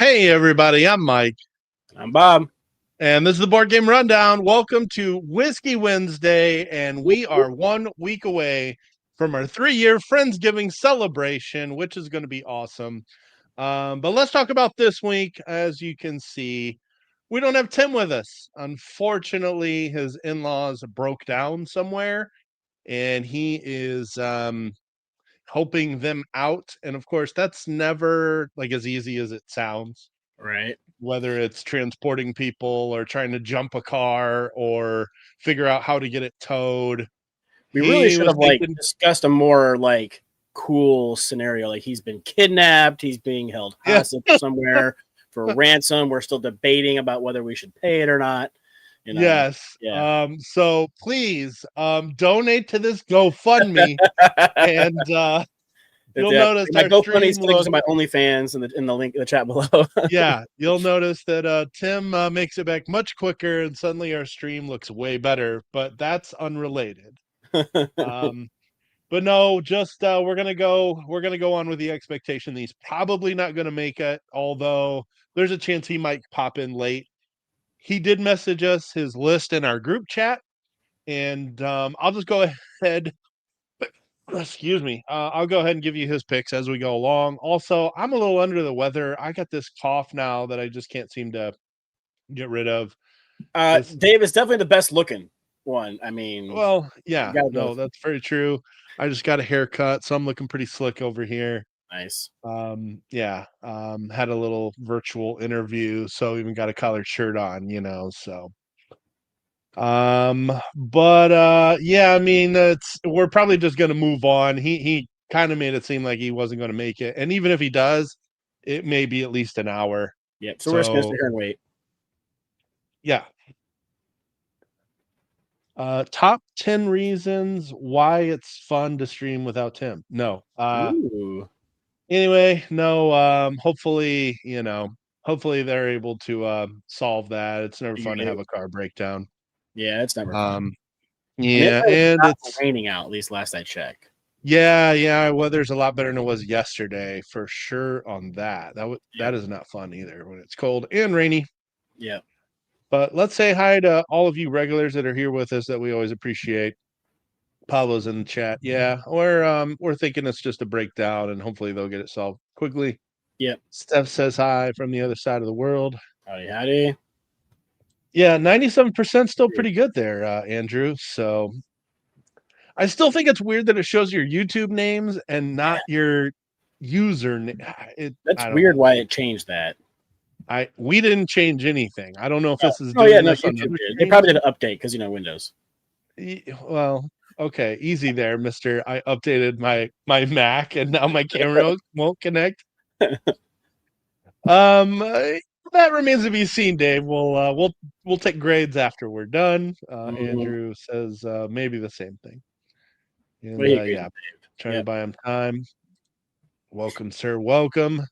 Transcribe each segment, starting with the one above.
Hey, everybody, I'm Mike, I'm Bob. and this is the Board Game Rundown. Welcome to Whiskey Wednesday, and we are 1 week away from our 3-year Friendsgiving celebration, which is going to be awesome. But let's talk about this week. As you can see, we don't have Tim with us. Unfortunately, his in-laws broke down somewhere, and he is helping them out. And of course, that's never like as easy as it sounds, Right. whether it's transporting people or trying to jump a car or figure out how to get it towed. We really He should was have thinking, discussed a more cool scenario. Like he's been kidnapped, he's being held yeah, hostage somewhere for ransom. We're still debating about whether we should pay it or not. You know. yes. Yeah. So please donate to this GoFundMe, and you'll Yeah. notice My our GoFundMe stream is linked look. to my OnlyFans in the link in the chat below. Yeah, you'll notice that Tim makes it back much quicker, and suddenly our stream looks way better. But that's unrelated. Um, But no, just we're gonna go on with the expectation that he's probably not gonna make it, although there's a chance he might pop in late. He did message us his list in our group chat, and I'll just go ahead. Excuse me. I'll go ahead and give you his picks as we go along. Also, I'm a little under the weather. I got this cough now that I just can't seem to get rid of. This, Dave is definitely the best looking one. I mean, well, you yeah, gotta go no, with that's very true. I just got a haircut, so I'm looking pretty slick over here. nice. Had a little virtual interview, so even got a collared shirt on, so but yeah, I mean, it's we're probably just gonna move on. He kind of made it seem like he wasn't gonna make it, and even if he does, it may be at least an hour. Yep. So we're just gonna sit So here and wait. yeah. Top 10 reasons why it's fun to stream without Tim. No. Ooh. Anyway, no, hopefully they're able to solve that. It's never fun to have a car breakdown. Yeah, it's never fun. Um I mean, yeah, it's and not it's raining out, at least last I checked. yeah, weather's a lot better than it was yesterday for sure on that. That Yep. is not fun either when it's cold and rainy. Yep. But let's say hi to all of you regulars that are here with us that we always appreciate. Pablo's in the chat. Yeah, we're thinking it's just a breakdown and hopefully they'll get it solved quickly. Yep. Steph says hi from the other side of the world. Howdy, howdy. Yeah, 97% still pretty good there, Andrew. So I still think it's weird that it shows your YouTube names and not your username. That's I don't weird know. why it changed that. We didn't change anything. I don't know if this is Oh yeah, doing no, this on YouTube other did. They streams. probably did an update because Windows. Well, okay, easy there, Mister. I updated my Mac and now my camera won't connect. That remains to be seen, Dave. We'll take grades after we're done. Andrew says maybe the same thing. And What do you agree, yeah, Dave? trying to Yep. buy him time. Welcome, sir. Welcome.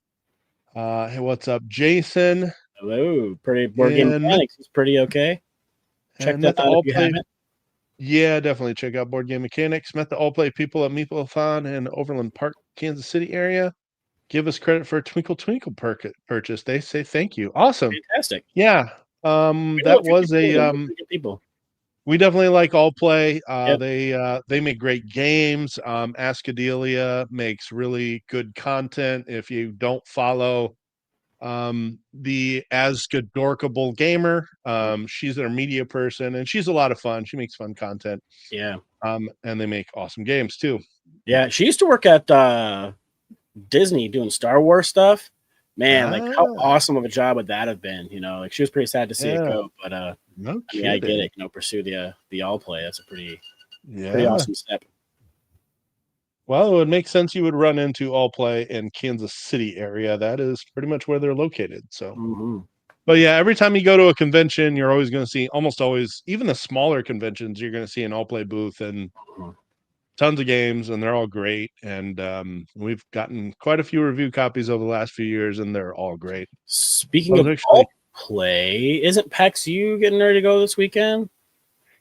Hey, what's up, Jason? Hello, pretty board game And mechanics. It's pretty okay. Check and that met the out if all you play. haven't. Yeah, definitely check out Board Game Mechanics. Met the all play people at Meeple-a-thon in Overland Park, Kansas City area. Give us credit for a Twinkle Twinkle purchase. They say thank you. Awesome. Fantastic. Yeah. We know That a few was people. a Pretty good people. we definitely like all play. Yep. They make great games. Askadelia makes really good content. If you don't follow the Askedorkable gamer, she's their media person and she's a lot of fun. She makes fun content. Yeah. And they make awesome games too. Yeah. She used to work at Disney doing Star Wars stuff. Man, how awesome of a job would that have been? She was pretty sad to see it go, but no I mean, I get kidding. it. Pursue the all play. That's a pretty Yeah. awesome step. Well, it would make sense you would run into all play in Kansas City area. That is pretty much where they're located. So, but yeah, every time you go to a convention, you're always going to see, almost always, even the smaller conventions, you're going to see an all play booth and tons of games, and they're all great. And we've gotten quite a few review copies over the last few years, and they're all great. Speaking of all play, isn't PAX U getting ready to go this weekend?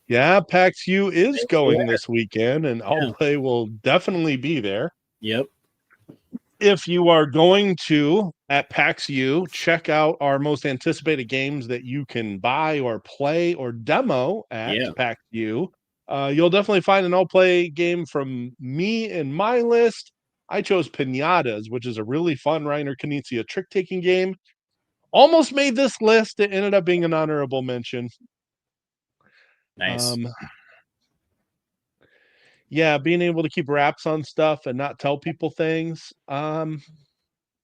Yeah, PAX U is going this weekend, and all play will definitely be there. Yep. if you are going to at PAX U, check out our most anticipated games that you can buy or play or demo at Yeah, PAX U. You'll definitely find an all-play game from me in my list. I chose Pinatas, which is a really fun Reiner Knizia trick-taking game. Almost made this list. It ended up being an honorable mention. nice. Um, yeah, being able to keep wraps on stuff and not tell people things.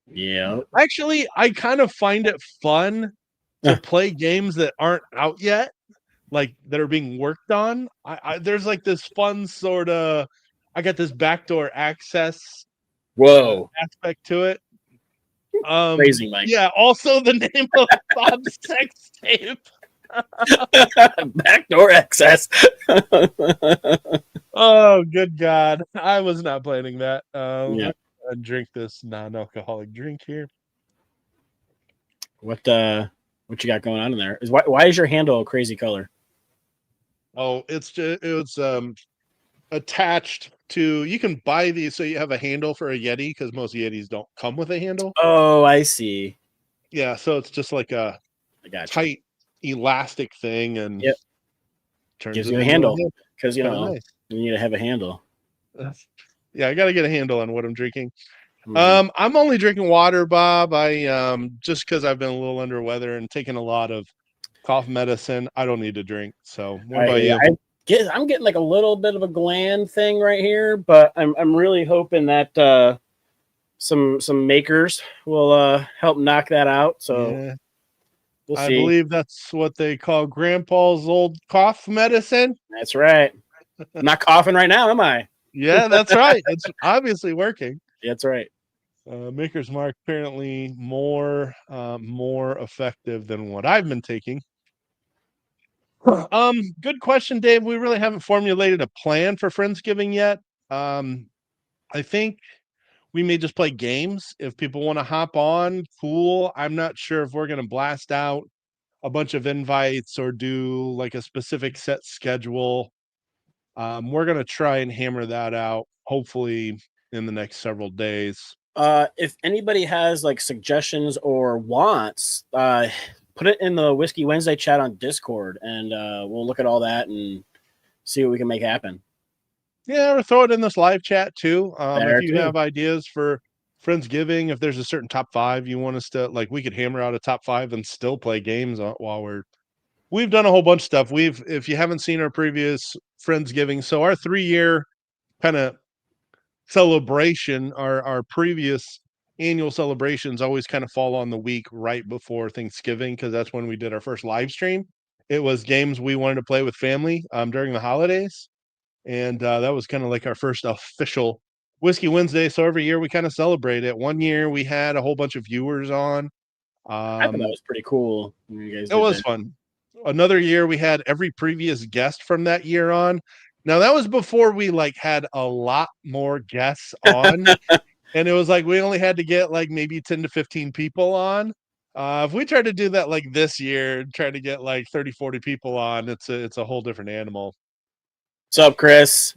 Yeah. Actually, I kind of find it fun to play games that aren't out yet, like that are being worked on. There's like this fun sort of I got this backdoor access Whoa, aspect to it. crazy, Mike. Yeah, also the name of Bob's sex tape. Backdoor access. Oh, good God. I was not planning that. Yeah. Let's drink this non-alcoholic drink here. What you got going on in there? Why is your handle a crazy color? Oh, it's attached to you can buy these so you have a handle for a Yeti because most Yetis don't come with a handle. Oh, I see. Yeah, so it's just like a I got you. tight elastic thing and Yep. turns Gives it you a into a handle handle. because Kind of nice. you need to have a handle. Yeah, I got to get a handle on what I'm drinking. Mhm. I'm only drinking water, Bob. I just because I've been a little under weather and taking a lot of cough medicine. I don't need to drink. So, what about you? I'm getting like a little bit of a gland thing right here, but I'm really hoping that some makers will help knock that out. So Yeah, we'll I see. believe that's what they call Grandpa's old cough medicine. That's right. I'm not coughing right now, am I? Yeah, that's right. It's obviously working. That's right. Maker's Mark apparently more effective than what I've been taking. Good question, Dave. We really haven't formulated a plan for Friendsgiving yet. I think we may just play games if people want to hop on. Cool. I'm not sure if we're going to blast out a bunch of invites or do like a specific set schedule. We're going to try and hammer that out, hopefully in the next several days. If anybody has like suggestions or wants, put it in the Whiskey Wednesday chat on Discord, and we'll look at all that and see what we can make happen. Yeah, or throw it in this live chat too. If There you too. have ideas for Friendsgiving, if there's a certain top five you want us to like, we could hammer out a top five and still play games while we've done a whole bunch of stuff. If you haven't seen our previous Friendsgiving, so our 3 year kind of celebration, our previous annual celebrations always kind of fall on the week right before Thanksgiving because that's when we did our first live stream. It was games we wanted to play with family during the holidays. And that was kind of like our first official Whiskey Wednesday. So every year we kind of celebrate it. One year we had a whole bunch of viewers on. I thought that was pretty cool when you guys It did was that. fun. Another year we had every previous guest from that year on. Now that was before we like had a lot more guests on, and it was like we only had to get like maybe 10 to 15 people on. If we tried to do that like this year and try to get like 30, 40 people on, it's a whole different animal. What's up, Chris?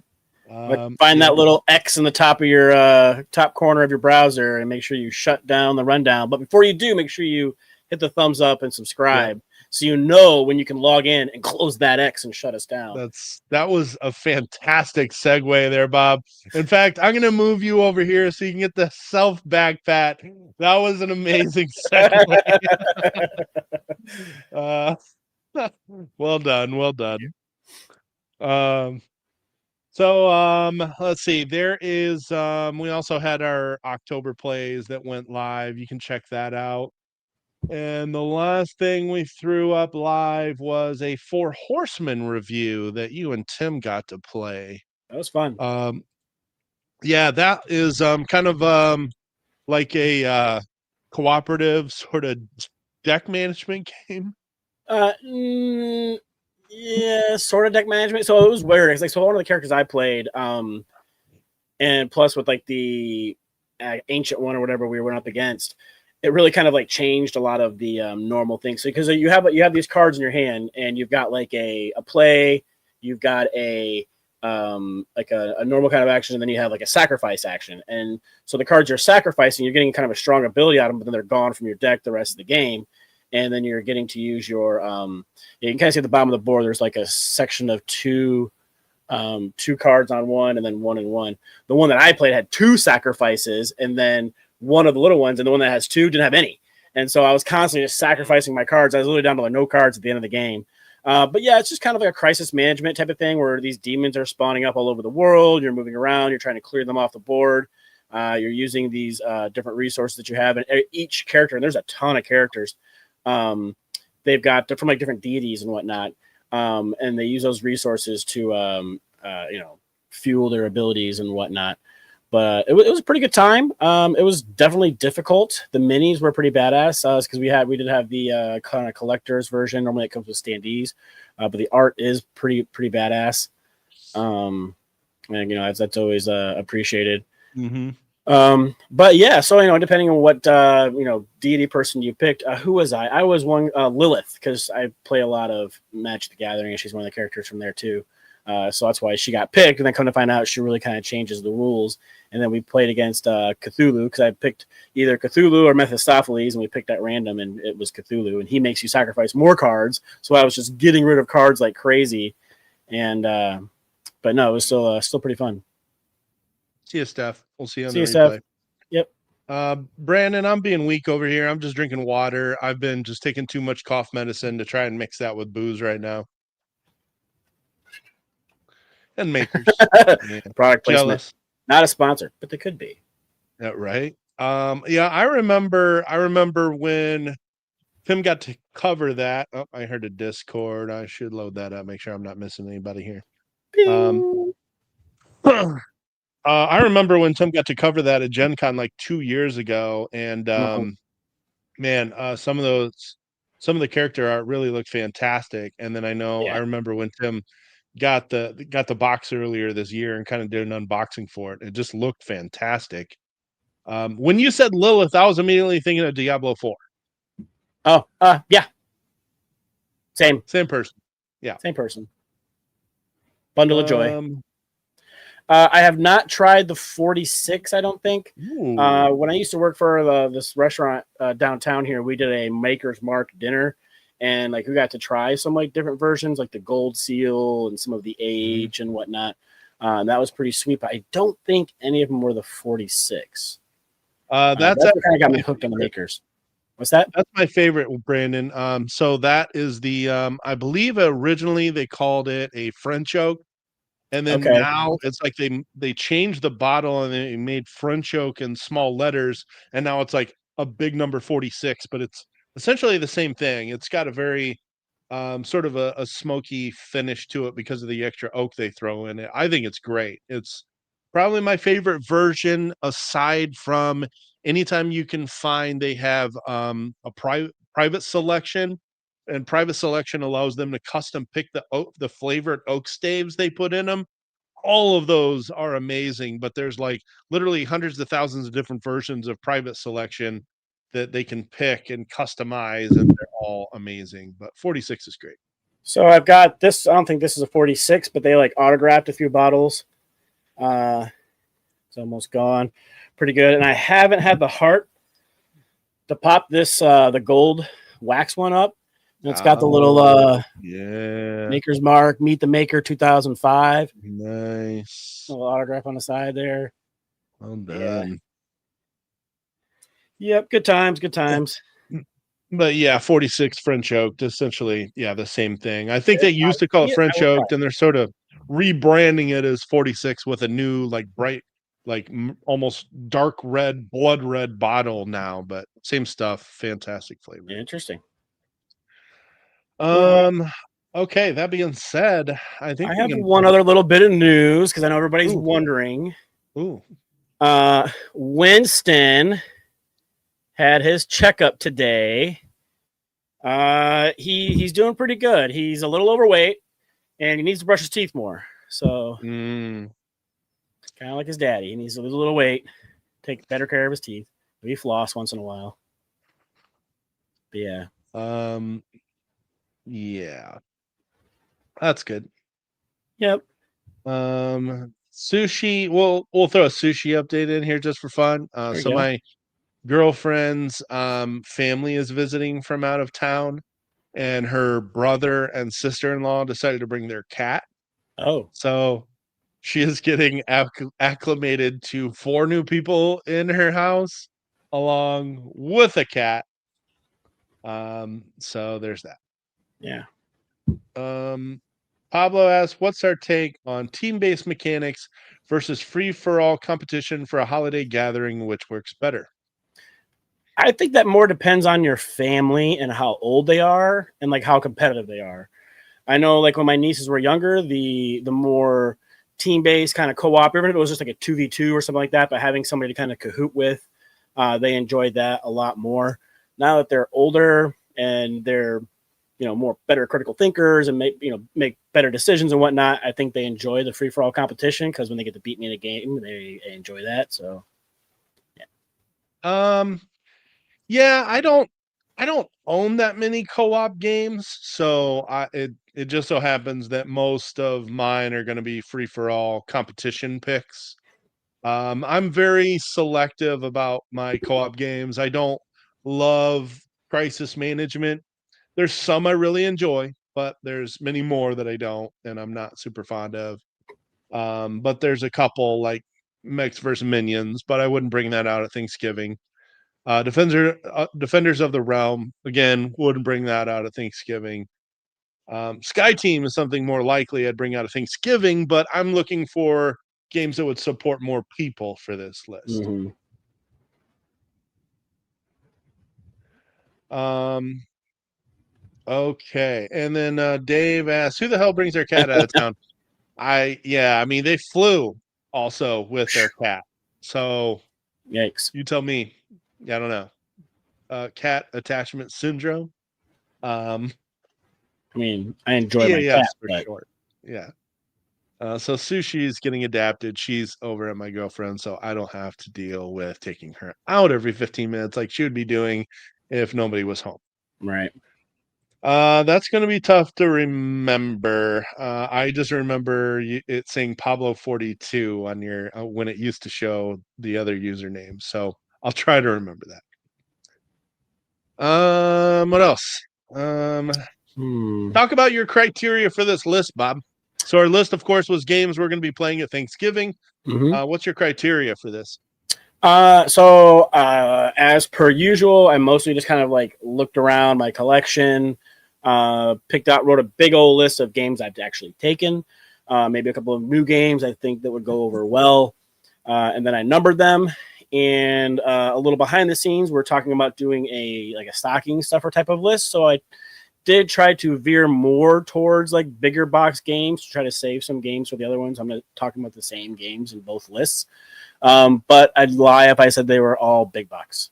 Find Yeah, that little X in the top of your top corner of your browser and make sure you shut down the rundown. But before you do, make sure you hit the thumbs up and yeah. subscribe so you know when you can log in and close that X and shut us down. That was a fantastic segue there, Bob. In fact, I'm gonna move you over here so you can get the self back pat. That was an amazing segue. uh, well done, well done. Um, let's see. There is we also had our October plays that went live. You can check that out. And the last thing we threw up live was a Four Horsemen review that you and Tim got to play. That was fun. Yeah, that is kind of like a cooperative sort of deck management game. Yeah, sort of deck management. So it was weird. It's like so one of the characters I played, and plus with like the ancient one or whatever we went up against, it really kind of like changed a lot of the normal things. So because you have these cards in your hand, and you've got like a play, you've got a like a normal kind of action, and then you have like a sacrifice action. And so the cards you're sacrificing, you're getting kind of a strong ability out of them, but then they're gone from your deck the rest of the game. And then you're getting to use your you can kind of see at the bottom of the board. There's like a section of two cards on one, and then 1 and 1. The one that I played had 2 sacrifices, and then one of the little ones, and the one that has 2 didn't have any. And so I was constantly just sacrificing my cards. I was literally down to like no cards at the end of the game. But yeah, it's just kind of like a crisis management type of thing where these demons are spawning up all over the world. You're moving around. You're trying to clear them off the board. You're using these different resources that you have. And each character, and there's a ton of characters, they've got from like different deities and whatnot. And they use those resources to, fuel their abilities and whatnot. But it was a pretty good time. It was definitely difficult. The minis were pretty badass because we did have the kind of collector's version. Normally it comes with standees, but the art is pretty badass. And that's always appreciated. Mm-hmm. But yeah, so depending on what deity person you picked, who was I? I was one Lilith because I play a lot of Magic the Gathering, and she's one of the characters from there too. So that's why she got picked, and then come to find out, she really kind of changes the rules. And then we played against Cthulhu because I picked either Cthulhu or Mephistopheles, and we picked at random, and it was Cthulhu, and he makes you sacrifice more cards. So I was just getting rid of cards like crazy, and but no, it was still pretty fun. See you, Steph. We'll see you on See the you, replay. Steph. Yep. Brandon, I'm being weak over here. I'm just drinking water. I've been just taking too much cough medicine to try and mix that with booze right now. And Makers. Yeah. Product placement. Jealous. Not a sponsor, but they could be. Yeah, right. Yeah, I remember when Tim got to cover that. Oh, I heard a Discord. I should load that up, make sure I'm not missing anybody here. I remember when Tim got to cover that at Gen Con like 2 years ago, and man, some of the character art really looked fantastic. And then I remember when Tim got the box earlier this year and kind of did an unboxing for it. It just looked fantastic. When you said Lilith, I was immediately thinking of Diablo 4. Oh, yeah. Same person. Yeah. Same person. Bundle of joy. I have not tried the 46, I don't think. When I used to work for this restaurant downtown here, we did a Maker's Mark dinner, and like we got to try some like different versions, like the Gold Seal and some of the Age and whatnot. That was pretty sweet, but I don't think any of them were the 46. That's what kind of got me hooked on the Makers. What's that? That's my favorite, Brandon. So that is the I believe originally they called it a French oak. And then now it's like they changed the bottle and they made French oak in small letters, and now it's like a big number 46, but it's essentially the same thing. It's got a very sort of a smoky finish to it because of the extra oak they throw in it. I think it's great. It's probably my favorite version, aside from anytime you can find they have a private selection. And private selection allows them to custom pick the flavored oak staves they put in them. All of those are amazing, but there's like literally hundreds of thousands of different versions of private selection that they can pick and customize, and they're all amazing. But 46 is great. So I've got this. I don't think this is a 46, but they like autographed a few bottles. It's almost gone. Pretty good. And I haven't had the heart to pop this the gold wax one up. And it's got the little Maker's Mark, Meet the Maker 2005. Nice. A little autograph on the side there. Well done. Yeah. Yep, good times. But yeah, 46 French oaked, essentially, the same thing. I think they used to call it French oaked, and they're sort of rebranding it as 46 with a new, like bright, like almost dark red, blood red bottle now. But same stuff, fantastic flavor. Interesting. Okay, that being said, I think I have one other little bit of news because I know everybody's wondering. Winston had his checkup today. He's doing pretty good. He's a little overweight and he needs to brush his teeth more. So kind of like his daddy. He needs to lose a little weight, take better care of his teeth. Maybe floss once in a while. But yeah. Yeah. That's good. Yep. Sushi. We'll throw a sushi update in here just for fun. There So you go. my girlfriend's family is visiting from out of town, and her brother and sister-in-law decided to bring their cat. Oh, So she is getting acclimated to four new people in her house, along with a cat. So there's that. yeah. Um, Pablo asks, "What's our take on team-based mechanics versus free-for-all competition for a holiday gathering? Which works better?" I think that more depends on your family and how old they are and like how competitive they are. I know like when my nieces were younger, the more team based kind of co op, even if it was just like a 2v2 or something like that, but having somebody to kind of cahoot with, they enjoyed that a lot more. Now that they're older and they're more better critical thinkers and make better decisions and whatnot, I think they enjoy the free for all competition because when they get to beat me in a game, they enjoy that. So yeah. Um, yeah, I don't own that many co-op games, so it just so happens that most of mine are going to be free-for-all competition picks. I'm very selective about my co-op games. I don't love crisis management. There's some I really enjoy, but there's many more that I don't, and I'm not super fond of. But there's a couple like Mechs versus Minions, but I wouldn't bring that out at Thanksgiving. Defenders of the Realm again wouldn't bring that out at Thanksgiving. Sky Team is something more likely I'd bring out at Thanksgiving, but I'm looking for games that would support more people for this list. Mm-hmm. Um, okay, and then Dave asks, "Who the hell brings their cat out of town?" I mean they flew also with their cat, so Yikes. you tell me. Yeah, I don't know. Cat attachment syndrome. Um, I mean, I enjoy my cat, CAS for but short. Yeah. So Sushi is getting adapted. She's over at my girlfriend, so I don't have to deal with taking her out every 15 minutes like she would be doing if nobody was home. right. That's going to be tough to remember. I just remember it saying Pablo 42 on your when it used to show the other username. So I'll try to remember that. What else? Um, Hmm. Talk about your criteria for this list, Bob. So our list, of course, was games we're going to be playing at Thanksgiving. Mm-hmm. What's your criteria for this? As per usual, I mostly just kind of like looked around my collection, wrote a big old list of games I've actually taken, maybe a couple of new games I think that would go over well, and then I numbered them. And a little behind the scenes, we're talking about doing a stocking stuffer type of list. So I did try to veer more towards like bigger box games to try to save some games for the other ones. I'm not talking about the same games in both lists. But I'd lie if I said they were all big bucks.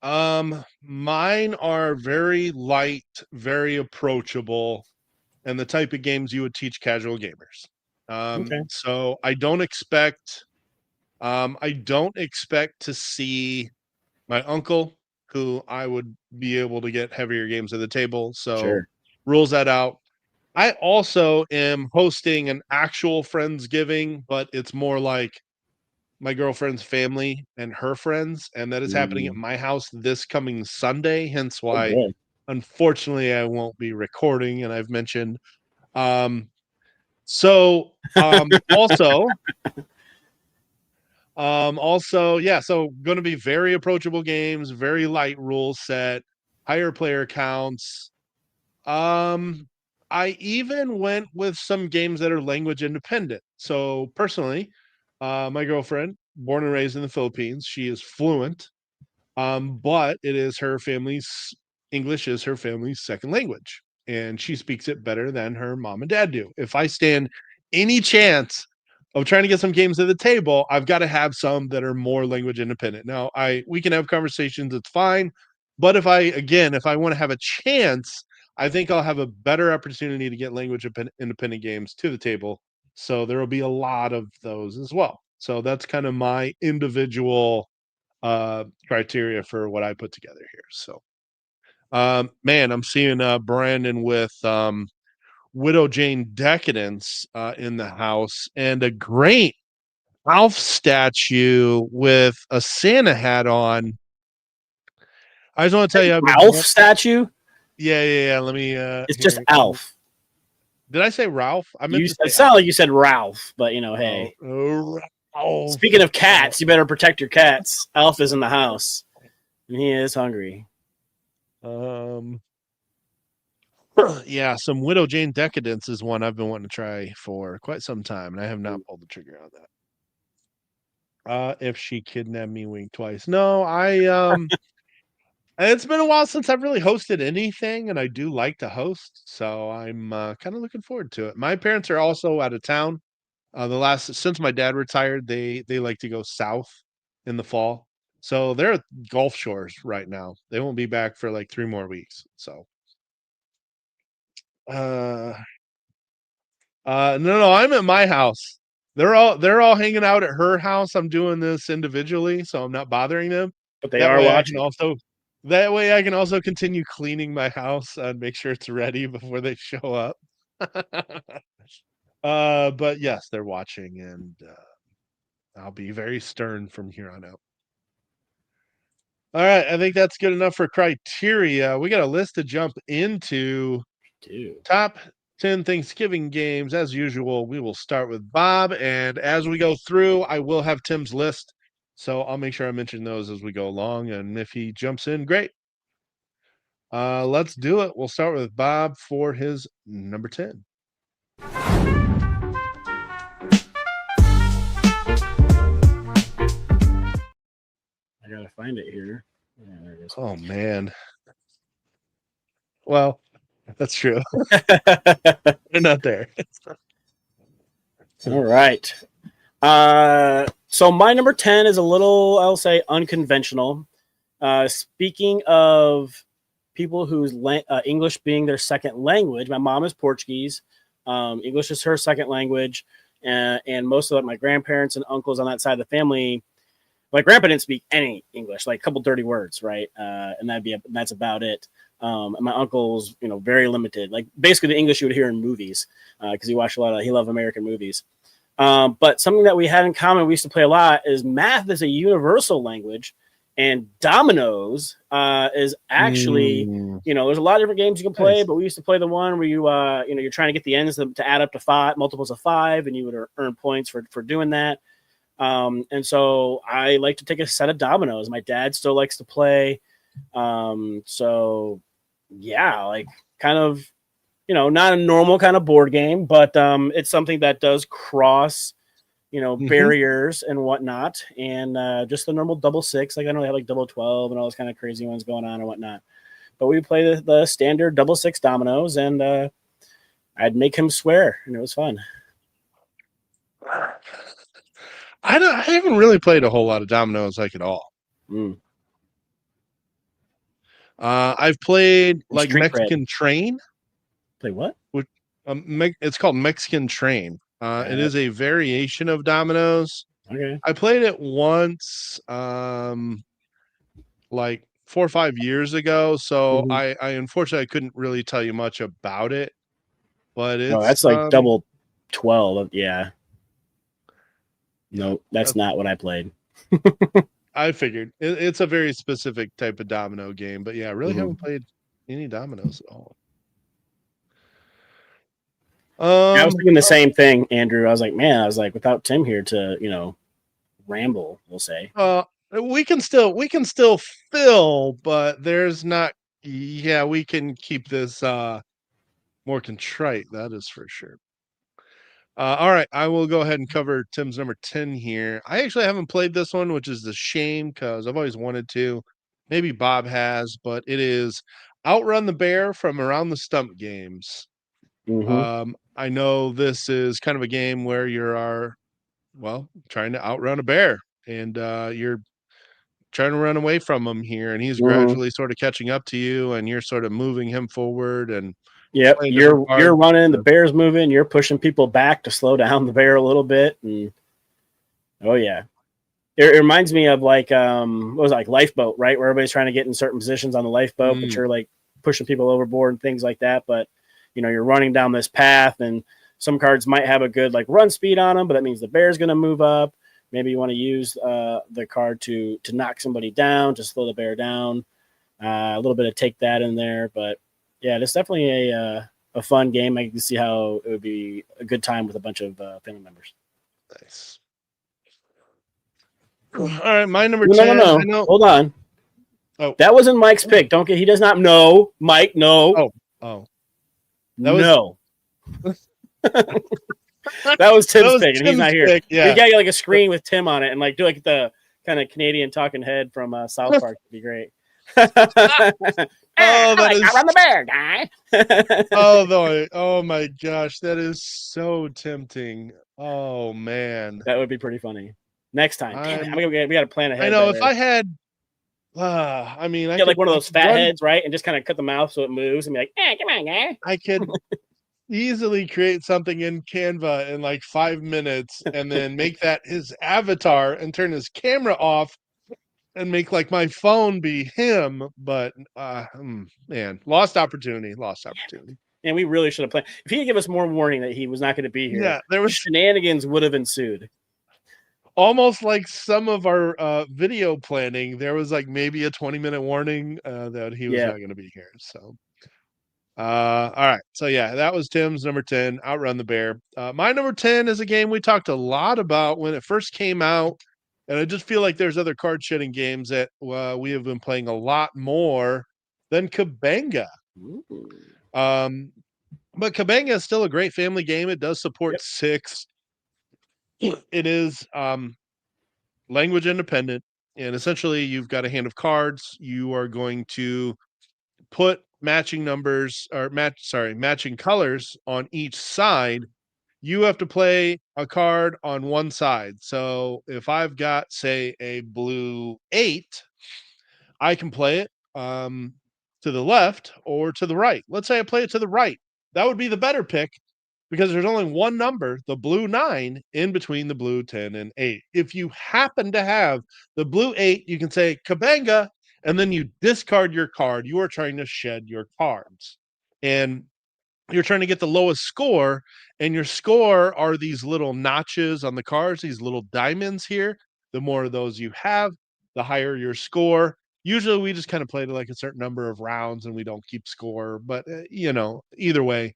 Mine are very light, very approachable, and the type of games you would teach casual gamers. Okay. So I don't expect to see my uncle, who I would be able to get heavier games at the table. So Sure. rules that out. I also am hosting an actual Friendsgiving, but it's more like my girlfriend's family and her friends, and that is happening at Mm. my house this coming Sunday. Hence Oh why, boy. unfortunately, I won't be recording. And I've mentioned. Um, so also, yeah. So going to be very approachable games, very light rule set, higher player counts. Um, I even went with some games that are language independent. So personally, my girlfriend, born and raised in the Philippines, she is fluent. But it is her family's English is her family's second language, and she speaks it better than her mom and dad do. If I stand any chance of trying to get some games at the table, I've got to have some that are more language independent. Now, I we can have conversations, it's fine. But if I want to have a chance, I think I'll have a better opportunity to get language independent games to the table. So there will be a lot of those as well. So that's kind of my individual criteria for what I put together here. So man, I'm seeing Brandon with Widow Jane Decadence in the house, and a great Alf statue with a Santa hat on. I just want to tell you, I've been Alf statue? yeah. Let me It's just here. Alf. Did I say Ralph? I meant to It say sounded Alf. like you said Ralph, but Oh, hey. Ralph. Speaking of cats, you better protect your cats. Alf is in the house, and he is hungry. Um, yeah, some Widow Jane Decadence is one I've been wanting to try for quite some time, and I have not pulled the trigger on that. If she kidnapped me, wink twice. No, it's been a while since I've really hosted anything, and I do like to host, so I'm kind of looking forward to it. My parents are also out of town. The last since my dad retired, they like to go south in the fall, so they're at Gulf Shores right now. They won't be back for like 3 more weeks. So, uh, no, I'm at my house. They're all hanging out at her house. I'm doing this individually, so I'm not bothering them. But they That are way I can watching. also that way I can also continue cleaning my house and make sure it's ready before they show up. But yes, they're watching, and I'll be very stern from here on out. All right, I think that's good enough for criteria. We got a list to jump into. Dude. Top 10 Thanksgiving games. As usual, we will start with Bob. And as we go through, I will have Tim's list. So I'll make sure I mention those as we go along. And if he jumps in, great. Let's do it. We'll start with Bob for his number 10. I gotta find it here. Yeah, there it is. Oh, man. Well, that's true. They're not there. All right. So my number 10 is a little, I'll say, unconventional. Speaking of people whose English being their second language, my mom is Portuguese. English is her second language. And most of my grandparents and uncles on that side of the family, my grandpa didn't speak any English, like a couple dirty words, right? And that's about it. And my uncle's, very limited, like basically the English you would hear in movies, because he loved American movies. But something that we had in common, we used to play a lot, is math is a universal language, and dominoes is actually, there's a lot of different games you can play, Nice. but we used to play the one where you're trying to get the ends to add up to five, multiples of five, and you would earn points for doing that. And so I like to take a set of dominoes. My dad still likes to play. So yeah, like kind of, not a normal kind of board game, but it's something that does cross, barriers and whatnot. And just the normal double six, like I know they have like double 12 and all those kind of crazy ones going on and whatnot. But we play the standard double six dominoes, and I'd make him swear, and it was fun. I haven't really played a whole lot of dominoes like at all. Mm. I've played like Street Mexican cred. Train. Play what? Which it's called Mexican Train. It is a variation of dominoes. Okay. I played it once, like 4 or 5 years ago. So I unfortunately I couldn't really tell you much about it. But Oh, it's that's like double 12. Yeah. No, that's not what I played. I figured it's a very specific type of domino game. But yeah, I really haven't played any dominoes at all. I was thinking the same thing, Andrew. I was like, without Tim here to, ramble, we'll say. We can still fill, but there's not. Yeah, we can keep this more contrite. That is for sure. All right, I will go ahead and cover Tim's number 10 here. I actually haven't played this one, which is a shame because I've always wanted to. Maybe Bob has, but it is Outrun the Bear from Around the Stump games. I know this is kind of a game where trying to outrun a bear, and you're trying to run away from him here, and he's gradually sort of catching up to you, and you're sort of moving him forward. And yep, you're running, the bear's moving, you're pushing people back to slow down the bear a little bit, and oh yeah, it reminds me of like what was it, like Lifeboat, right, where everybody's trying to get in certain positions on the lifeboat, but you're like pushing people overboard and things like that. But you're running down this path, and some cards might have a good like run speed on them, but that means the bear's going to move up. Maybe you want to use the card to knock somebody down, to slow the bear down. A little bit of take that in there, but yeah, it's definitely a fun game. I can see how it would be a good time with a bunch of family members. Nice. All right, my number No, 10. no. I know. Hold on. Oh, that wasn't Mike's pick. Don't get. He does not know. Mike, no. Oh. No. That was Tim's pick, and he's not here. Yeah. You gotta get like a screen with Tim on it, and like do like the kind of Canadian talking head from South Park. Would be great. Oh, I run the bear, guy. Oh my gosh, that is so tempting. Oh man, that would be pretty funny. Next time, we got to plan ahead. I know if I had, I mean, I get like one of those fat heads, right, and just kind of cut the mouth so it moves, and be like, come on, guy. I could easily create something in Canva in like 5 minutes, and then make that his avatar, and turn his camera off, and make like my phone be him. But man, lost opportunity. And we really should have planned. If he could give us more warning that he was not going to be here, yeah, there was shenanigans would have ensued. Almost like some of our video planning, there was like maybe a 20-minute warning that he was not going to be here. So, all right. So yeah, that was Tim's number 10, Outrun the Bear. My number 10 is a game we talked a lot about when it first came out. And I just feel like there's other card shedding games that we have been playing a lot more than Kabanga. But Kabanga is still a great family game. It does support 6. It is language independent, and essentially you've got a hand of cards. You are going to put matching colors on each side. You have to play a card on one side. So if I've got, say, a blue 8, I can play it to the left or to the right. Let's say I play it to the right. That would be the better pick, because there's only one number, the blue 9, in between the blue 10 and 8. If you happen to have the blue 8, you can say Kabanga, and then you discard your card. You are trying to shed your cards. And you're trying to get the lowest score, and your score are these little notches on the cards, these little diamonds here. The more of those you have, the higher your score. Usually we just kind of play to like a certain number of rounds and we don't keep score, but either way.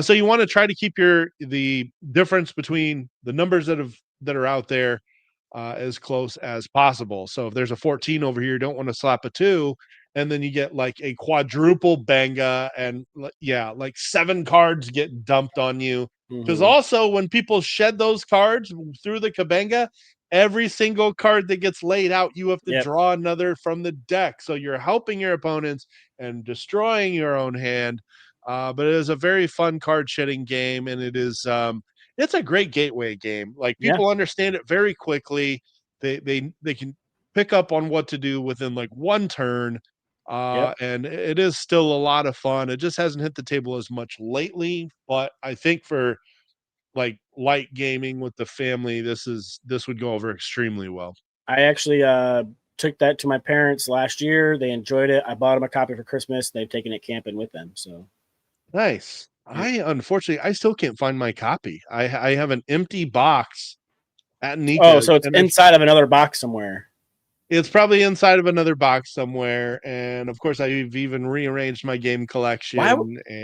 So you want to try to keep the difference between the numbers that are out there as close as possible. So if there's a 14 over here, you don't want to slap a 2, and then you get like a quadruple banga, and like 7 cards get dumped on you. Because also when people shed those cards through the Kabanga, every single card that gets laid out, you have to draw another from the deck. So you're helping your opponents and destroying your own hand. But it is a very fun card shedding game, and it is it's a great gateway game. Like, people understand it very quickly. They can pick up on what to do within like one turn. And it is still a lot of fun. It just hasn't hit the table as much lately, but I think for like light gaming with the family, this would go over extremely well. I actually took that to my parents last year. They enjoyed it. I bought them a copy for Christmas. They've taken it camping with them. So nice. Unfortunately, I still can't find my copy. I have an empty box at Nika. Oh, so it's inside of another box somewhere. It's probably inside of another box somewhere. And of course, I've even rearranged my game collection.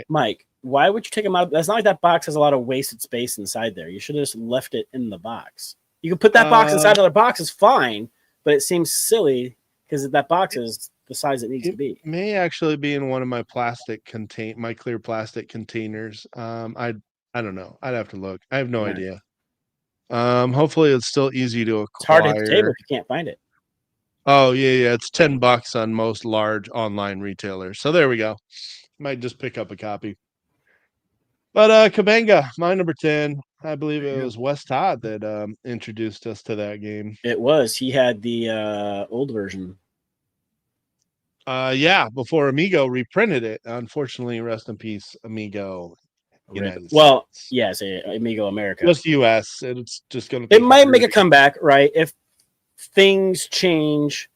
Mike, why would you take them out? That's not like that box has a lot of wasted space inside there. You should have just left it in the box. You can put that box inside another box, is fine, but it seems silly because that box is the size it needs to be. It may actually be in one of my my clear plastic containers. I don't know. I'd have to look. I have no idea. Hopefully it's still easy to acquire. It's hard to hit the table if you can't find it. Oh, yeah. It's $10 on most large online retailers. So there we go. Might just pick up a copy. But Kabanga, my number 10, I believe it was Wes Todd that introduced us to that game. It was. He had the old version. Before Amigo reprinted it. Unfortunately, rest in peace, Amigo. Yes, Amigo America. Just US. It's just going to. It might make a comeback, right? If things change,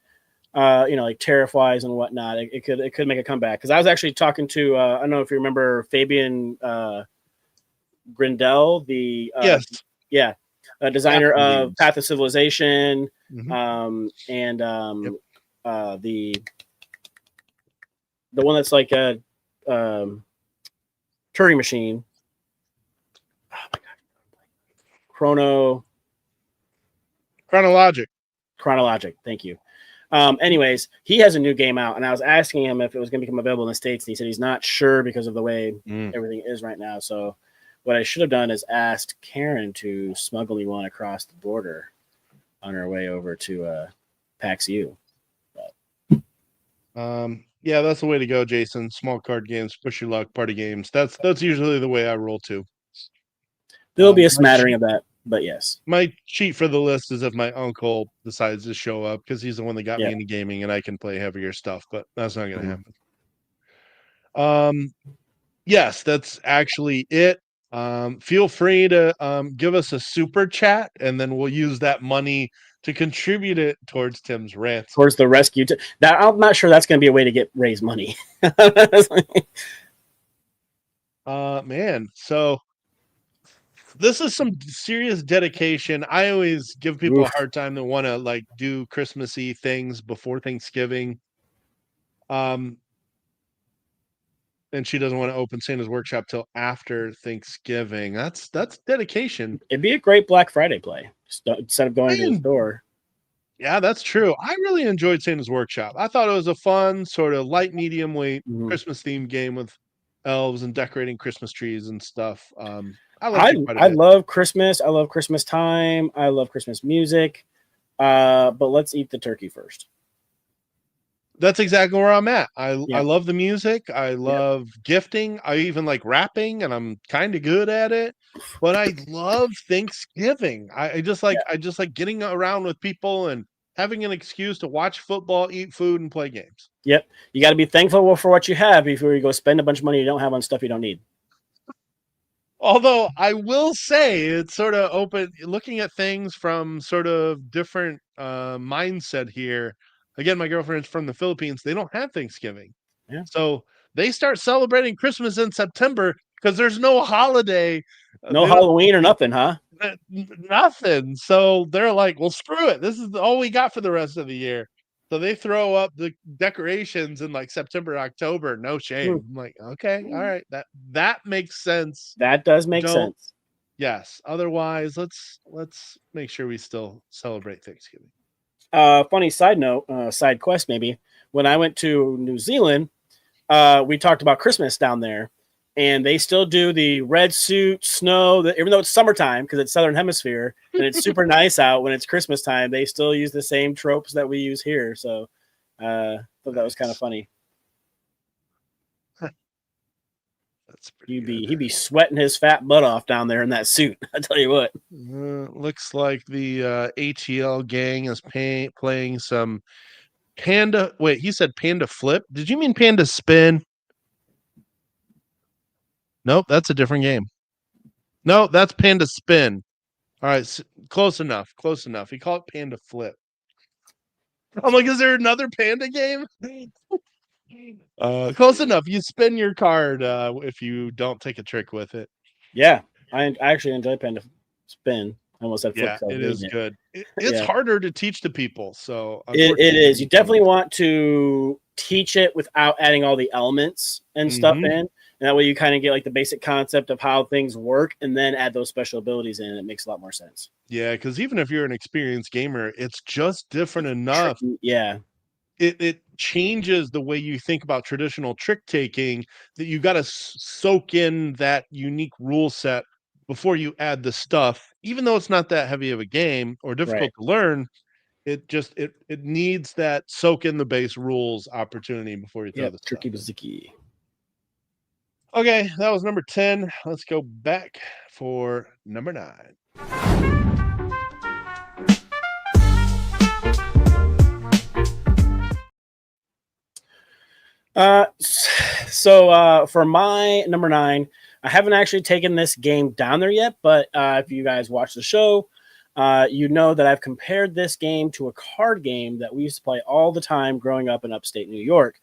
like Terrifies and whatnot. It could make a comeback. Because I was actually talking to I don't know if you remember Fabian Grindel, the Yes. designer Capcom of games. Path of Civilization, Mhm. and Yep. the one that's like a Turing Machine. Oh my god, Chronologic. Thank you. Anyways, he has a new game out, and I was asking him if it was going to become available in the States, and he said he's not sure because of the way everything is right now. So, what I should have done is asked Karen to smuggle me one across the border on her way over to PAX U. Yeah, that's the way to go, Jason. Small card games, push your luck, party games. That's usually the way I roll too. There'll be a My smattering cheat, of that, but yes. my cheat for the list is if my uncle decides to show up because he's the one that got me Yeah. into gaming and I can play heavier stuff, but that's not going to Mhm. happen. Yes, that's actually it. Feel free to give us a super chat, and then we'll use that money to contribute it towards Tim's rants. Towards the rescue. That I'm not sure that's going to be a way to raise money. Man, so this is some serious dedication. I always give people a Oof. hard time that want to like do Christmassy things before Thanksgiving. Um, and she doesn't want to open Santa's workshop till after Thanksgiving. That's dedication. It'd be a great Black Friday play instead of going to the I store. Yeah, that's true. I really enjoyed Santa's Workshop. I thought it was a fun, sort of light, medium weight Mhm. Christmas themed game with elves and decorating Christmas trees and stuff. I liked I it quite a I bit. love Christmas. I love Christmas time. I love Christmas music. But let's eat the turkey first. That's exactly where I'm at. I Yeah. love the music. I Yep. love gifting. I even like rapping, and I'm kind of good at it. But I love Thanksgiving. Yeah. I just like getting around with people and having an excuse to watch football, eat food, and play games. Yep. You got to be thankful for what you have before you go spend a bunch of money you don't have on stuff you don't need. Although I will say it's sort of open looking at things from sort of different mindset here. Again, my girlfriend's from the Philippines. They don't have Thanksgiving. Yeah. So they start celebrating Christmas in September because there's no holiday. No They don't Halloween or nothing, huh? nothing. So they're like, well, screw it. This is all we got for the rest of the year. So they throw up the decorations in like September, October. No Hmm. shame. I'm like, okay, all right, that makes sense. That does make Don't sense. Yes. Otherwise, let's make sure we still celebrate Thanksgiving. Funny side note, side quest maybe. When I went to New Zealand, we talked about Christmas down there, and they still do the red suit, snow. Even though it's summertime because it's Southern Hemisphere and it's super nice out when it's Christmas time, they still use the same tropes that we use here. So, thought that was kind of Nice. funny. That's pretty good. He'd be sweating his fat butt off down there in that suit. I tell you what. Looks like the ATL gang is playing some Panda. Wait, he said Panda Flip. Did you mean Panda Spin? Nope, that's a different game. No, that's Panda Spin. All right, close enough. Close enough. He called it Panda Flip. I'm like, is there another Panda game? Close enough. You spin your card if you don't take a trick with it. Yeah, I actually enjoy Panda Spin. I almost said flip Yeah, because I was it reading is it. good. It's Yeah, harder to teach to people, so it unfortunately, is. You definitely want to teach it without adding all the elements and stuff in. And that way you kind of get like the basic concept of how things work and then add those special abilities in. It makes a lot more sense. Yeah, because even if you're an experienced gamer, it's just different enough. Tricky. Yeah. It changes the way you think about traditional trick taking that you got to soak in that unique rule set before you add the stuff. Even though it's not that heavy of a game or Right. difficult to learn, it needs that soak in the base rules opportunity before you throw Yep. the stuff Tricky in. bazooki. Okay, that was number 10. Let's go back for number 9. So for my number 9, I haven't actually taken this game down there yet, but if you guys watch the show, you know that I've compared this game to a card game that we used to play all the time growing up in upstate New York.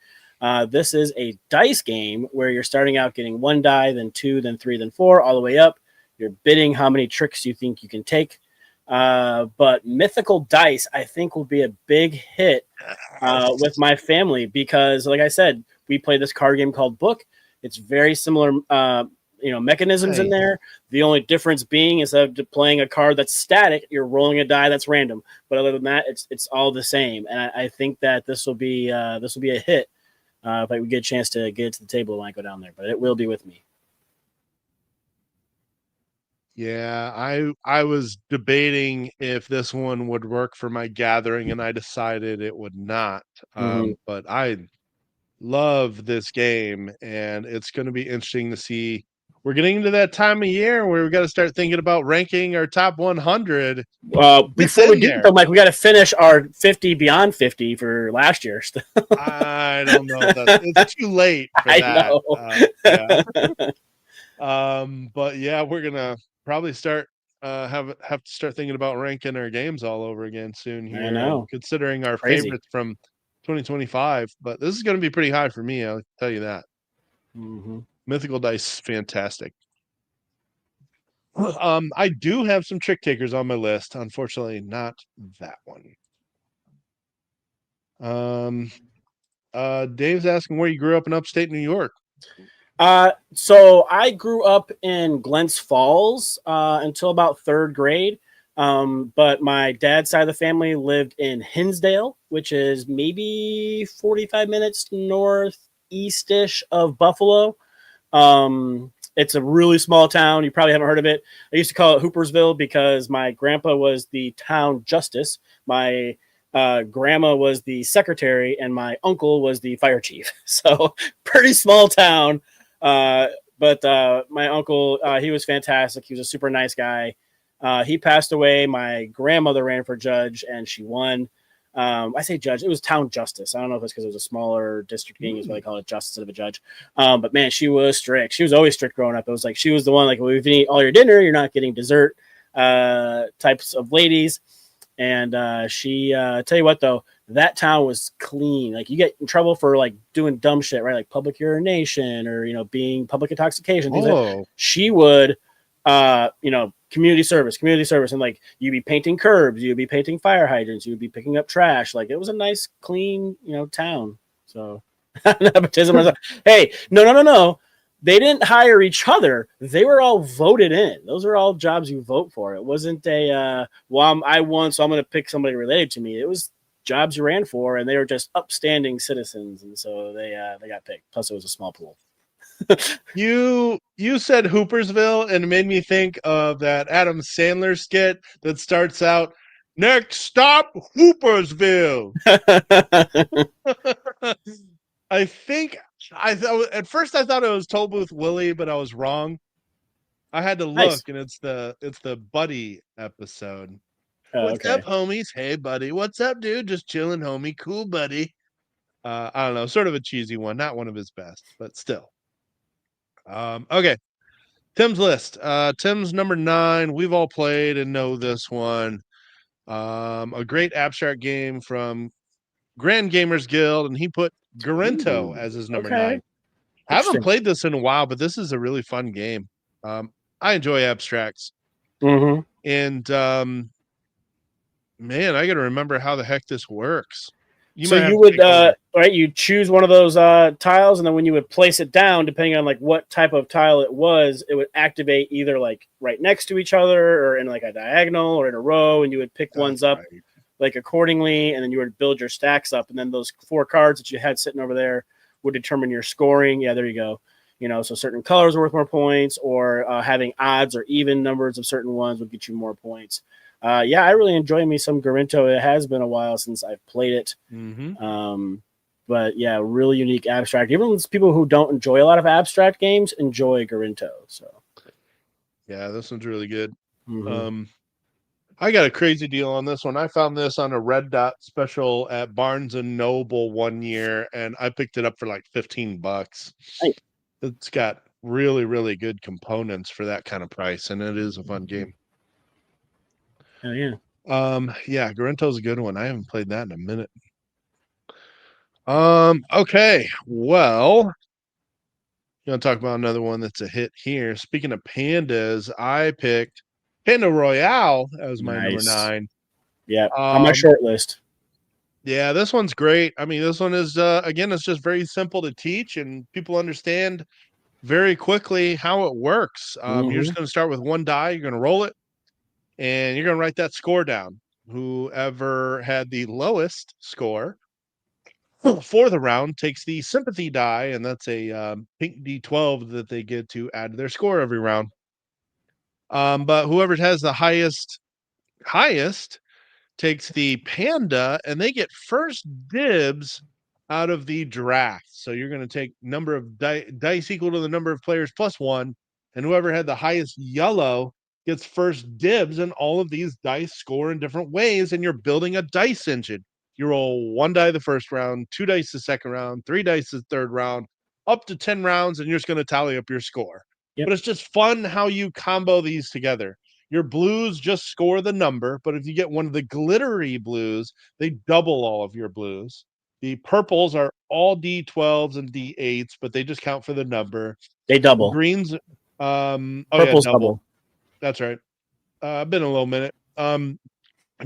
This is a dice game where you're starting out getting one die, then two, then three, then four, all the way up. You're bidding how many tricks you think you can take. But Mythical Dice, I think, will be a big hit with my family because, like I said, we play this card game called Book. It's very similar, mechanisms in Nice. there. The only difference being instead of playing a card that's static, you're rolling a die that's random. But other than that, it's all the same. And I think that this will be a hit if I would get a chance to get it to the table when I go down there. But it will be with me. Yeah, I was debating if this one would work for my gathering, and I decided it would not. Mm-hmm. But I love this game, and it's going to be interesting to see. We're getting into that time of year where we got to start thinking about ranking our top 100. It's Before we in do, there. though, Mike, we got to finish our 50 beyond 50 for last year. I don't know if it's too late for I that. know. Yeah. But yeah, we're gonna probably start have to start thinking about ranking our games all over again soon I here, and know. considering our Crazy. favorites from 2025. But this is gonna be pretty high for me. I'll tell you that. Mm-hmm. Mythical Dice, fantastic. I do have some trick takers on my list. Unfortunately, not that one. Um, Dave's asking where you grew up in upstate New York. So I grew up in Glens Falls until about third grade. But my dad's side of the family lived in Hinsdale, which is maybe 45 minutes northeastish of Buffalo. It's a really small town. You probably haven't heard of it. I used to call it Hoopersville because my grandpa was the town justice. My grandma was the secretary, and my uncle was the fire chief. So pretty small town. But my uncle, he was fantastic. He was a super nice guy. He passed away. My grandmother ran for judge, and she won. I say judge. It was town justice. I don't know if it's because it was a smaller district being is why they call it justice instead of a judge. But man, she was strict. She was always strict growing up. It was like she was the one like, well, if you eat all your dinner, you're not getting dessert. Types of ladies, and she tell you what though, that town was clean. Like you get in trouble for like doing dumb shit, right? Like public urination or being public intoxication, things like that. Oh, She would community service, and like you'd be painting curbs, you'd be painting fire hydrants, you'd be picking up trash. Like it was a nice, clean, town. So nepotism. Hey, no. They didn't hire each other. They were all voted in. Those are all jobs you vote for. It wasn't a I won, so I'm going to pick somebody related to me. It was jobs you ran for, and they were just upstanding citizens, and so they got picked. Plus, it was a small pool. you said Hoopersville, and it made me think of that Adam Sandler skit that starts out, "Next stop, Hoopersville." I think I thought at first I thought it was Tollbooth Willie, but I was wrong. I had to Nice. look, and it's the Buddy episode. Oh, What's up, okay. homies? Hey, buddy. What's up, dude? Just chilling, homie. Cool, buddy. I don't know, sort of a cheesy one, not one of his best, but still. Okay. Tim's list. Tim's number 9. We've all played and know this one. A great abstract game from Grand Gamers Guild, and he put Garento Ooh, as his number okay. 9. I haven't Interesting. played this in a while, but this is a really fun game. I enjoy abstracts, Mm-hmm. and man, I got to remember how the heck this works. You So might have you to would take over. right, you choose one of those tiles, and then when you would place it down, depending on like what type of tile it would activate either like right next to each other or in like a diagonal or in a row, and you would pick That's ones up right. like accordingly, and then you would build your stacks up, and then those 4 cards that you had sitting over there would determine your scoring. Yeah, there you go. So certain colors are worth more points, or having odds or even numbers of certain ones would get you more points. Yeah, I really enjoy me some Garinto. It has been a while since I've played it. Mm-hmm. But yeah, really unique abstract. Even people who don't enjoy a lot of abstract games enjoy Garinto. So Yeah, this one's really good. mm-hmm. Um, I got a crazy deal on this one. I found this on a Red Dot special at Barnes and Noble one year, and I picked it up for like $15. Nice. It's got really, really good components for that kind of price, and it is a fun game. Oh yeah. Yeah, Garento's a good one. I haven't played that in a minute. Okay. Well, gonna talk about another one that's a hit here. Speaking of pandas, I picked Panda Royale as my number Nice. 9. Yeah, on my Um, short list. yeah, this one's great. I mean, this one is again, it's just very simple to teach, and people understand very quickly how it works. You're Mm-hmm. just gonna start with one die. You're gonna roll it, and you're gonna write that score down. Whoever had the lowest score for the round takes the sympathy die, and that's a pink D12 that they get to add to their score every round. But whoever has the highest takes the panda, and they get first dibs out of the draft. So you're going to take number of dice equal to the number of players plus 1, and whoever had the highest yellow gets first dibs, and all of these dice score in different ways, and you're building a dice engine. You roll 1 die the first round, 2 dice the second round, 3 dice the third round, up to 10 rounds, and you're just going to tally up your score. Yep. But it's just fun how you combo these together. Your blues just score the number, but if you get one of the glittery blues, they double all of your blues. The purples are all D12s and D8s, but they just count for the number. They The double. greens, oh yeah, Purple's double. double. That's right. Been a little minute.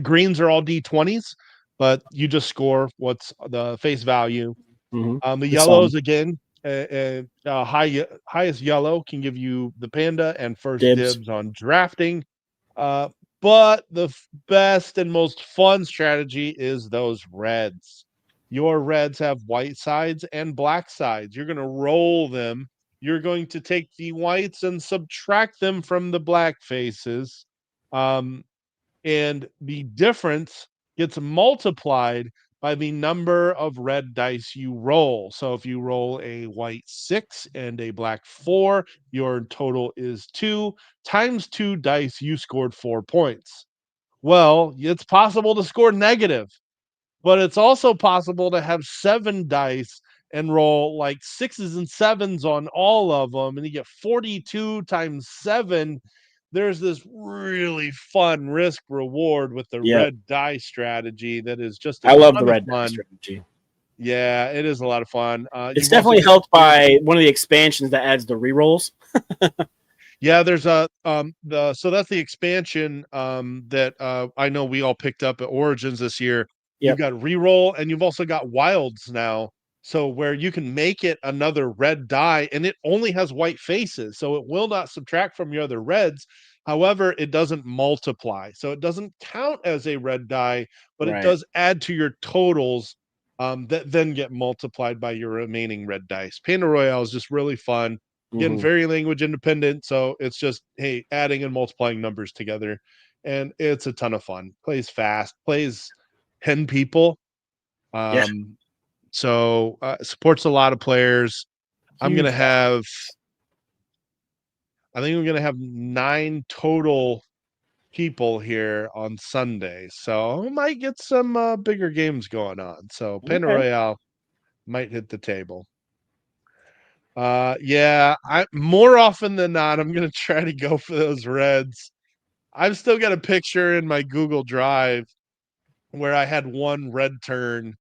Greens are all D20s, but you just score what's the face value. Mm-hmm. The The sum. yellows again, highest yellow can give you the panda and first Dibs. dibs on drafting. Uh, but the best and most fun strategy is those reds. Your reds have white sides and black sides. You're going to roll them. You're going to take the whites and subtract them from the black faces. Um, and the difference gets multiplied by the number of red dice you roll. So if you roll a white 6 and a black 4, your total is 2 times 2 dice, you scored 4 points. Well, it's possible to score negative, but it's also possible to have 7 dice and roll like 6s and 7s on all of them, and you get 42 times 7. There's this really fun risk reward with the Yep. red die strategy that is just a I love the ton of red die fun. strategy. Yeah, it is a lot of fun. It's You've also definitely got helped by one of the expansions that adds the rerolls. yeah, there's a so that's the expansion that I know we all picked up at Origins this year. You've Yep. got reroll, and you've also got wilds now. So where you can make it another red die, and it only has white faces, so it will not subtract from your other reds. However, it doesn't multiply, so it doesn't count as a red die, but it Right. does add to your totals that then get multiplied by your remaining red dice. Panda Royale is just really fun. Again, Mm-hmm. very language independent, so it's just hey, adding and multiplying numbers together, and it's a ton of fun. Plays fast, plays 10 people. Yeah. Um, so supports a lot of players. I'm gonna Huge. have, I think I'm gonna have 9 total people here on Sunday, so I might get some bigger games going on. So Panda Okay. Royale might hit the table. Yeah, I more often than not, I'm gonna try to go for those reds. I've still got a picture in my Google Drive where I had one red turn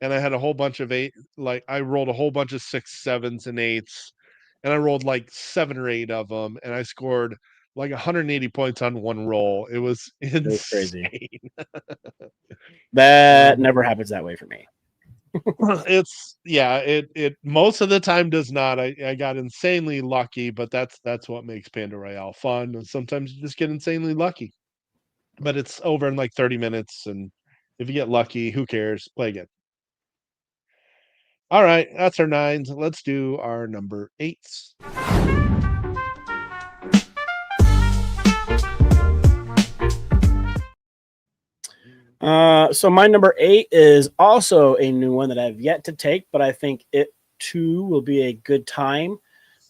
and I had a whole bunch of eight, like I rolled a whole bunch of 6, 7s, and 8s, and I rolled like 7 or 8 of them, and I scored like 180 points on one roll. It was It was crazy. insane. That Um, never happens that way for me. it's yeah, it most of the time does not. I got insanely lucky, but that's what makes Panda Royale fun. And sometimes you just get insanely lucky. But it's over in like 30 minutes, and if you get lucky, who cares? Play again. All right, that's our 9s. Let's do our number 8s. So my number 8 is also a new one that I've yet to take, but I think it too will be a good time.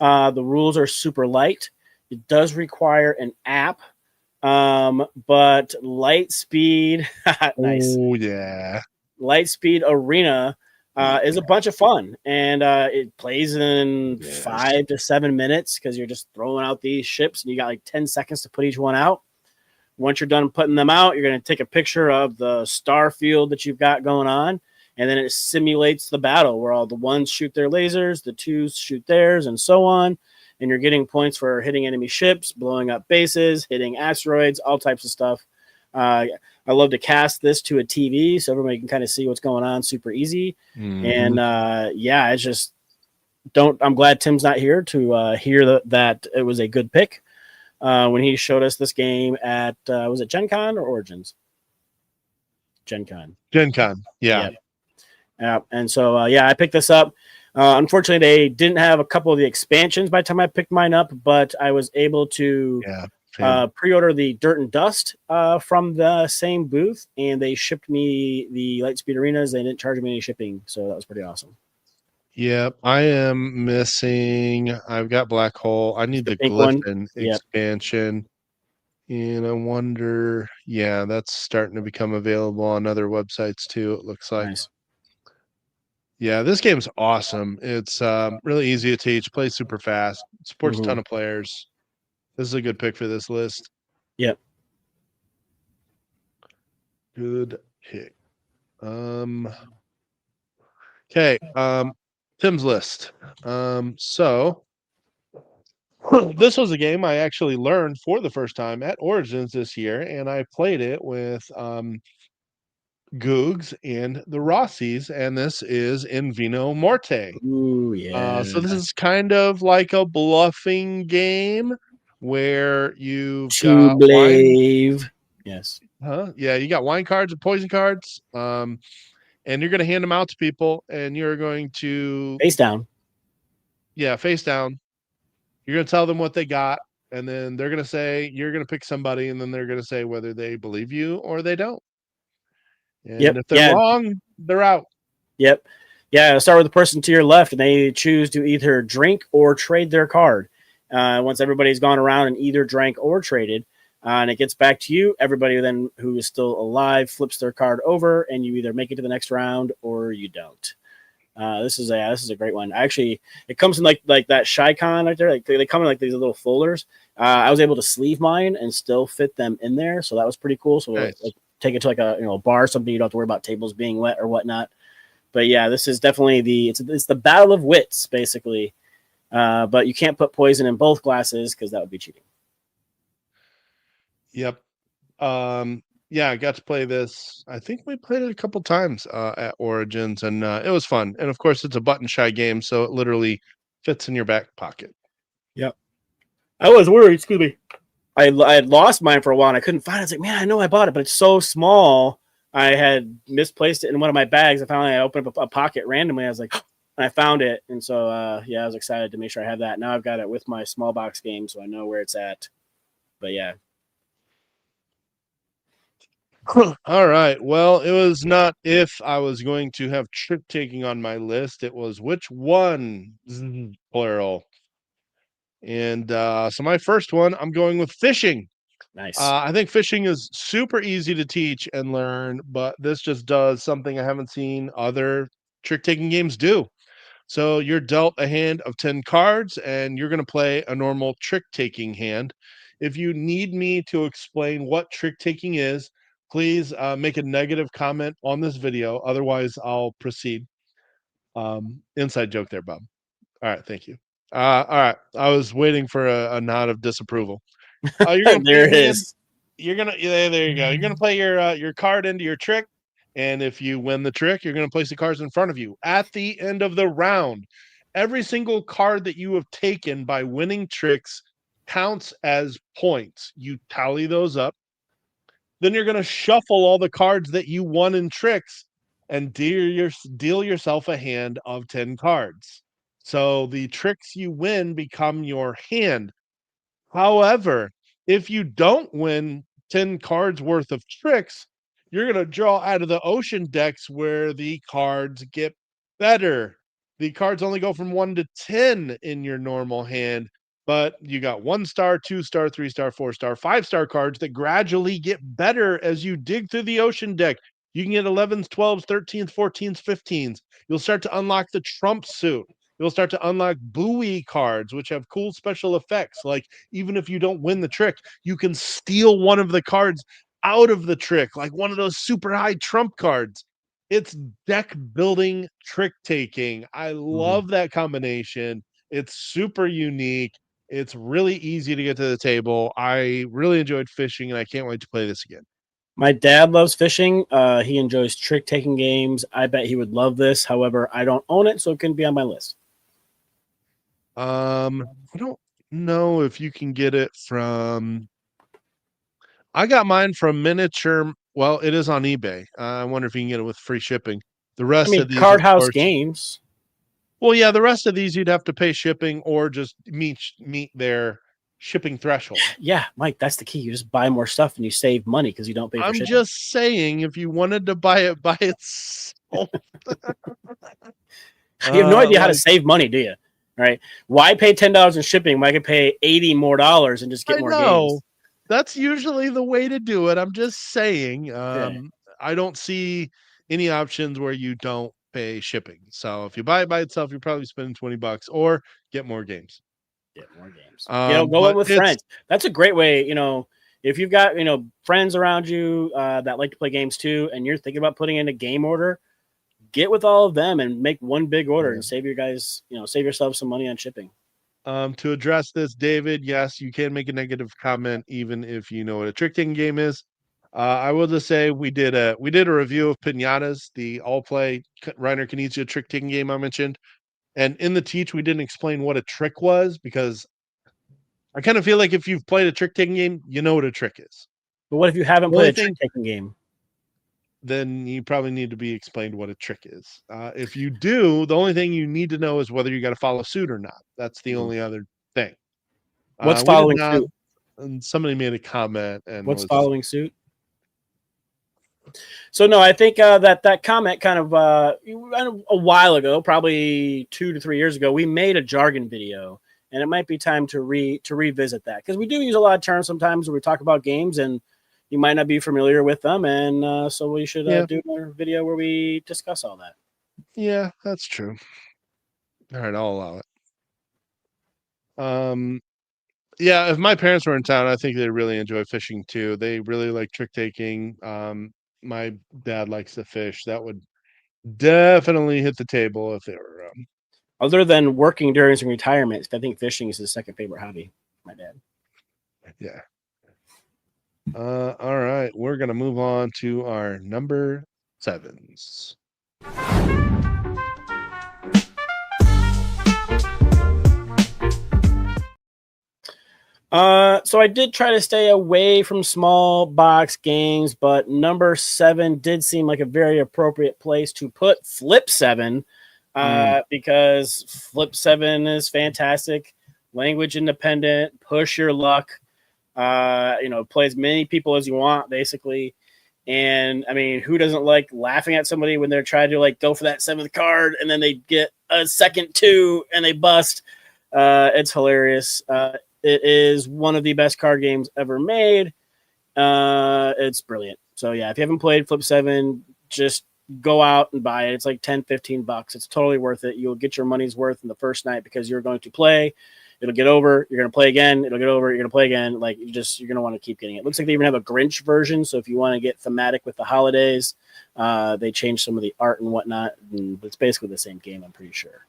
The rules are super light. It does require an app, but Lightspeed, nice. Oh yeah. Lightspeed Arena is a bunch of fun, and it plays in Yes. 5 to 7 minutes because you're just throwing out these ships, and you got like 10 seconds to put each one out. once you're done putting them out, you're going to take a picture of the star field that you've got going on, and then it simulates the battle where all the ones shoot their lasers, the twos shoot theirs, and so on. And you're getting points for hitting enemy ships, blowing up bases, hitting asteroids, all types of stuff. I love to cast this to a TV so everybody can kind of see what's going on super easy. And yeah, it's just I'm glad Tim's not here to hear that it was a good pick when he showed us this game at was it Gen Con or Origins? Gen Con. Gen Con, yeah. And so yeah, I picked this up. Unfortunately, they didn't have a couple of the expansions by the time I picked mine up, but I was able to pre-order the Dirt and Dust from the same booth, and they shipped me the Lightspeed Arenas. They didn't charge me any shipping, so that was pretty awesome. Yep, I am missing. I've got Black Hole. I need the Glyphin expansion. And I wonder, yeah, that's starting to become available on other websites too, it looks like. Nice. Yeah, this game's awesome. It's really easy to teach, plays super fast, supports a ton of players. This is a good pick for this list. Yep. Good pick. Okay, Tim's list. So this was a game I actually learned for the first time at Origins this year, and I played it with Googs and the Rossies, and this is In Vino Morte. Ooh, yeah. So this is kind of like a bluffing game where you've got wine. Yes. Yeah, you got wine cards and poison cards. And you're going to hand them out to people, and you're going to face down. Yeah, face down. You're going to tell them what they got, and then they're going to say, you're going to pick somebody, and then they're going to say whether they believe you or they don't. And if they're wrong, they're out. Yep. Yeah, start with the person to your left, and they choose to either drink or trade their card. Once everybody's gone around and either drank or traded, and it gets back to you, everybody then who is still alive flips their card over, and you either make it to the next round or you don't. This is a great one. Actually, it comes in like that Shy-Con right there. Like they come in like these little folders. I was able to sleeve mine and still fit them in there, so that was pretty cool. So nice. Like, take it to like a bar, something you don't have to worry about tables being wet or whatnot. But yeah, this is definitely it's the battle of wits basically. But you can't put poison in both glasses because that would be cheating. Yep. Yeah, I got to play this. I think we played it a couple times at Origins, and it was fun. And of course, it's a button shy game, so it literally fits in your back pocket. Yep. I was worried. Excuse me. I had lost mine for a while, and I couldn't find it. I was like, man, I know I bought it, but it's so small. I had misplaced it in one of my bags. I opened up a pocket randomly. I was like, and I found it, and so yeah, I was excited to make sure I have that. Now I've got it with my small box game, so I know where it's at. But yeah. All right. Well, it was not if I was going to have trick taking on my list. It was which one, plural. And so my first one, I'm going with fishing. Nice. I think fishing is super easy to teach and learn, but this just does something I haven't seen other trick taking games do. So you're dealt a hand of 10 cards, and you're going to play a normal trick taking hand. If you need me to explain what trick taking is, please make a negative comment on this video. Otherwise, I'll proceed. Inside joke there, Bob. All right, thank you. All right, I was waiting for a nod of disapproval. You're gonna there it is. There you go. You're gonna play your card into your trick, and if you win the trick, you're gonna place the cards in front of you. At the end of the round, every single card that you have taken by winning tricks counts as points. You tally those up. Then you're gonna shuffle all the cards that you won in tricks and deal yourself a hand of 10 cards. So the tricks you win become your hand. However, if you don't win 10 cards worth of tricks, you're going to draw out of the ocean decks where the cards get better. The cards only go from 1 to 10 in your normal hand, but you got 1-star, 2-star, 3-star, 4-star, 5-star cards that gradually get better as you dig through the ocean deck. You can get 11s, 12s, 13s, 14s, 15s. You'll start to unlock the trump suit. You'll start to unlock buoy cards, which have cool special effects. Like, even if you don't win the trick, you can steal one of the cards out of the trick, like one of those super high trump cards. It's deck building trick taking. I Mhm. love that combination. It's super unique. It's really easy to get to the table. I really enjoyed fishing, and I can't wait to play this again. My dad loves fishing. He enjoys trick taking games. I bet he would love this. However, I don't own it, so it couldn't be on my list. I don't know if you can get it from. I got mine from Miniature. Well, it is on eBay. I wonder if you can get it with free shipping. The I rest mean, of these, Card of House course. Games. Well, yeah, the rest of these you'd have to pay shipping or just meet their shipping threshold. Yeah, Mike, that's the key. You just buy more stuff and you save money because you don't pay for I'm shipping. just saying, if you wanted to buy it by itself, You have no idea how to like save money, do you? Right? Why pay $10 in shipping when I could pay $80 more and just get I more know games? that's usually the way to do it. I'm just saying, Yeah, I don't see any options where you don't pay shipping. So if you buy it by itself, you're probably spending $20 or get more games. get more games. Go in But with it's friends. That's a great way. If you've got friends around you that like to play games too, and you're thinking about putting in a game order, get with all of them and make one big order yeah. and save yourself some money on shipping. To address this, David, yes, you can make a negative comment even if you know what a trick taking game is. I will just say we did a review of Pinatas, the all play Reiner Knizia trick taking game I mentioned, and in the teach we didn't explain what a trick was because I kind of feel like if you've played a trick taking game, you know what a trick is. But what if you haven't The played only a trick thing taking game? then you probably need to be explained what a trick is. If you do, the only thing you need to know is whether you got to follow suit or not. That's the Mhm. only other thing. What's We did following not. suit? And somebody made a comment and What's was following suit? So no, I think that comment kind of a while ago, probably 2 to 3 years ago, we made a jargon video, and it might be time to revisit that because we do use a lot of terms sometimes when we talk about games, and you might not be familiar with them, and so we should yeah, do a video where we discuss all that. yeah, that's true. All right, I'll allow it. Um, yeah, if my parents were in town, I think they'd really enjoy fishing too. They really like trick taking. My dad likes to fish. That would definitely hit the table if they were. Other than working during some retirement, I think fishing is his second favorite hobby. My dad. Yeah. All right, we're gonna move on to our number sevens. So I did try to stay away from small box games, but number 7 did seem like a very appropriate place to put Flip 7, Mm, because Flip 7 is fantastic, language independent, push your luck, play as many people as you want, basically. And I mean, who doesn't like laughing at somebody when they're trying to like go for that seventh card and then they get a second two and they bust? It's hilarious. It is one of the best card games ever made. It's brilliant. So yeah, if you haven't played Flip 7, just go out and buy it. It's like 10, $15. It's totally worth it. You'll get your money's worth in the first night because you're going to play. It'll get over. You're going to play again. It'll get over. You're going to play again. Like you're going to want to keep getting it. Looks like they even have a Grinch version. So if you want to get thematic with the holidays, they changed some of the art and whatnot. But it's basically the same game, I'm pretty sure.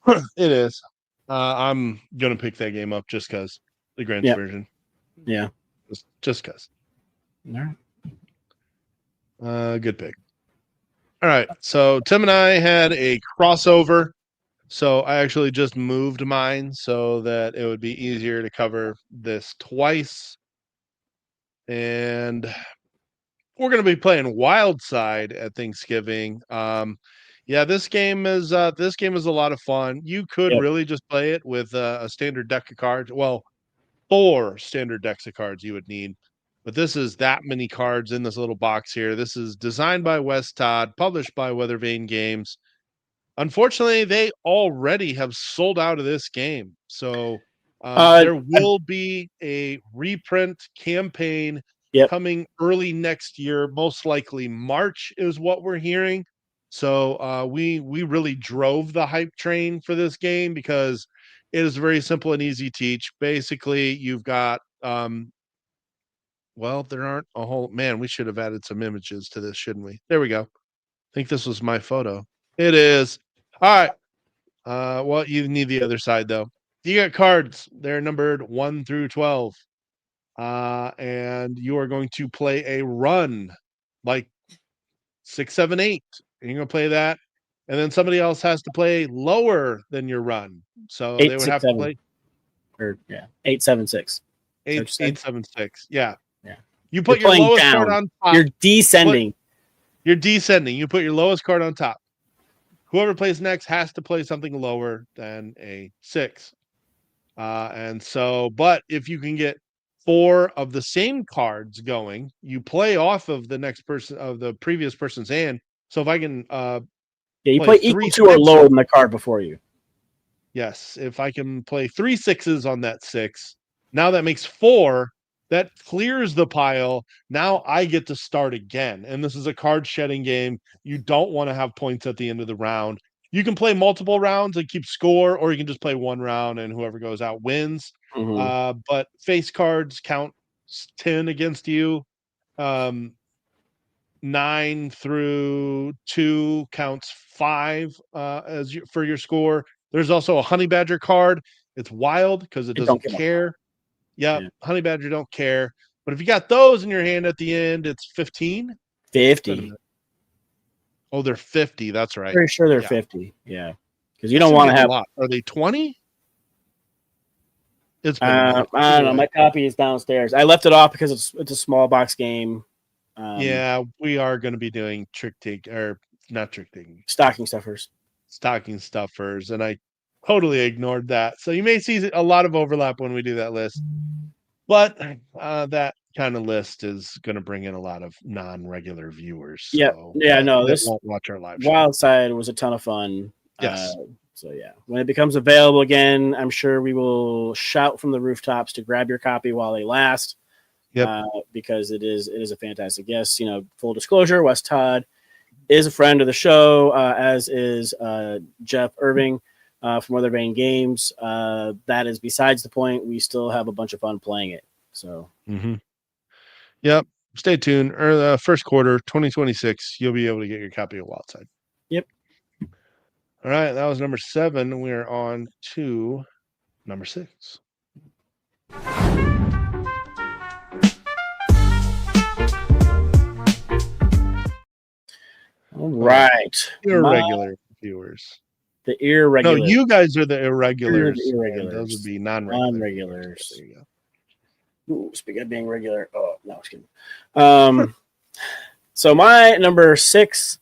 it is. I'm gonna pick that game up just because the Grinch Yep. version. Yeah. Just because. All right. Good pick. All right. So Tim and I had a crossover. So I actually just moved mine so that it would be easier to cover this twice. And we're going to be playing Wild Side at Thanksgiving. Yeah, this game is a lot of fun. You could Yep. really just play it with a standard deck of cards. Well, 4 standard decks of cards you would need. But this is that many cards in this little box here. This is designed by Wes Todd, published by Weathervane Games. Unfortunately, they already have sold out of this game. So Uh, there I've, will be a reprint campaign yep. coming early next year. Most likely March is what we're hearing. So we really drove the hype train for this game because it is very simple and easy teach. Basically, you've got well, there aren't a whole man. We should have added some images to this, shouldn't we? There we go. I think this was my photo. It is. All right. Well, you need the other side though. You got cards. They're numbered 1 through 12. And you are going to play a run like 6, 7, 8. And you're gonna play that. And then somebody else has to play lower than your run. So they Eight would six have to seven play or yeah 8 7 6. 8 7 6. Yeah. Yeah. You You're put your playing lowest card down. on top. You're descending. You're descending. You put your lowest card on top. Whoever plays next has to play something lower than a 6. And so, but if you can get 4 of the same cards going, you play off of the next person of the previous person's hand. So if I can Yeah, you play play equal 3 to or 6s, lower than the card before you. yes, if I can play 3 6s on that 6, now that makes 4. That clears the pile. Now I get to start again. And this is a card shedding game. You don't want to have points at the end of the round. You can play multiple rounds and keep score, or you can just play one round and whoever goes out wins. Mm-hmm. But face cards count 10 against you. 9 through 2 counts 5 for your score. There's also a honey badger card. It's wild because it It don't doesn't give a care. Yep, yeah. honey badger don't care. But if you got those in your hand at the end, it's 15. 50. Oh, they're 50. That's right. Pretty sure they're Yeah. 50. Yeah, because you don't want to have. A lot. Are they 20? It's been a I minute. don't know. My copy is downstairs. I left it off because it's a small box game. Yeah, we are going to be doing trick take or not trick taking, stocking stuffers. stocking stuffers, and I totally ignored that. So you may see a lot of overlap when we do that list, but that kind of list is going to bring in a lot of non-regular viewers. Yeah, So yeah. No, that this won't watch our live show. Wildside was a ton of fun. Yes. So yeah, when it becomes available again, I'm sure we will shout from the rooftops to grab your copy while they last. Yep. Because it is a fantastic. Yes, full disclosure, Wes Todd is a friend of the show, as is Jeff Irving from Weather Vane Games. That is besides the point. We still have a bunch of fun playing it. So, Yep. Stay tuned. Or the first quarter, 2026, you'll be able to get your copy of Wildside. Yep. All right, that was number 7. We're on to number 6. All right. Irregular viewers. The irregular. No, you guys are the irregulars. The irregulars. Those would be non-regular. Non-regulars. There you go. Ooh, speaking of being regular. Oh, no, I was kidding. So my number 6,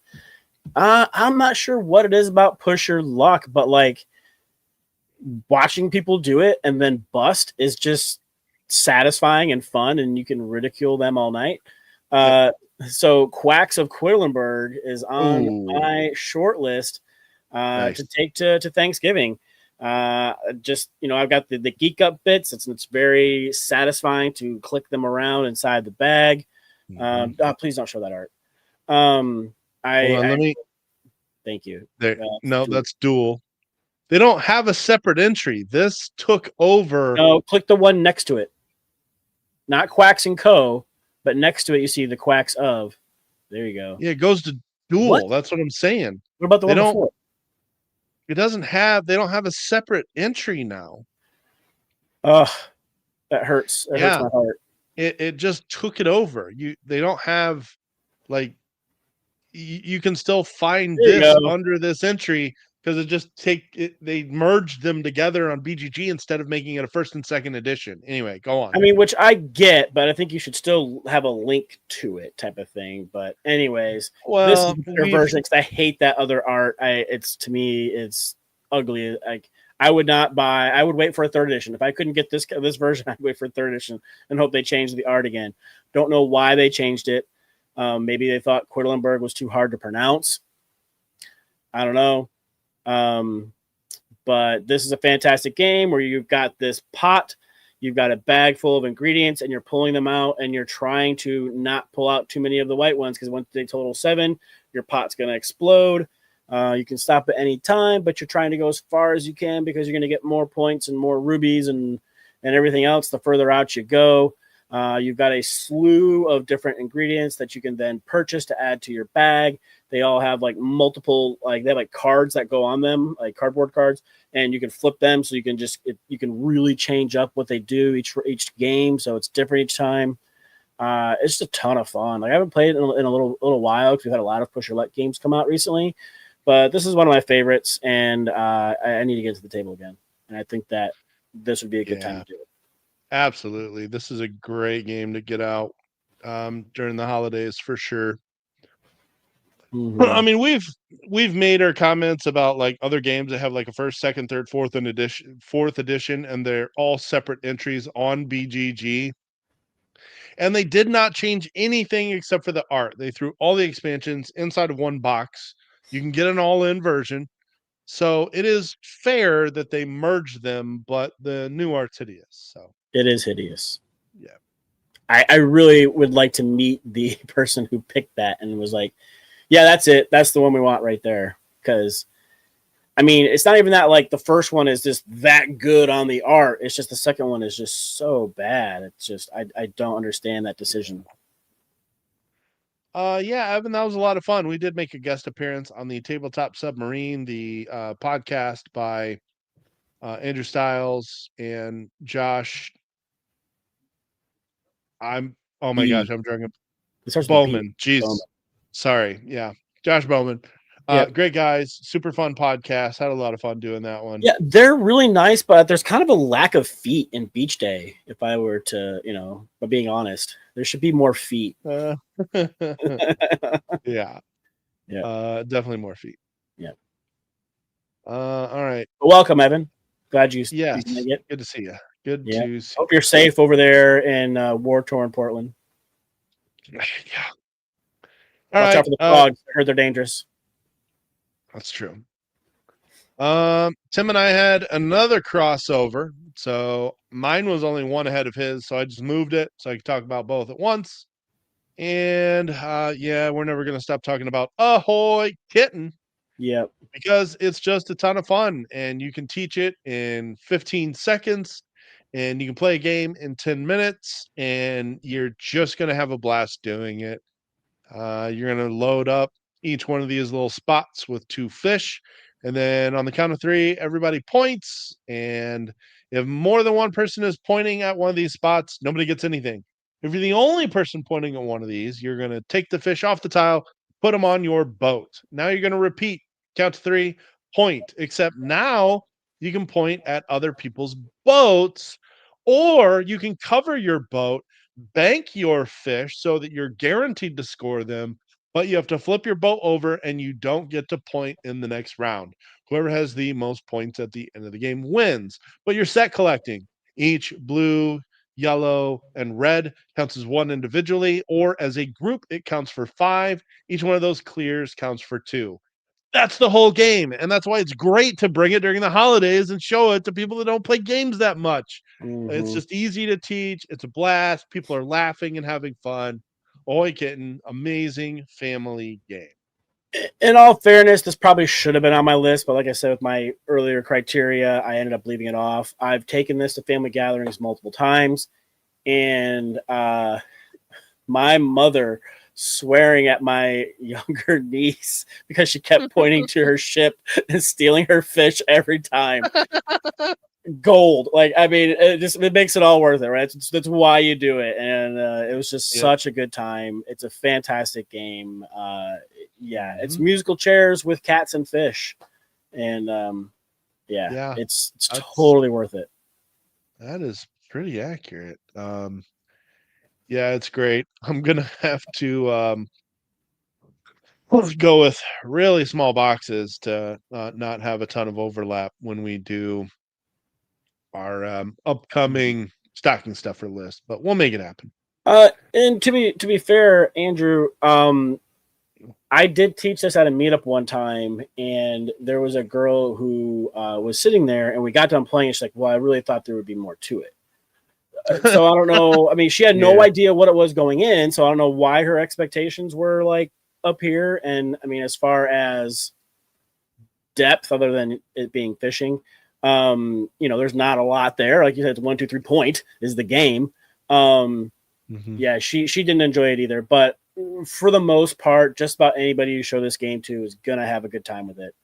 I'm not sure what it is about push your luck, but like watching people do it and then bust is just satisfying and fun, and you can ridicule them all night. So Quacks of Quedlinburg is on my short list to take to Thanksgiving. Just I've got the geek up bits. It's very satisfying to click them around inside the bag. Please don't show that art. Thank you. No, that's dual. They don't have a separate entry. This took over. No, click the one next to it. Not Quacks and Co., but next to it you see the Quacks of. There you go. Yeah, it goes to dual. What? That's what I'm saying. What about the one before? It doesn't have. They don't have a separate entry now. Ugh, that hurts. It hurts my heart. It just took it over. They don't have like. You can still find this under this entry because they merged them together on BGG instead of making it a first and second edition. Anyway, go on. I mean, which I get, but I think you should still have a link to it, type of thing. But anyways, this is their version because I hate that other art. To me, it's ugly. Like I would not buy. I would wait for a third edition if I couldn't get this version. I'd wait for a third edition and hope they change the art again. Don't know why they changed it. Maybe they thought Quedlinburg was too hard to pronounce. I don't know. But this is a fantastic game where you've got this pot. You've got a bag full of ingredients and you're pulling them out and you're trying to not pull out too many of the white ones because once they total 7, your pot's going to explode. You can stop at any time, but you're trying to go as far as you can because you're going to get more points and more rubies and everything else the further out you go. You've got a slew of different ingredients that you can then purchase to add to your bag. They all have like multiple, like they have like cards that go on them, like cardboard cards, and you can flip them so you can you can really change up what they do each game, so it's different each time. It's just a ton of fun. Like I haven't played it in a little while because we've had a lot of push or let games come out recently, but this is one of my favorites, and I need to get to the table again. And I think that this would be a good time to do it. Absolutely. This is a great game to get out during the holidays for sure. Mm-hmm. I mean, we've made our comments about like other games that have like a first, second, third, fourth edition, and they're all separate entries on BGG. And they did not change anything except for the art. They threw all the expansions inside of one box. You can get an all-in version. So it is fair that they merged them, but the new art's hideous. So it is hideous. Yeah. I really would like to meet the person who picked that and was like, yeah, that's it. That's the one we want right there. Because, I mean, it's not even that like the first one is just that good on the art. It's just the second one is just so bad. It's just, I don't understand that decision. Yeah, Evan, that was a lot of fun. We did make a guest appearance on the Tabletop Submarine, the podcast by Andrew Stiles and Josh. Oh my gosh, I'm drawing a Bowman. Jeez. Bowman. Sorry. Yeah. Josh Bowman. Yep. Great guys. Super fun podcast. Had a lot of fun doing that one. Yeah, they're really nice, but there's kind of a lack of feet in Beach Day. If I were to, but being honest, there should be more feet. Yeah. Yeah. Definitely more feet. Yeah. All right. Welcome, Evan. Glad you. Yes. Good to see you. Good to see. Hope you're safe over there in war-torn Portland. Yeah. Watch out for the frogs. I heard they're dangerous. That's true. Tim and I had another crossover. So mine was only one ahead of his, so I just moved it so I could talk about both at once. And we're never gonna stop talking about Ahoy Kitten. Yep. Because it's just a ton of fun and you can teach it in 15 seconds and you can play a game in 10 minutes and you're just going to have a blast doing it. You're going to load up each one of these little spots with 2 fish. And then on the count of 3, everybody points. And if more than one person is pointing at one of these spots, nobody gets anything. If you're the only person pointing at one of these, you're going to take the fish off the tile, put them on your boat. Now you're going to repeat. Count to 3, point. Except now you can point at other people's boats, or you can cover your boat, bank your fish so that you're guaranteed to score them, but you have to flip your boat over and you don't get to point in the next round. Whoever has the most points at the end of the game wins. But you're set collecting. Each blue, yellow, and red counts as 1 individually, or as a group, it counts for 5. Each one of those clears counts for 2. That's the whole game. And that's why it's great to bring it during the holidays and show it to people that don't play games that much. Mm-hmm. It's just easy to teach. It's a blast. People are laughing and having fun. Ahoy Kitten, amazing family game. In all fairness, this probably should have been on my list, but like I said, with my earlier criteria, I ended up leaving it off. I've taken this to family gatherings multiple times, and my mother swearing at my younger niece because she kept pointing to her ship and stealing her fish every time. Gold. Like, I mean, it makes it all worth it, right? That's why you do it. And it was just such a good time. It's a fantastic game. It's musical chairs with cats and fish. And it's totally worth it. That is pretty accurate. Yeah, it's great. I'm going to have to go with really small boxes to not have a ton of overlap when we do our upcoming stocking stuffer list, but we'll make it happen. And to be fair, Andrew, I did teach this at a meetup one time, and there was a girl who was sitting there, and we got done playing. And she's like, "Well, I really thought there would be more to it." So I don't know. I mean, she had no Yeah. idea what it was going in, so I don't know why her expectations were like up here. And I mean, as far as depth, other than it being fishing, there's not a lot there. Like you said, it's 1, 2, 3 point is the game. Mhm. Yeah, she didn't enjoy it either. But for the most part, just about anybody you show this game to is gonna have a good time with it.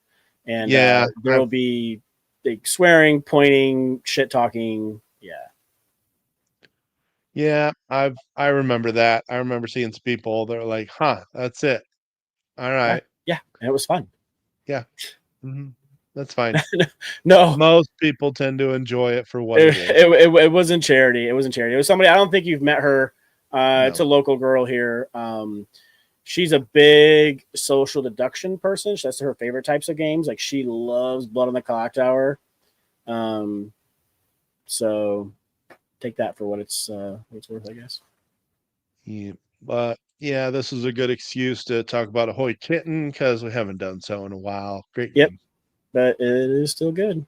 And Yeah, there will be like swearing, pointing, shit talking. I remember that. I remember seeing some people that were like, "Huh, that's it. All Yeah, right. yeah, and it was fun. Yeah. Mhm. That's fine." No, Most people tend to enjoy it for what it, it is. it wasn't charity. It wasn't charity. It was somebody. I don't think you've met her. It's No. a local girl here. She's a big social deduction person. That's her favorite types of games. Like she loves Blood on the Clock Tower. Um, so take that for what it's worth, I guess. Yeah, but yeah, this is a good excuse to talk about Ahoy Kitten because we haven't done so in a while. Great Yep, game. but it is still good.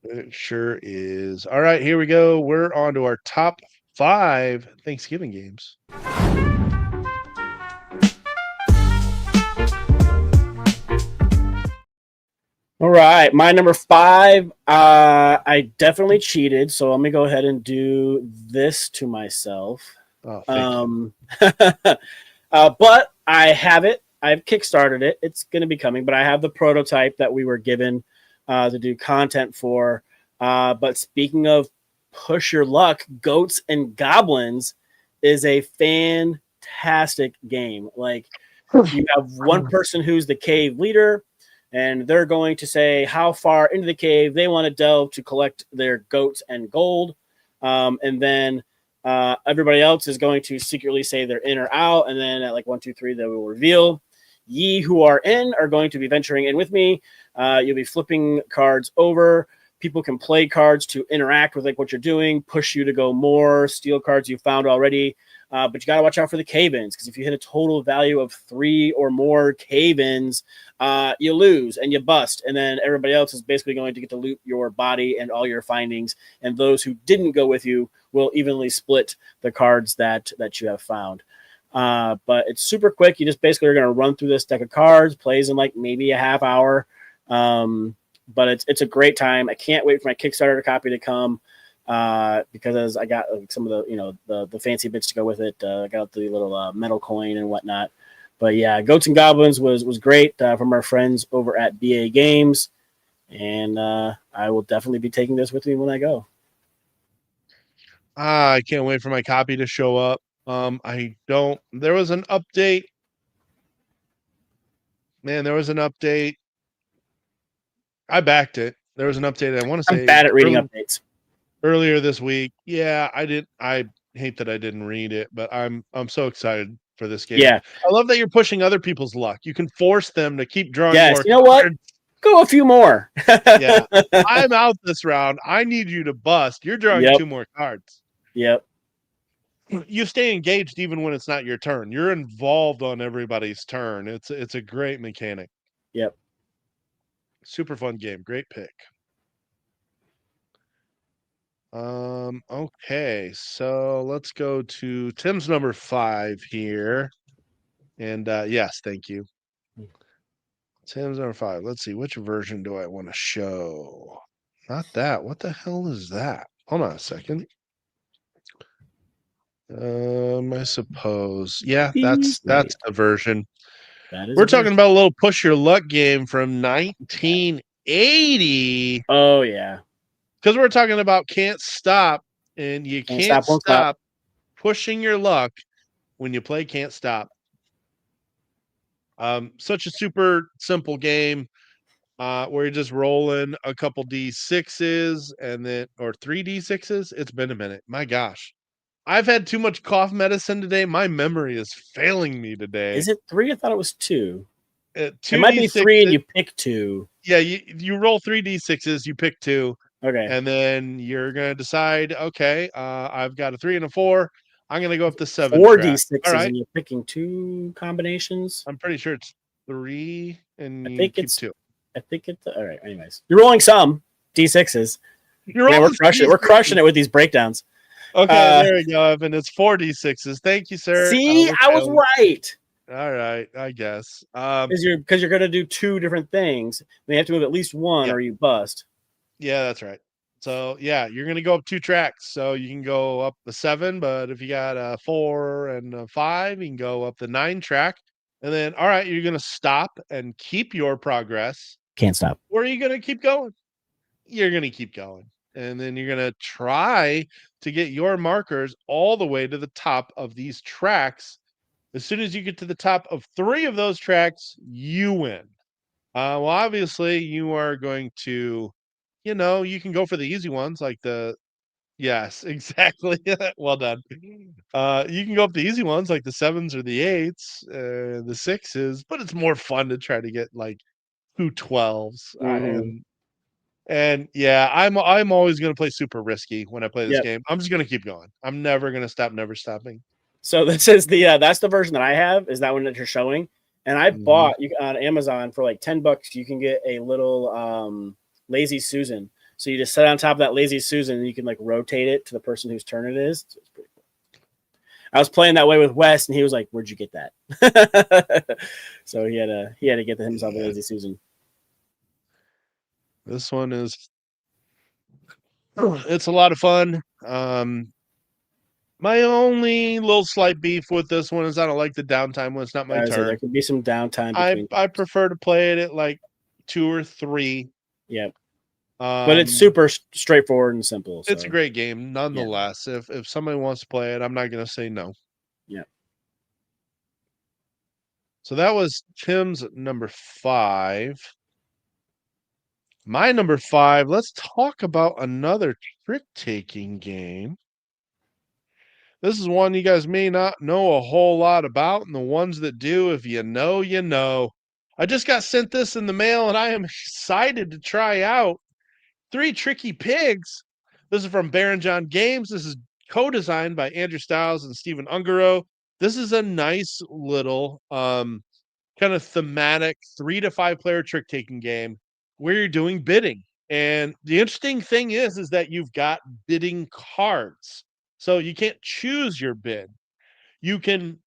It sure is. All right, here we go. We're on to our top 5 Thanksgiving games. All right, my number 5. I definitely cheated, so let me go ahead and do this to myself. Oh, thank you. But I have it. I've kickstarted it. It's going to be coming, but I have the prototype that we were given to do content for. But speaking of push your luck, Goats and Goblins is a fantastic game. Like you have one person who's the cave leader, and they're going to say how far into the cave they want to delve to collect their goats and gold. And then everybody else is going to secretly say they're in or out. And then at like 1, 2, 3, they will reveal. Ye who are in are going to be venturing in with me. You'll be flipping cards over. People can play cards to interact with like what you're doing, push you to go more, steal cards you found already. But you got to watch out for the cave-ins, because if you hit a total value of 3 or more cave-ins, you lose and you bust. And then everybody else is basically going to get to loot your body and all your findings. And those who didn't go with you will evenly split the cards that you have found. But it's super quick. You just basically are going to run through this deck of cards, plays in like maybe a half hour. But it's a great time. I can't wait for my Kickstarter copy to come. Because I got some of the fancy bits to go with it. I got the little metal coin and whatnot. But yeah, Goats and Goblins was great from our friends over at BA Games, and I will definitely be taking this with me when I go. I can't wait for my copy to show up. There was an update. Man, there was an update. I backed it. There was an update. I want to I'm say bad at reading updates. earlier this week. Yeah, I hate that I didn't read it, but I'm so excited for this game. Yeah. I love that you're pushing other people's luck. You can force them to keep drawing Yes. more You know what? cards. Go a few more. Yeah. I'm out this round. I need you to bust. You're drawing Yep. 2 more cards. Yep. You stay engaged even when it's not your turn. You're involved on everybody's turn. It's a great mechanic. Yep. Super fun game. Great pick. Okay, so let's go to Tim's number 5 here. And yes, thank you. Tim's number 5. Let's see, which version do I want to show? Not that. What the hell is that? Hold on a second. I suppose. Yeah, that's Right. the version. That is We're a talking version. about a little push your luck game from 1980. Oh yeah. Because we're talking about can't stop, and you Can't can't stop, won't stop. stop pushing your luck when you play Can't Stop. Such a super simple game where you're just rolling a couple D6s and then or 3 D6s. It's been a minute. My gosh. I've had too much cough medicine today. My memory is failing me today. Is it 3? I thought it was 2. It Two might be 3 and D6s. you pick 2. Yeah, you roll 3 D6s, you pick 2, Okay. and then you're gonna decide, okay, I've got a 3 and a 4. I'm gonna go up the 7 4 track. All D6s right. and you're picking 2 combinations. I'm pretty sure it's 3 and I you think keep it's 2. all right. Anyways, you're rolling some D6s. You're Man, rolling we're crushing it. We're crushing it with these breakdowns. Okay, there we go, Evan. It's 4d6s. Thank you, sir. See, We're I was failing. right. All right, I guess. Because you're gonna do two different things. You have to move at least one, Yeah, or you bust. yeah, that's right. So yeah, you're gonna go up 2 tracks. So you can go up the 7, but if you got a 4 and a 5, you can go up the 9 track. And then, all right, you're gonna stop and keep your progress. Can't stop. Or are you gonna keep going? You're gonna keep going, and then you're gonna try to get your markers all the way to the top of these tracks. As soon as you get to the top of 3 of those tracks, you win. Well, obviously, you are going to, you can go for the easy ones like the yes, exactly. Well done. You can go up the easy ones like the 7s or the 8s, the 6s, but it's more fun to try to get like 2 12s. Mm-hmm. And yeah, I'm always gonna play super risky when I play this Yep. game. I'm just gonna keep going. I'm never gonna stop, never stopping. So this is the that's the version that I have. Is that one that you're showing? And I Mhm. bought you on Amazon for like $10. You can get a little lazy Susan. So you just sit on top of that lazy Susan, and you can like rotate it to the person whose turn it is. So it's pretty cool. I was playing that way with Wes, and he was like, "Where'd you get that?" So he had to get himself a Yeah. lazy Susan. This one is it's a lot of fun. My only little slight beef with this one is I don't like the downtime when it's not my I say there turn. could be some downtime I between. I prefer to play it at like 2 or 3. Yeah, but it's Um, super straightforward and simple. it's a So great game yeah, nonetheless. If somebody wants to play it, I'm not gonna say no. yeah. So that was Tim's number 5. My number 5, let's talk about another trick-taking game. This is one you guys may not know a whole lot about, and the ones that do, if you know, you know. I just got sent this in the mail, and I am excited to try out Three Tricky Pigs. This is from Baron John Games. This is co-designed by Andrew Stiles and Stephen Ungaro. This is a nice little kind of thematic 3 to 5 player trick taking game where you're doing bidding. And the interesting thing is that you've got bidding cards. So you can't choose your bid. You can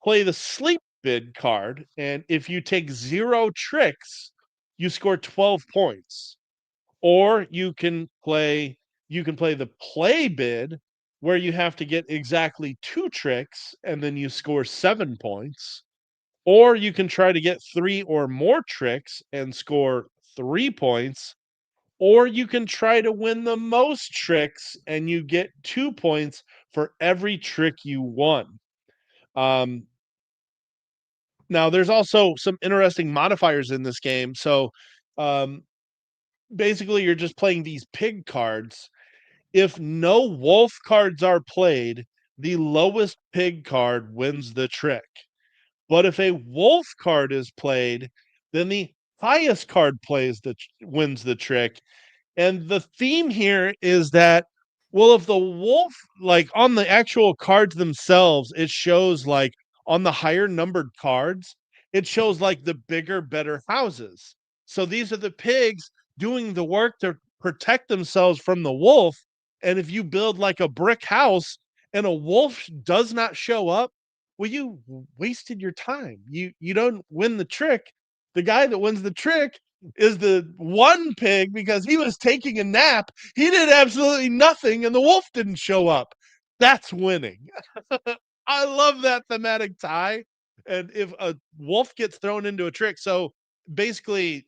play the sleep bid card. And if you take 0 tricks, you score 12 points. Or you can play the play bid where you have to get exactly 2 tricks and then you score 7 points, or you can try to get 3 or more tricks and score 3 points, or you can try to win the most tricks and you get 2 points for every trick you won. Um, Now, there's also some interesting modifiers in this game. So um, basically, you're just playing these pig cards. If no wolf cards are played, the lowest pig card wins the trick. But if a wolf card is played, then the highest card wins the trick. And the theme here is that, well, if the wolf, like on the actual cards themselves, it shows like on the higher numbered cards, it shows like the bigger, better houses. So these are the pigs doing the work to protect themselves from the wolf. And if you build like a brick house and a wolf does not show up, well, you wasted your time. You don't win the trick. The guy that wins the trick is the one pig because he was taking a nap. He did absolutely nothing and the wolf didn't show up. That's winning. I love that thematic tie. And if a wolf gets thrown into a trick, so basically,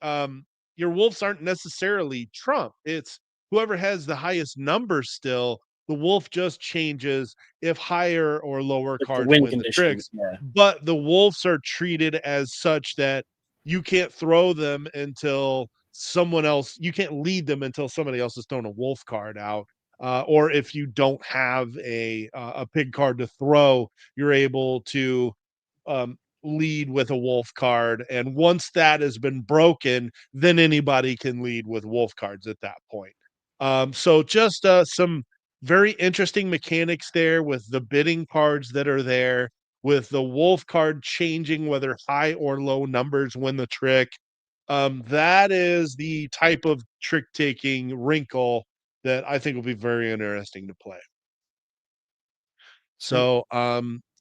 your wolves aren't necessarily Trump. It's whoever has the highest number still. The wolf just changes if higher or lower Like the cards win win the condition. tricks. Yeah. But the wolves are treated as such that you can't throw them until someone else, you can't lead them until somebody else has thrown a wolf card out. Or if you don't have a pig card to throw, you're able to lead with a wolf card. And once that has been broken, then anybody can lead with wolf cards at that point. So just some very interesting mechanics there with the bidding cards that are there, with the wolf card changing whether high or low numbers win the trick. That is the type of trick taking wrinkle that I think will be very interesting to play. So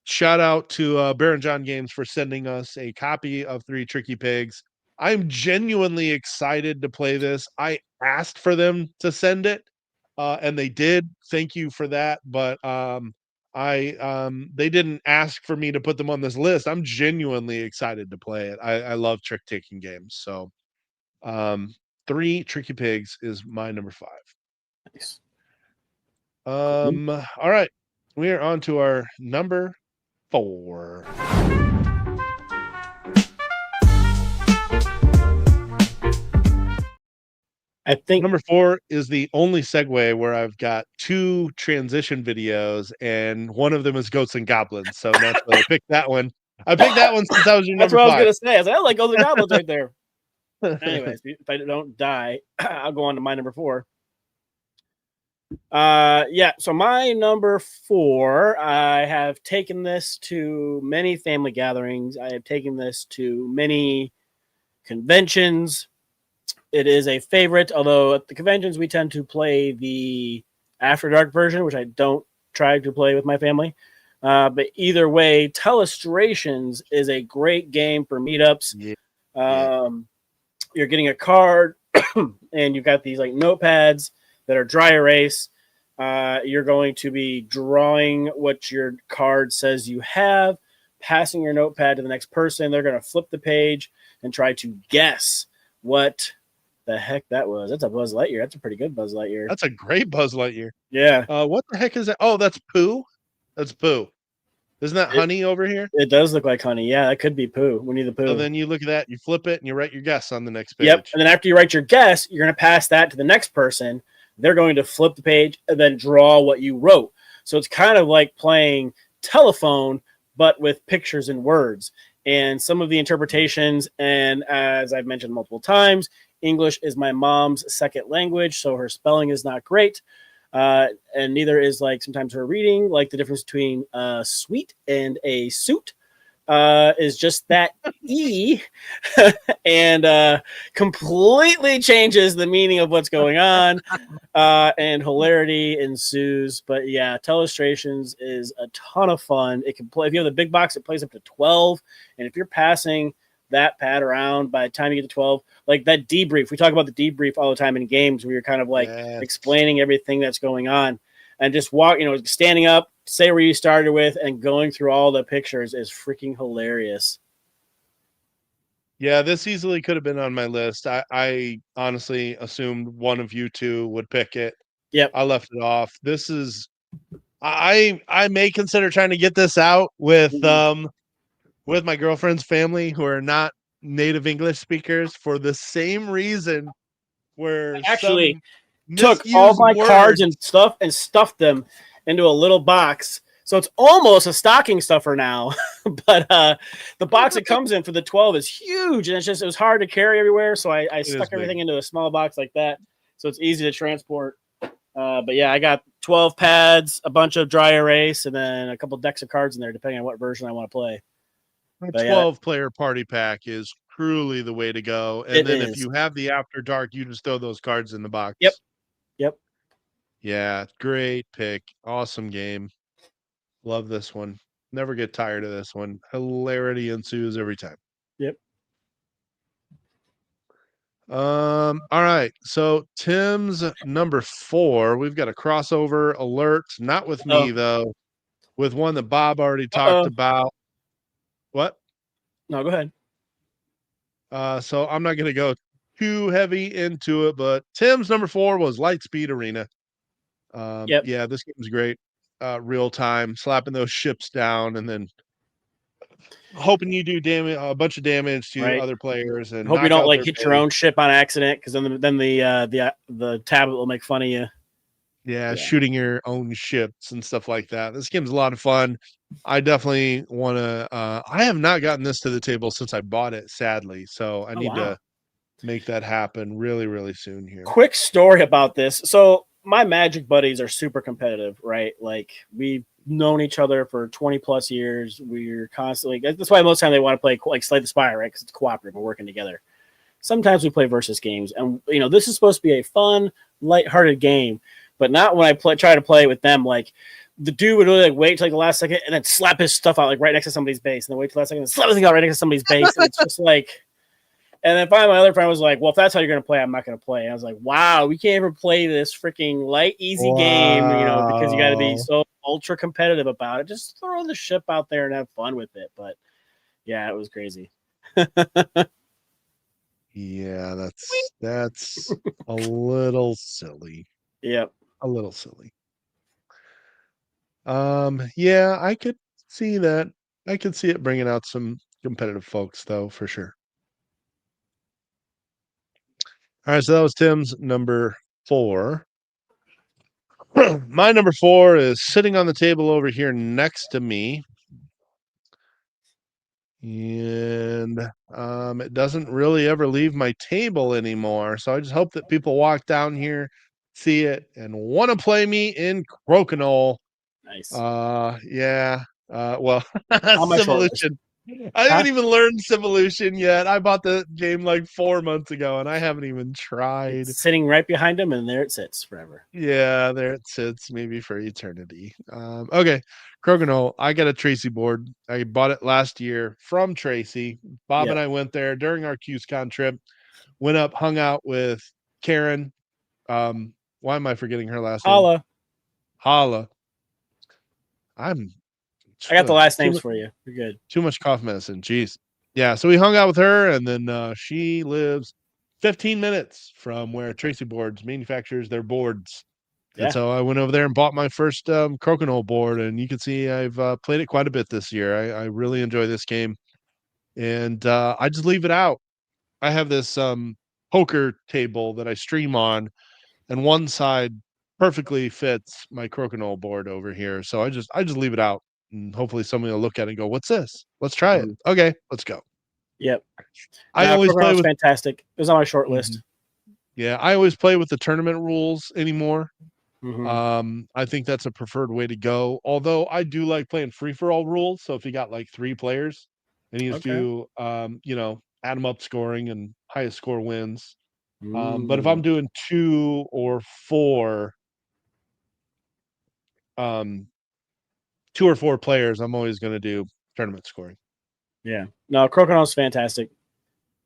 shout out to Baron John Games for sending us a copy of Three Tricky Pigs. I'm genuinely excited to play this. I asked for them to send it, and they did. Thank you for that. But they didn't ask for me to put them on this list. I'm genuinely excited to play it. I love trick taking games. So Three Tricky Pigs is my number 5. Nice. All right. We are on to our number 4. I think Number 4 is the only segue where I've got 2 transition videos, and one of them is Ghosts and Goblins. So naturally, I picked that one. I picked that one since that was your that's number what I was 5. gonna say. I was like, I like Golden Goblins right there. Anyways, if I don't die, I'll go on to my number 4. Yeah, so my number 4, I have taken this to many family gatherings. I have taken this to many conventions. It is a favorite, although at the conventions we tend to play the After Dark version, which I don't try to play with my family. But either way, Telestrations is a great game for meetups. Yeah. You're getting a card, and you've got these like notepads that are dry erase. You're going to be drawing what your card says you have, passing your notepad to the next person. They're going to flip the page and try to guess what the heck that was. That's a Buzz Lightyear. That's a pretty good Buzz Lightyear. That's a great Buzz Lightyear. Yeah. What the heck is that? Oh, that's Pooh. That's Pooh. Isn't that It, Honey over here? it does look like Honey. Yeah, that could be Pooh. Winnie the Pooh. So then you look at that, you flip it, and you write your guess on the next page. Yep. And then after you write your guess, you're going to pass that to the next person. They're going to flip the page and then draw what you wrote. So it's kind of like playing telephone, but with pictures and words. And some of the interpretations, and as I've mentioned multiple times, English is my mom's second language, so her spelling is not great. And neither is like sometimes her reading, like the difference between a sweet and a suit. Is just that E and completely changes the meaning of what's going on, and hilarity ensues. But yeah, Telestrations is a ton of fun. It can play if you have the big box, it plays up to 12, and if you're passing that pad around by the time you get to 12, like that debrief, we talk about the debrief all the time in games where you're kind of like explaining everything that's going on, and just standing up, say where you started with, and going through all the pictures is freaking hilarious. Yeah, this easily could have been on my list. I honestly assumed one of you two would pick it. Yep. I left it off. This is I may consider trying to get this out with my girlfriend's family who are not native English speakers for the same reason where actually some took all my words. cards and stuff and stuffed them into a little box. So it's almost a stocking stuffer now. But the box it comes in for the 12 is huge, and it was hard to carry everywhere. So I stuck everything into a small box like that. So it's easy to transport. But yeah, I got 12 pads, a bunch of dry erase, and then a couple decks of cards in there, depending on what version I want to play. A 12-player party pack is truly the way to go. And then if you have the After Dark, you just throw those cards in the box. Yep. Yeah, great pick. Awesome game. Love this one. Never get tired of this one. Hilarity ensues every time. Yep. All right. So Tim's number 4. We've got a crossover alert. Not with me though. With one that Bob already talked about. What? No, go ahead. So I'm not going to go too heavy into it, but Tim's number 4 was Lightspeed Arena. Yeah, this game was great. Real time, slapping those ships down, and then hoping you do a bunch of damage to other players, and hope you don't like hit your own ship on accident, because then the tablet will make fun of you. Yeah, shooting your own ships and stuff like that. This game's a lot of fun. I definitely want to. I have not gotten this to the table since I bought it, sadly. So I need to make that happen really, really soon here. Quick story about this. So my Magic buddies are super competitive, right? Like we've known each other for 20 plus years. We're constantly. That's why most of the time they want to play like Slay the Spire, right? Because it's cooperative. We're working together. Sometimes we play versus games, and this is supposed to be a fun, lighthearted game. But not when I try to play with them. Like the dude would really like wait till like the last second and then slap his stuff out like right next to somebody's base, and then wait till the last second and slap his thing out right next to somebody's base, and it's just like. And then finally, my other friend was like, "Well, if that's how you're gonna play, I'm not gonna play." And I was like, "Wow, we can't even play this freaking light, easy game, because you got to be Wow. so ultra competitive about it. Just throw the ship out there and have fun with it." But yeah, it was crazy. Yeah, that's a little silly. Yep. A little silly. Yeah, I could see that. I could see it bringing out some competitive folks, though, for sure. All right, so that was Tim's number 4. My number 4 is sitting on the table over here next to me, and it doesn't really ever leave my table anymore. So I just hope that people walk down here, see it, and want to play me in Crokinole. Nice. Yeah. Well, On my short list. Civolution. I Huh? haven't even learned Civolution yet. I bought the game like 4 months ago, and I haven't even It's tried. sitting right behind him, and there it sits forever. Yeah, there it sits, maybe for eternity. Okay, Crokinole. I got a Tracy board. I bought it last year from Tracy. Bob and Yep. I went there during our QSCon trip. Went up, hung out with Karen. Why am I forgetting her last name? Holla. Holla. I'm I got the last too names much, for you. You're good. too much cough medicine. Jeez. Yeah, so we hung out with her, and then she lives 15 minutes from where Tracy Boards manufactures their boards. And Yeah. so I went over there and bought my first Crokinole board, and you can see I've played it quite a bit this year. I really enjoy this game, and I just leave it out. I have this poker table that I stream on, and one side perfectly fits my Crokinole board over here. So I just leave it out, and hopefully somebody will look at it and go, "What's this? Let's try it." Mhm. Okay, let's go. Yep. I Now, always play Crocodile's with. fantastic. It was on my short list. Mhm. Yeah, I always play with the tournament rules anymore. Mm-hmm. I think that's a preferred way to go. Although I do like playing free for all rules. So if you got like 3 players and you just Okay. do, add them up scoring and highest score wins. But if Mm. I'm doing 2 or 4, um, 2 or 4 players, I'm always going to do tournament scoring. Yeah. No, Crocodile's fantastic.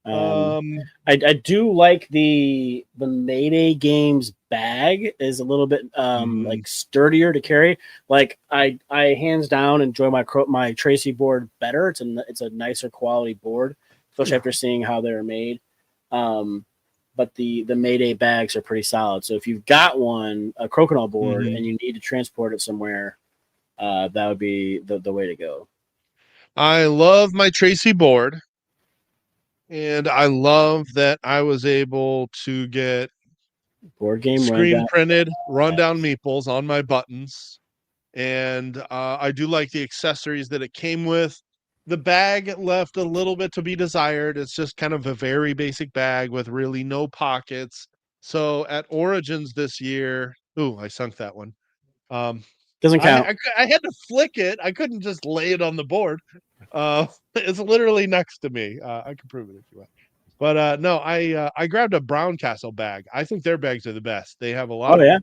Um, Um, I do like the Mayday games bag is a little bit mm, like sturdier to carry. Like I hands down enjoy my Tracy board better. It's a nicer quality board, especially after seeing how they're made. Um, but the Mayday bags are pretty solid. So if you've got a Crocodile board mhm. and you need to transport it somewhere, that would be the way to go. I love my Tracy board, and I love that I was able to get Board game screen rundown. printed rundown Nice. meeples on my buttons, and I do like the accessories that it came with. The bag left a little bit to be desired. It's just kind of a very basic bag with really no pockets. So at Origins this year, ooh, I sunk that one. Um, Doesn't count. I had to flick it. I couldn't just lay it on the board. It's literally next to me. I can prove it if you want. But no, I grabbed a Brown Castle bag. I think their bags are the best. They have a Oh yeah.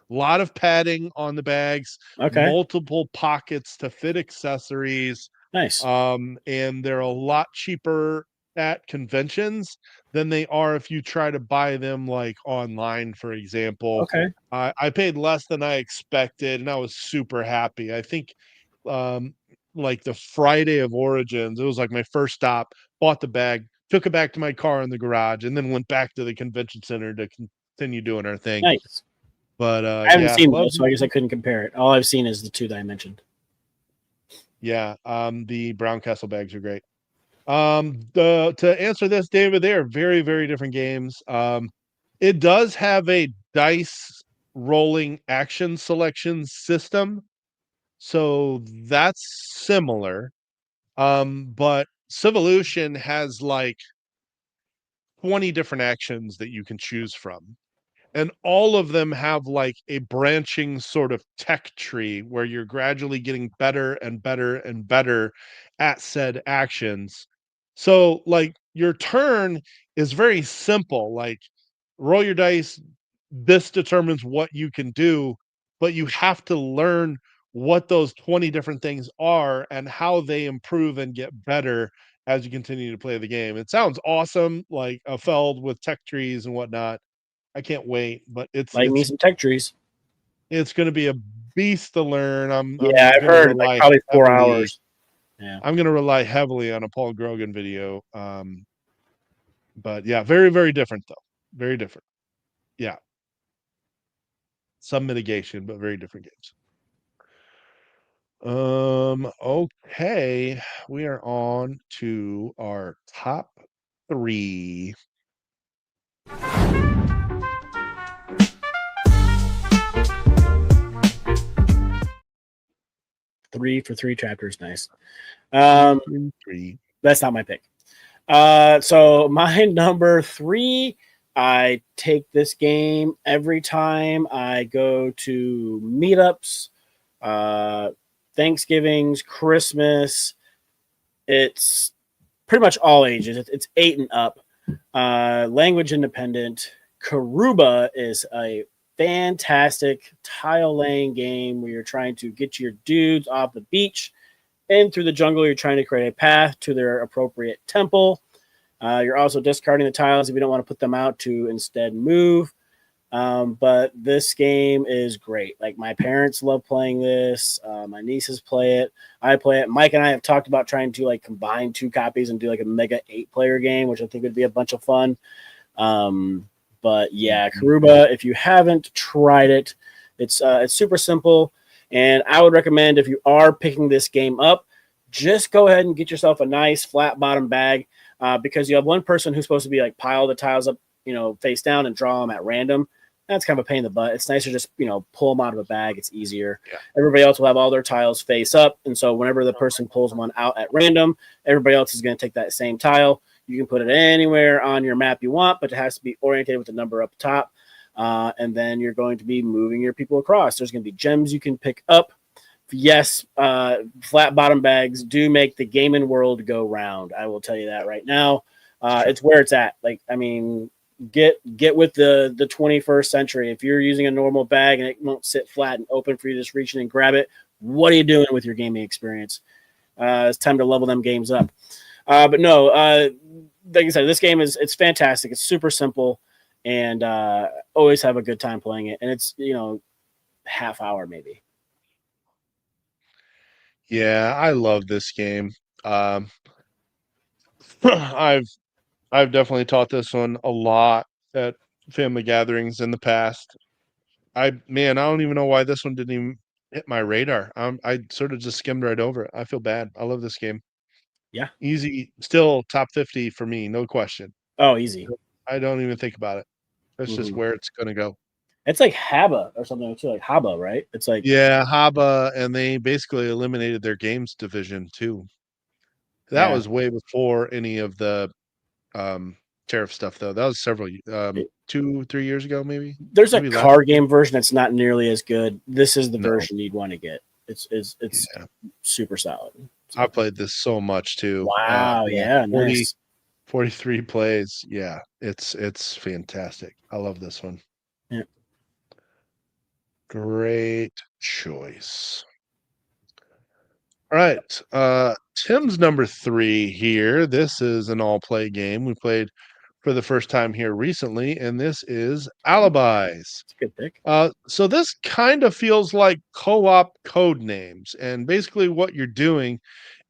lot of padding on the bags, Okay. multiple pockets to fit accessories, Nice. and they're a lot cheaper at conventions than they are if you try to buy them like online, for example. Okay. I paid less than I expected, and I was super happy. I think um, like the Friday of Origins, it was like my first stop. Bought the bag, took it back to my car in the garage, and then went back to the convention center to continue doing our thing. Nice. But I haven't yeah, seen love. those, so I guess I couldn't compare it. All I've seen is the two that I mentioned. Yeah, the Brown Castle bags are great. The to answer this, David, they are very, very different games. It does have a dice rolling action selection system, so that's similar. But Civolution has like 20 different actions that you can choose from, and all of them have like a branching sort of tech tree where you're gradually getting better and better and better at said actions. So like your turn is very simple, like roll your dice, this determines what you can do, but you have to learn what those 20 different things are and how they improve and get better as you continue to play the game. It sounds awesome, like a feld with tech trees and whatnot. I can't wait, but it's Like me it's some tech trees. it's going to be a beast to learn. Yeah, I'm I've going to heard like rely probably 4 heavily. hours. Yeah. I'm going to rely heavily on a Paul Grogan video. But yeah, very very different though. Very different. Yeah, some mitigation, but very different games. Okay, we are on to our top three. 3 for 3 chapters, nice. Three, Um, three, three. that's not my pick. So my number 3, I take this game every time I go to meetups, uh, Thanksgivings, Christmas. It's pretty much all ages. It's 8 and up. Language independent. Karuba is a fantastic tile laying game where you're trying to get your dudes off the beach and through the jungle. You're trying to create a path to their appropriate temple. You're also discarding the tiles if you don't want to put them out to instead move. But this game is great. Like my parents love playing this. My nieces play it. I play it. Mike and I have talked about trying to like combine 2 copies and do like a mega 8-player game, which I think would be a bunch of fun. But yeah, Karuba, if you haven't tried it, it's super simple. And I would recommend if you are picking this game up, just go ahead and get yourself a nice flat bottom bag because you have one person who's supposed to be like pile the tiles up, face down and draw them at random. That's kind of a pain in the butt. It's nicer just, pull them out of a bag. It's easier. Yeah. Everybody else will have all their tiles face up. And so whenever the person pulls one out at random, everybody else is going to take that same tile. You can put it anywhere on your map you want, but it has to be oriented with the number up top. And then you're going to be moving your people across. There's going to be gems you can pick up. Yes, flat bottom bags do make the gaming world go round. I will tell you that right now. It's where it's at. Like, I mean, get with the 21st century. If you're using a normal bag and it won't sit flat and open for you to just reach in and grab it, what are you doing with your gaming experience? It's time to level them games up. But no, like I said, this game it's fantastic. It's super simple, and always have a good time playing it. And it's half hour maybe. Yeah, I love this game. Um, I've I've definitely taught this one a lot at family gatherings in the past. I don't even know why this one didn't even hit my radar. I sort of just skimmed right over it. I feel bad. I love this game. Yeah. Easy, still top 50 for me, no question. Oh, easy. I don't even think about it. That's just where it's gonna go. It's like Haba or something too, like Haba, right? It's like Yeah, Haba, and they basically eliminated their games division too. That yeah. was way before any of the tariff stuff though. That was several 2, 3 years ago, maybe. There's a Maybe last card game version that's not nearly as good. This is the no. version you'd want to get. It's Yeah. super solid. I played this so much too. Wow, yeah, 40, nice. 43 plays. Yeah, it's fantastic. I love this one. Yeah. Great choice. All right. Tim's number 3 here. This is an all-play game. We played for the first time here recently, and this is Alibis. It's a good pick. So this kind of feels like co-op code names, and basically what you're doing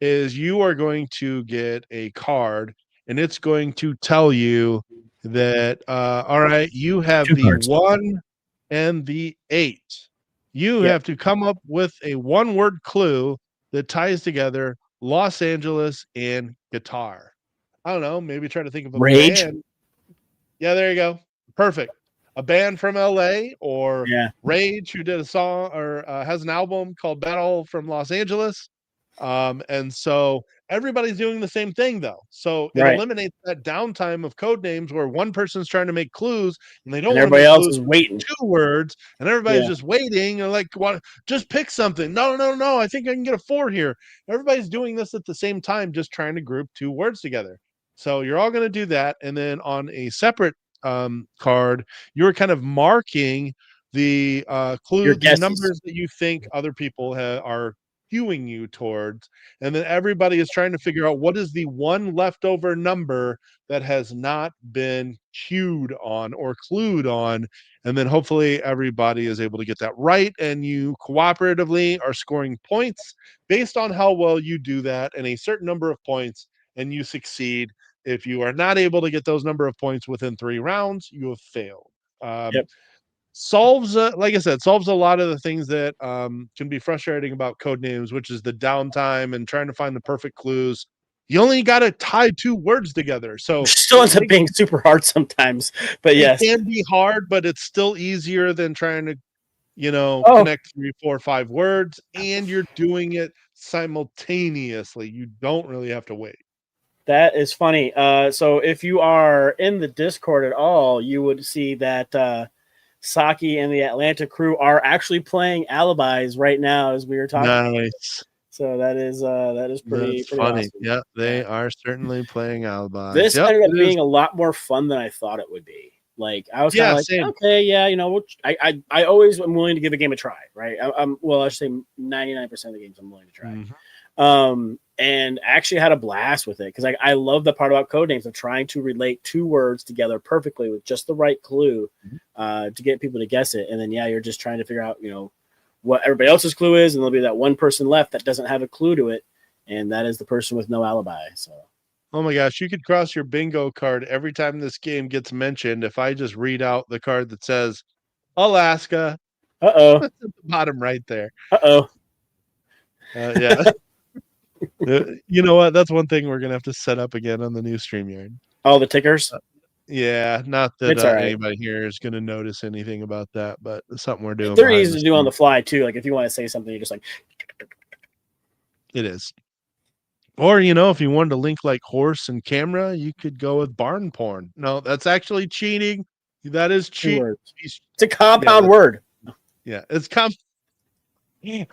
is you are going to get a card, and it's going to tell you that all right, you have 2 the cards. 1 and the 8. You Yep. have to come up with a one-word clue that ties together Los Angeles and guitar. I don't know, maybe try to think of a Rage. band. Yeah, there you go. Perfect. A band from LA or Yeah. Rage, who did a song or has an album called Battle from Los Angeles. And so everybody's doing the same thing though. So it Right. eliminates that downtime of code names where one person's trying to make clues and they don't And want to everybody make else clues is for waiting. 2 words and everybody's Yeah. just waiting and like what just pick something. No. I think I can get a 4 here. Everybody's doing this at the same time, just trying to group 2 words together. So you're all going to do that. And then on a separate card, you're kind of marking the Your clue, the guesses. numbers that you think other people are cueing you towards, and then everybody is trying to figure out what is the one leftover number that has not been cued on or clued on, and then hopefully everybody is able to get that right, and you cooperatively are scoring points based on how well you do that and a certain number of points, and you succeed. If you are not able to get those number of points within 3 rounds, you have failed. Yep. Solves like I said, solves a lot of the things that can be frustrating about code names, which is the downtime and trying to find the perfect clues. You only got to tie 2 words together, so Still ends up being super hard sometimes, but it yes. can be hard, but it's still easier than trying to Oh, connect 3, 4, 5 words, and you're doing it simultaneously. You don't really have to wait. that is funny. So if you are in the Discord at all, you would see that Saki and the Atlanta crew are actually playing Alibis right now as we were talking. Nice. So that is That's pretty funny. awesome. Yeah, Yeah. they are certainly playing alibis. This Yep, ended up it is. being a lot more fun than I thought it would be. Like I was kind of Yeah, like, same. okay, yeah, I always am willing to give a game a try, right? I'm well, I should say 99% of the games I'm willing to try. Mhm. And actually had a blast with it because I love the part about code names of trying to relate 2 words together perfectly with just the right clue to get people to guess it. And then yeah, you're just trying to figure out, what everybody else's clue is, and there'll be that one person left that doesn't have a clue to it, and that is the person with no alibi. So Oh my gosh, you could cross your bingo card every time this game gets mentioned if I just read out the card that says Alaska. uh-oh. That's at the bottom right there. Uh-oh. Yeah. You know what? That's one thing we're gonna have to set up again on the new StreamYard. All the tickers. Yeah, not that It's all right. anybody here is gonna notice anything about that, but it's something we're doing They're behind easy the to do on scenes. the fly too. Like if you want to say something, you're just like, It is. Or if you wanted to link like horse and camera, you could go with barn porn. No, that's actually cheating. That is 2 cheating. words. It's a Yeah, compound word. yeah, it's yeah,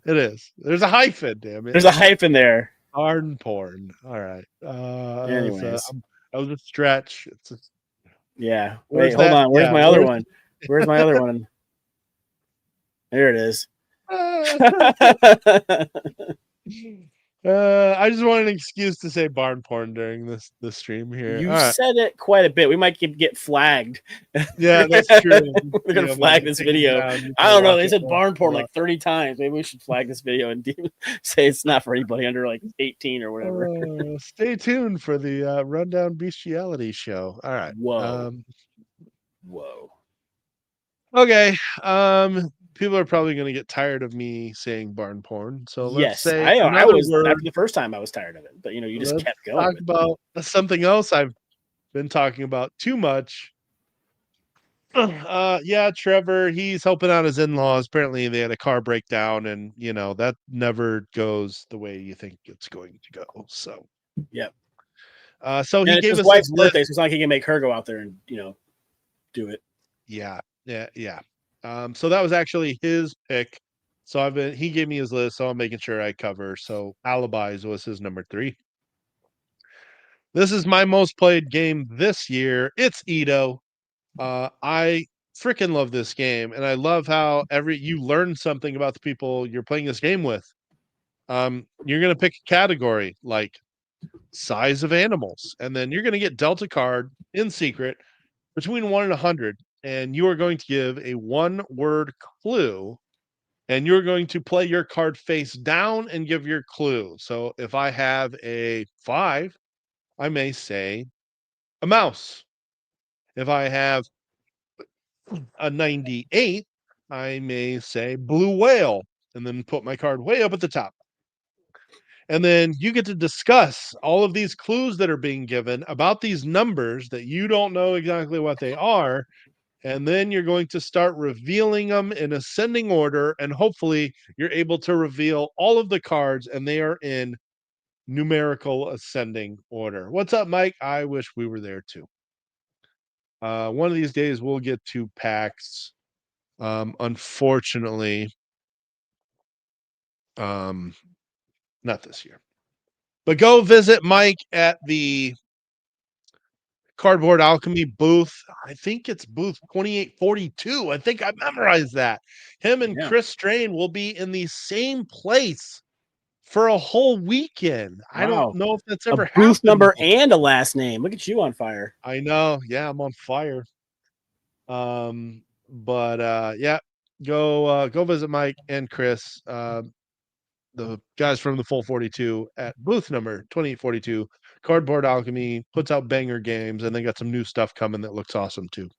it is. There's a hyphen, damn it. There's a hyphen there. Barn porn. All right. Anyways. That was a stretch. Yeah. Wait, Where's hold that? on. Where's Yeah, my other one? Where's my other one? There it is. I just wanted an excuse to say barn porn during this stream here. All You right. said it quite a bit. We might get flagged. Yeah, that's true. We're gonna Might flag get this taken video. down. You I gotta don't know. watch They it said more. barn porn like 30 times. Maybe we should flag this video and say it's not for anybody under like 18 or whatever. Stay tuned for the rundown bestiality show. All right. Whoa. Whoa. Okay. People are probably going to get tired of me saying barn porn. So let's Yes, say I another was word. after the first time I was tired of it, but you just Let's kept going talk with it. about something else I've been talking about too much. Yeah, Trevor, he's helping out his in-laws. Apparently they had a car breakdown, and that never goes the way you think it's going to go. So Yep. so And he it's gave his us wife's his list. birthday, so it's not like he can make her go out there and do it. Yeah, yeah. So that was actually his pick. So he gave me his list, so I'm making sure I cover. So Alibis was his number 3. This is my most played game this year. It's Edo. I freaking love this game, and I love how you learn something about the people you're playing this game with. You're gonna pick a category like size of animals, and then you're gonna get dealt a card in secret between 1 and 100, and you are going to give a 1-word clue, and you're going to play your card face down and give your clue. So if I have a 5, I may say a mouse. If I have a 98, I may say blue whale and then put my card way up at the top. And then you get to discuss all of these clues that are being given about these numbers that you don't know exactly what they are. And then you're going to start revealing them in ascending order. And hopefully, you're able to reveal all of the cards and they are in numerical ascending order. What's up, Mike? I wish we were there too. One of these days, we'll get to PAX. Unfortunately, um, not this year. But go visit Mike at the Cardboard Alchemy booth. I think it's booth 2842. I think I memorized that. Him and Yeah. Chris Strain will be in the same place for a whole weekend. I don't Wow. know if that's A ever booth happened number before. and a last name. Look at you on fire. I know. Yeah, I'm on fire. But yeah, go visit Mike and Chris. The guys from the Full 42 at booth number 2842. Cardboard Alchemy puts out banger games, and they got some new stuff coming that looks awesome too.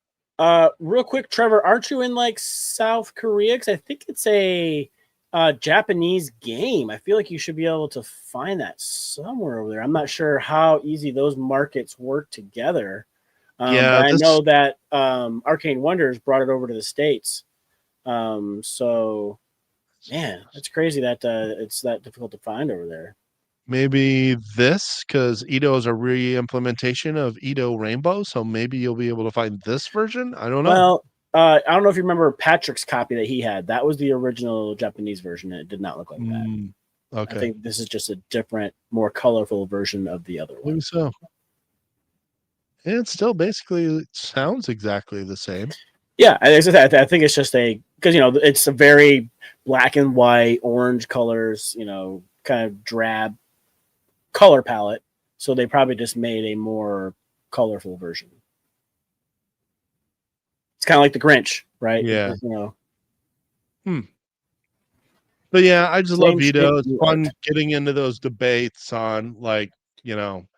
Real quick, Trevor, aren't you in like South Korea? Because I think it's a Japanese game. I feel like you should be able to find that somewhere over there. I'm not sure how easy those markets work together. Yeah, But I this know that Arcane Wonders brought it over to the States. So man, it's crazy that it's that difficult to find over there. maybe this because Edo is a re-implementation of Edo Rainbow, so maybe you'll be able to find this version. I don't know. Well, I don't know if you remember Patrick's copy that he had. That was the original Japanese version, and it did not look like that. I Okay, think this is just a different, more colorful version of the other one. maybe so. And it still basically sounds exactly the same. Yeah, I think it's just because it's a very black and white, orange colors, kind of drab color palette. So they probably just made a more colorful version. It's kind of like the Grinch, right? Yeah. Hmm. But yeah, I just love Same shape, Edo. It's new fun art. getting into those debates on like,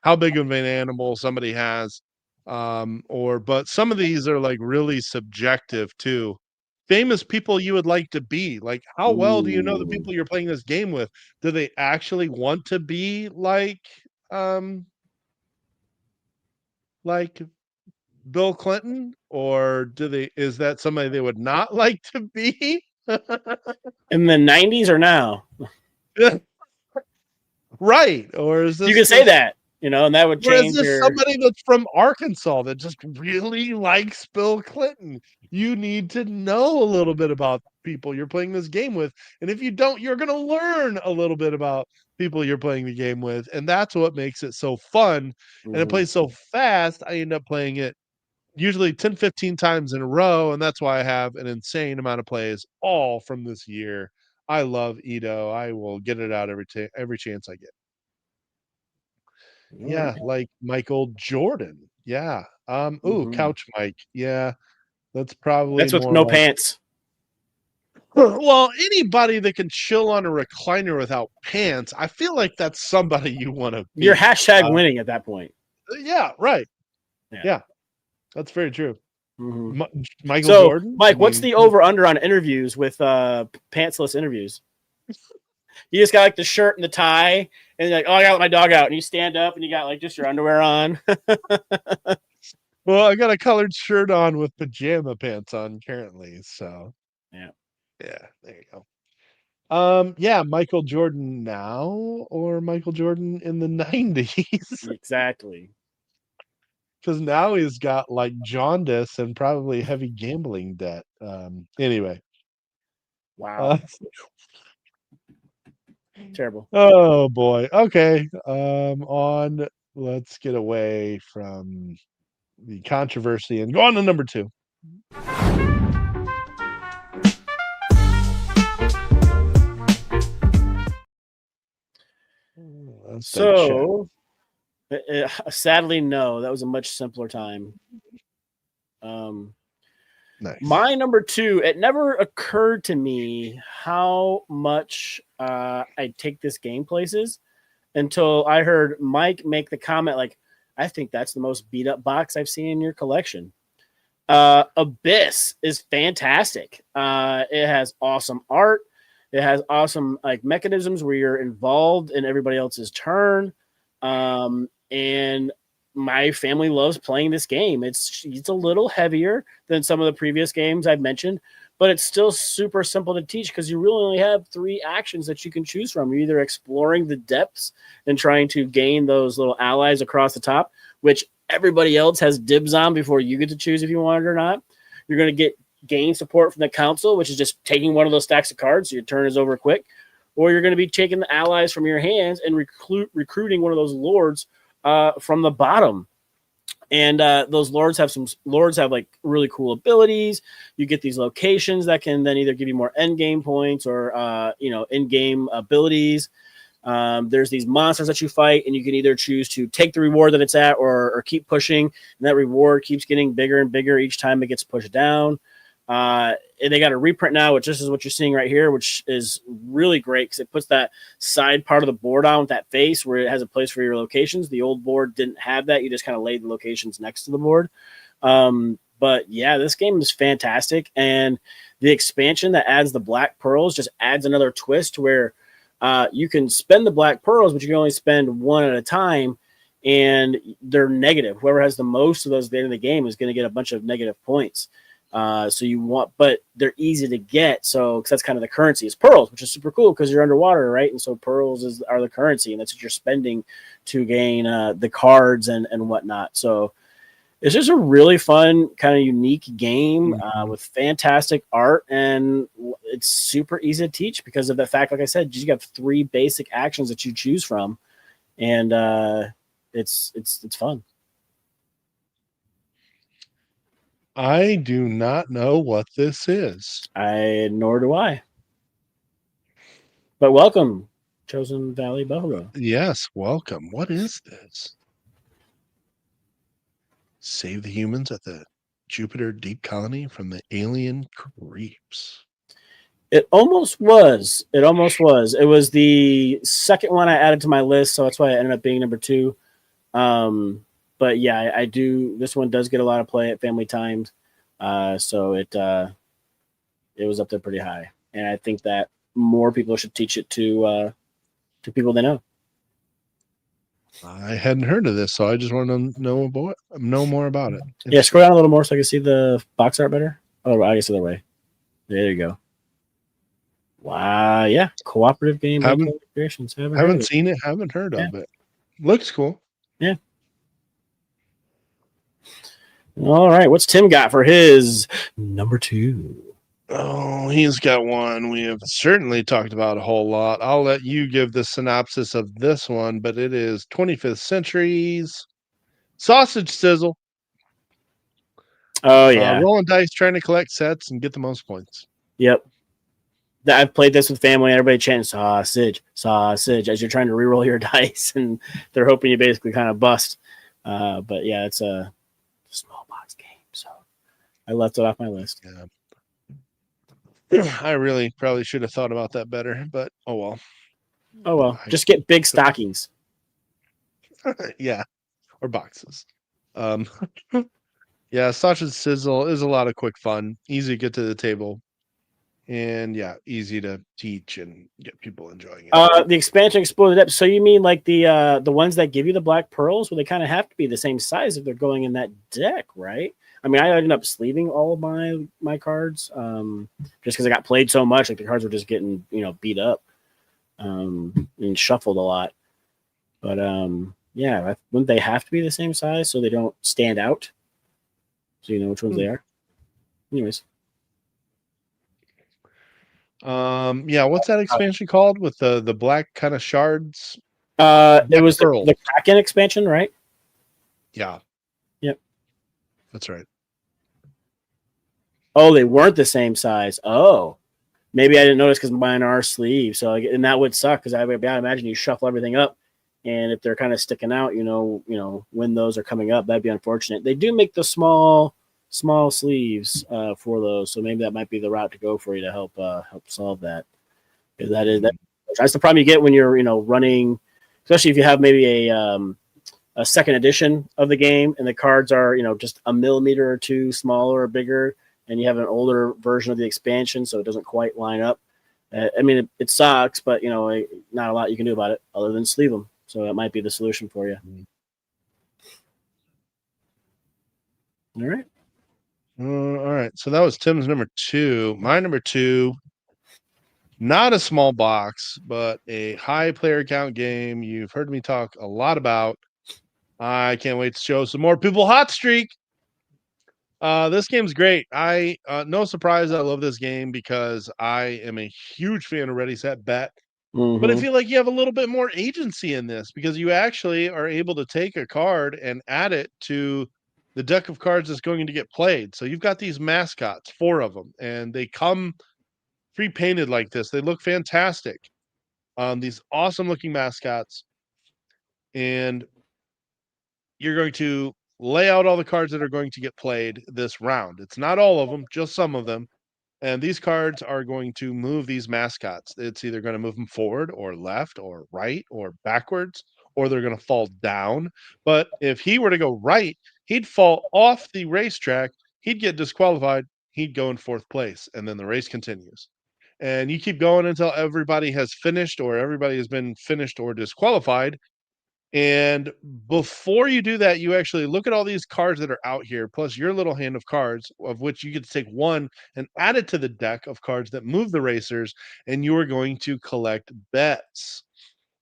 how big of an animal somebody has. But some of these are like really subjective too. Famous people you would like to be. Like, how well do you know the Ooh. people you're playing this game with? Do they actually want to be um like Bill Clinton? Or is that somebody they would not like to be? In the 90s or now? Right. Or is You this can say just that, and that would Or is change this your. somebody that's from Arkansas that just really likes Bill Clinton? You need to know a little bit about people you're playing this game with. And if you don't, you're going to learn a little bit about people you're playing the game with. And that's what makes it so fun. And it Mhm. plays so fast. I end up playing it usually 10, 15 times in a row. And that's why I have an insane amount of plays all from this year. I love Edo. I will get it out every chance I get. All right. Yeah, like Michael Jordan. Yeah. Mhm. Couch Mike. Yeah, that's probably That's with more no like pants. well, anybody that can chill on a recliner without pants, I feel like that's somebody you want to You're be. hashtag winning at that point. Yeah, right. Yeah. Yeah, that's very true. Mhm. Michael So, Jordan. I Mike, what's mean, the over under on interviews with pantsless interviews? You just got like the shirt and the tie, and you're like, oh, I got my dog out, and you stand up and you got like just your underwear on. well, I got a colored shirt on with pajama pants on currently, so Yeah, yeah, there you go. Yeah, Michael Jordan now or Michael Jordan in the 90s? exactly. Because now he's got like jaundice and probably heavy gambling debt. Anyway. Wow, Uh, terrible. oh boy. Okay. Let's get away from the controversy and go on to number two. Untitled Chapter. So, sadly, no, that was a much simpler time. Um, Nice. My number two, it never occurred to me how much I take this game places until I heard Mike make the comment, like, I think that's the most beat up box I've seen in your collection. Abyss is fantastic. It has awesome art. It has awesome like mechanisms where you're involved in everybody else's turn. And my family loves playing this game. It's a little heavier than some of the previous games I've mentioned, but it's still super simple to teach because you really only have 3 actions that you can choose from. You're either exploring the depths and trying to gain those little allies across the top, which everybody else has dibs on before you get to choose if you want it or not. You're going to gain support from the council, which is just taking one of those stacks of cards so your turn is over quick, or you're going to be taking the allies from your hands and recruiting one of those lords from the bottom. And those lords have like really cool abilities. You get these locations that can then either give you more end game points or in game abilities. There's these monsters that you fight, and you can either choose to take the reward that it's at or keep pushing, and that reward keeps getting bigger and bigger each time it gets pushed down. And they got a reprint now, which this is what you're seeing right here, which is really great because it puts that side part of the board on with that face where it has a place for your locations. The old board didn't have that. You just kind of laid the locations next to the board. But yeah, this game is fantastic. And the expansion that adds the black pearls just adds another twist where you can spend the black pearls, but you can only spend one at a time. And they're negative. Whoever has the most of those at the end of the game is going to get a bunch of negative points. But they're easy to get. So, because that's kind of the currency is pearls, which is super cool because you're underwater, right? And so pearls are the currency, and that's what you're spending to gain the cards and whatnot. So, it's just a really fun, kind of unique game with fantastic art, and it's super easy to teach because of the fact, like I said, you have 3 basic actions that you choose from, and it's fun. I do not know what this is. Nor do I. But welcome, Chosen Valley Buffalo. Yes, welcome. What is this? Save the humans at the Jupiter deep colony from the alien creeps. It almost was. It was the second one I added to my list, so that's why it ended up being number 2. But yeah, I do. This one does get a lot of play at family times, so it was up there pretty high, and I think that more people should teach it to people they know. I hadn't heard of this, so I just want to know more about it. Yeah, scroll down a little more so I can see the box art better. Oh, I guess the other way. There you go. Wow, yeah, cooperative game. Creations. Haven't seen it. Haven't heard of it. Looks cool. Yeah. All right, what's Tim got for his number 2? Oh, he's got one we have certainly talked about a whole lot. I'll let you give the synopsis of this one, but it is 25th Century's Sausage Sizzle. Oh yeah, rolling dice, trying to collect sets and get the most points. Yep. I've played this with family. Everybody chanting sausage as you're trying to reroll your dice, and they're hoping you basically kind of bust. But yeah, it's a small box game, so I left it off my list. Yeah. I really probably should have thought about that better, but oh well. Oh well, just get big stockings. Yeah, or boxes. Yeah, Sausage Sizzle is a lot of quick fun, easy to get to the table, and yeah, easy to teach and get people enjoying it. The expansion exploded up. So you mean like the ones that give you the black pearls? Well, they kind of have to be the same size if they're going in that deck, right? I mean, I ended up sleeving all of my cards just because I got played so much. Like the cards were just getting beat up and shuffled a lot. But yeah, wouldn't they have to be the same size so they don't stand out? So you know which ones they are. Anyways. Yeah, what's that expansion called with the black kind of shards? It was the Kraken expansion, right? Yeah. Yep. That's right. Oh, they weren't the same size. Oh, maybe I didn't notice because mine are sleeves. So, and that would suck because I imagine you shuffle everything up, and if they're kind of sticking out, when those are coming up, that'd be unfortunate. They do make the small sleeves for those, so maybe that might be the route to go for you to help solve that. Because that's the problem you get when you're running, especially if you have maybe a second edition of the game and the cards are just a millimeter or 2 smaller or bigger, and you have an older version of the expansion, so it doesn't quite line up. I mean, it sucks, but not a lot you can do about it other than sleeve them. So that might be the solution for you. All right. All right. So that was Tim's number 2. My number 2, not a small box, but a high player count game you've heard me talk a lot about. I can't wait to show some more people Hot Streak. This game's great. No surprise I love this game because I am a huge fan of Ready, Set, Bet. Mm-hmm. But I feel like you have a little bit more agency in this because you actually are able to take a card and add it to the deck of cards is going to get played. So you've got these mascots, 4 of them, and they come pre-painted like this. They look fantastic. These awesome looking mascots, and you're going to lay out all the cards that are going to get played this round. It's not all of them, just some of them. And these cards are going to move these mascots. It's either going to move them forward or left or right or backwards, or they're going to fall down. But if he were to go right, he'd fall off the racetrack. He'd get disqualified. He'd go in 4th place, and then the race continues. And you keep going until everybody has finished or everybody has been finished or disqualified. And before you do that, you actually look at all these cards that are out here, plus your little hand of cards, of which you get to take one and add it to the deck of cards that move the racers, and you are going to collect bets.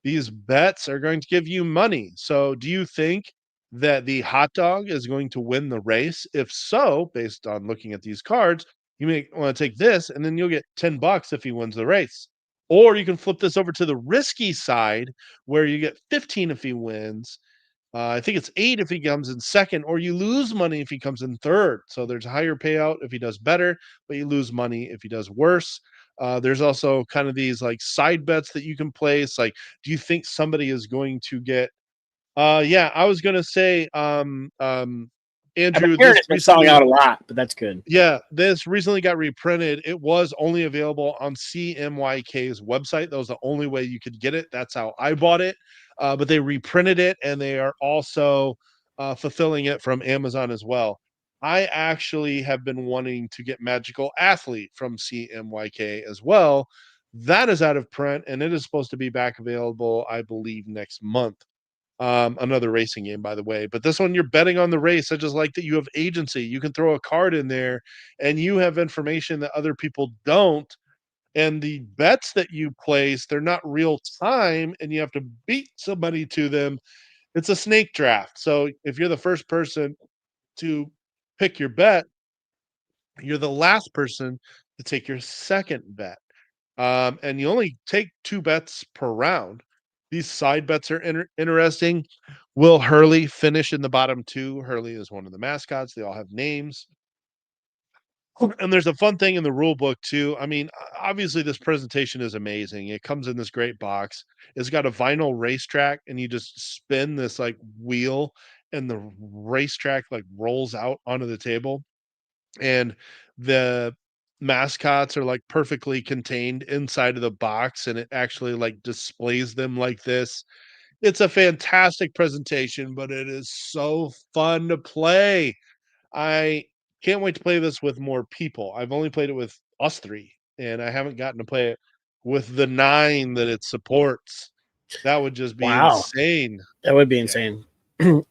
These bets are going to give you money. So, do you think that the hot dog is going to win the race? If so, based on looking at these cards, you may want to take this, and then you'll get $10 if he wins the race. Or you can flip this over to the risky side where you get 15 if he wins. I think it's 8 if he comes in second, or you lose money if he comes in third. So there's a higher payout if he does better, but you lose money if he does worse. There's also kind of these like side bets that you can place. Like, do you think somebody is going to get? Yeah, I was gonna say, I've been Andrew, hearing this it's been selling recently out a lot, but that's good. yeah, this recently got reprinted. It was only available on CMYK's website. That was the only way you could get it. That's how I bought it. But they reprinted it, and they are also fulfilling it from Amazon as well. I actually have been wanting to get Magical Athlete from CMYK as well. That is out of print, and it is supposed to be back available, I believe, next month. Another racing game, by the way. But this one, you're betting on the race. I just like that you have agency. You can throw a card in there and you have information that other people don't. And the bets that you place, they're not real time and you have to beat somebody to them. It's a snake draft. So if you're the first person to pick your bet, you're the last person to take your second bet. And you only take 2 bets per round. These side bets are interesting. Will Hurley finish in the bottom 2? Hurley is one of the mascots. They all have names. And there's a fun thing in the rule book too. I mean, obviously this presentation is amazing. It comes in this great box. It's got a vinyl racetrack, and you just spin this like wheel, and the racetrack like rolls out onto the table, and the mascots are like perfectly contained inside of the box, and it actually like displays them like this. It's a fantastic presentation, but it is so fun to play. I can't wait to play this with more people. I've only played it with us 3, and I haven't gotten to play it with the 9 that it supports. That would just be Wow, insane. that would be Yeah. insane.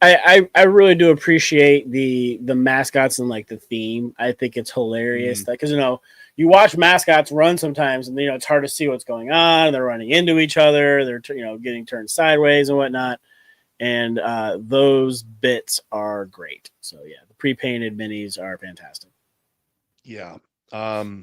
I really do appreciate the mascots and like the theme. I think it's hilarious Mm. that because you watch mascots run sometimes, and it's hard to see what's going on. They're running into each other. They're getting turned sideways and whatnot. And those bits are great. So yeah, the pre-painted minis are fantastic. Yeah. Now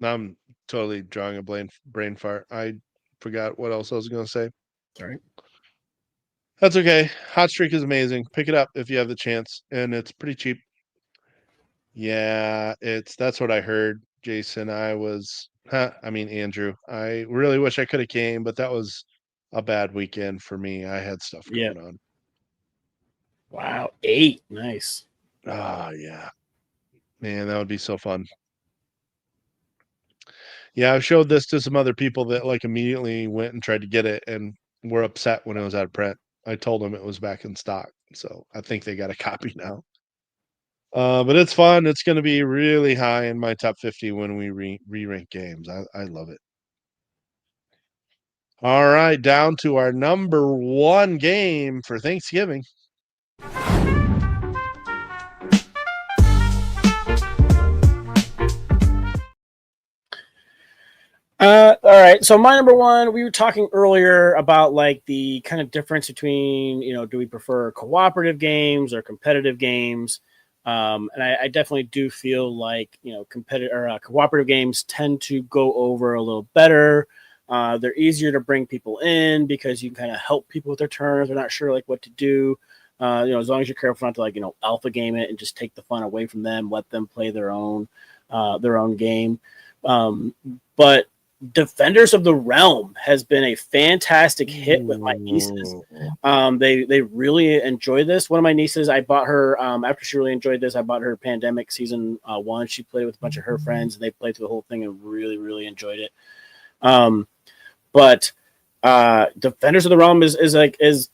I'm totally drawing a brain fart. I forgot what else I was going to say. Sorry. That's okay. Hot Streak is amazing. Pick it up if you have the chance, and it's pretty cheap. Yeah, that's what I heard, Jason. I mean Andrew. I really wish I could have came, but that was a bad weekend for me. I had stuff Yeah. going on. Wow. 8. Nice. Ah, yeah. Man, that would be so fun. Yeah, I showed this to some other people that like immediately went and tried to get it and were upset when it was out of print. I told them it was back in stock, so I think they got a copy now. But it's fun. It's going to be really high in my top 50 when we re-rank games. I love it. All right, down to our number 1 game for Thanksgiving. All right. So my number 1, we were talking earlier about like the kind of difference between, do we prefer cooperative games or competitive games? And I definitely do feel like, competitive or cooperative games tend to go over a little better. They're easier to bring people in because you can kind of help people with their turns. They're not sure like what to do. As long as you're careful not to like alpha game it and just take the fun away from them, let them play their own game. But Defenders of the Realm has been a fantastic hit with my nieces. They really enjoy this. One of my nieces, I bought her after she really enjoyed this. I bought her Pandemic Season 1. She played with a bunch of her friends, and they played through the whole thing and really, really enjoyed it. But Defenders of the Realm is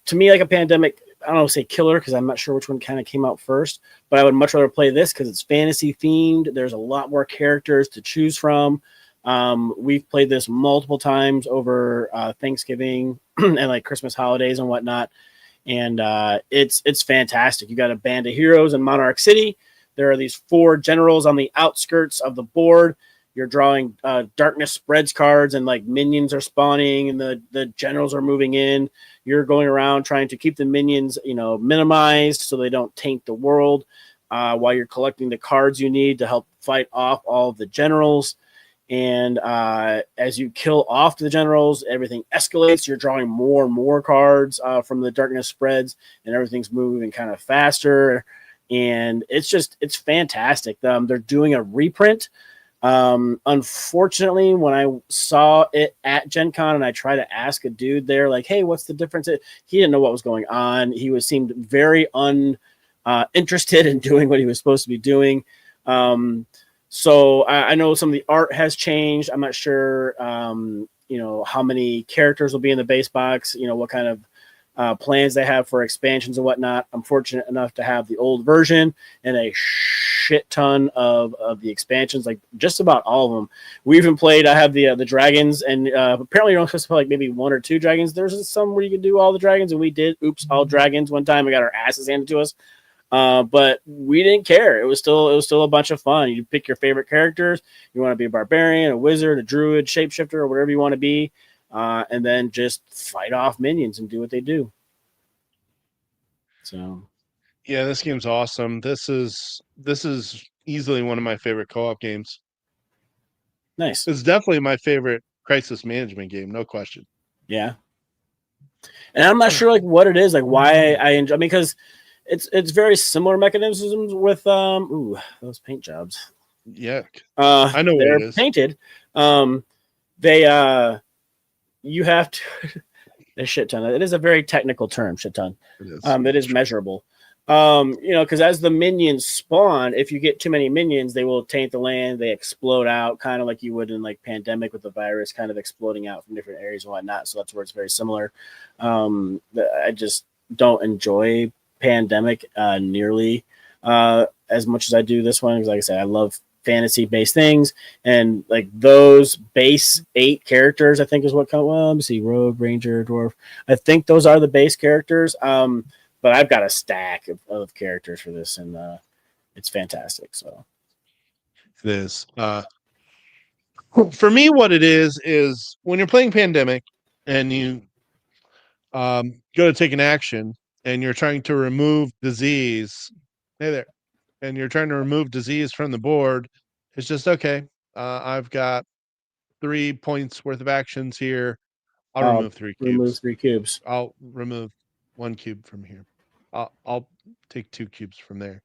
to me like a Pandemic. I don't know, say killer because I'm not sure which one kind of came out first. But I would much rather play this because it's fantasy themed. There's a lot more characters to choose from. We've played this multiple times over Thanksgiving and like Christmas holidays and whatnot, and it's fantastic. You got a band of heroes in Monarch City. There are these 4 generals on the outskirts of the board. You're drawing darkness spreads cards, and like minions are spawning, and the generals are moving in. You're going around trying to keep the minions, minimized so they don't taint the world, while you're collecting the cards you need to help fight off all of the generals. And as you kill off the generals, everything escalates. You're drawing more and more cards from the darkness spreads, and everything's moving kind of faster. And it's fantastic. They're doing a reprint. Unfortunately, when I saw it at Gen Con and I tried to ask a dude there, like, hey, what's the difference? He didn't know what was going on. He seemed very uninterested in doing what he was supposed to be doing. So I know some of the art has changed. I'm not sure, how many characters will be in the base box, what kind of plans they have for expansions and whatnot. I'm fortunate enough to have the old version and a shit ton of the expansions, like just about all of them. We even played, I have the dragons, and apparently you're only supposed to play like maybe 1 or 2 dragons. There's some where you can do all the dragons, and we did, all dragons one time. We got our asses handed to us. But we didn't care. It was still a bunch of fun. You pick your favorite characters. You want to be a barbarian, a wizard, a druid, shapeshifter, or whatever you want to be, and then just fight off minions and do what they do. So, yeah, this game's awesome. This is easily one of my favorite co-op games. nice. It's definitely my favorite crisis management game, no question. Yeah. And I'm not sure like what it is, like why I enjoy. I mean, because it's very similar mechanisms with those paint jobs. Yeah, I know what they're it is. painted. You have to a shit ton. It is a very technical term, shit ton. It is. That is measurable. Because as the minions spawn, if you get too many minions, they will taint the land. They explode out, kind of like you would in like Pandemic with the virus, kind of exploding out from different areas and whatnot. So that's where it's very similar. I just don't enjoy Pandemic nearly as much as I do this one, because like I said, I love fantasy based things, and like those base 8 characters I think is what let me see, rogue, ranger, dwarf, I think those are the base characters, but I've got a stack of characters for this, and it's fantastic. So it is for me, what it is when you're playing Pandemic and you go to take an action and you're trying to remove disease, hey there, and you're trying to remove disease from the board, it's just okay. I've got 3 points worth of actions here. I'll remove 3 remove cubes. 3 cubes. I'll remove 1 cube from here. I'll take 2 cubes from there.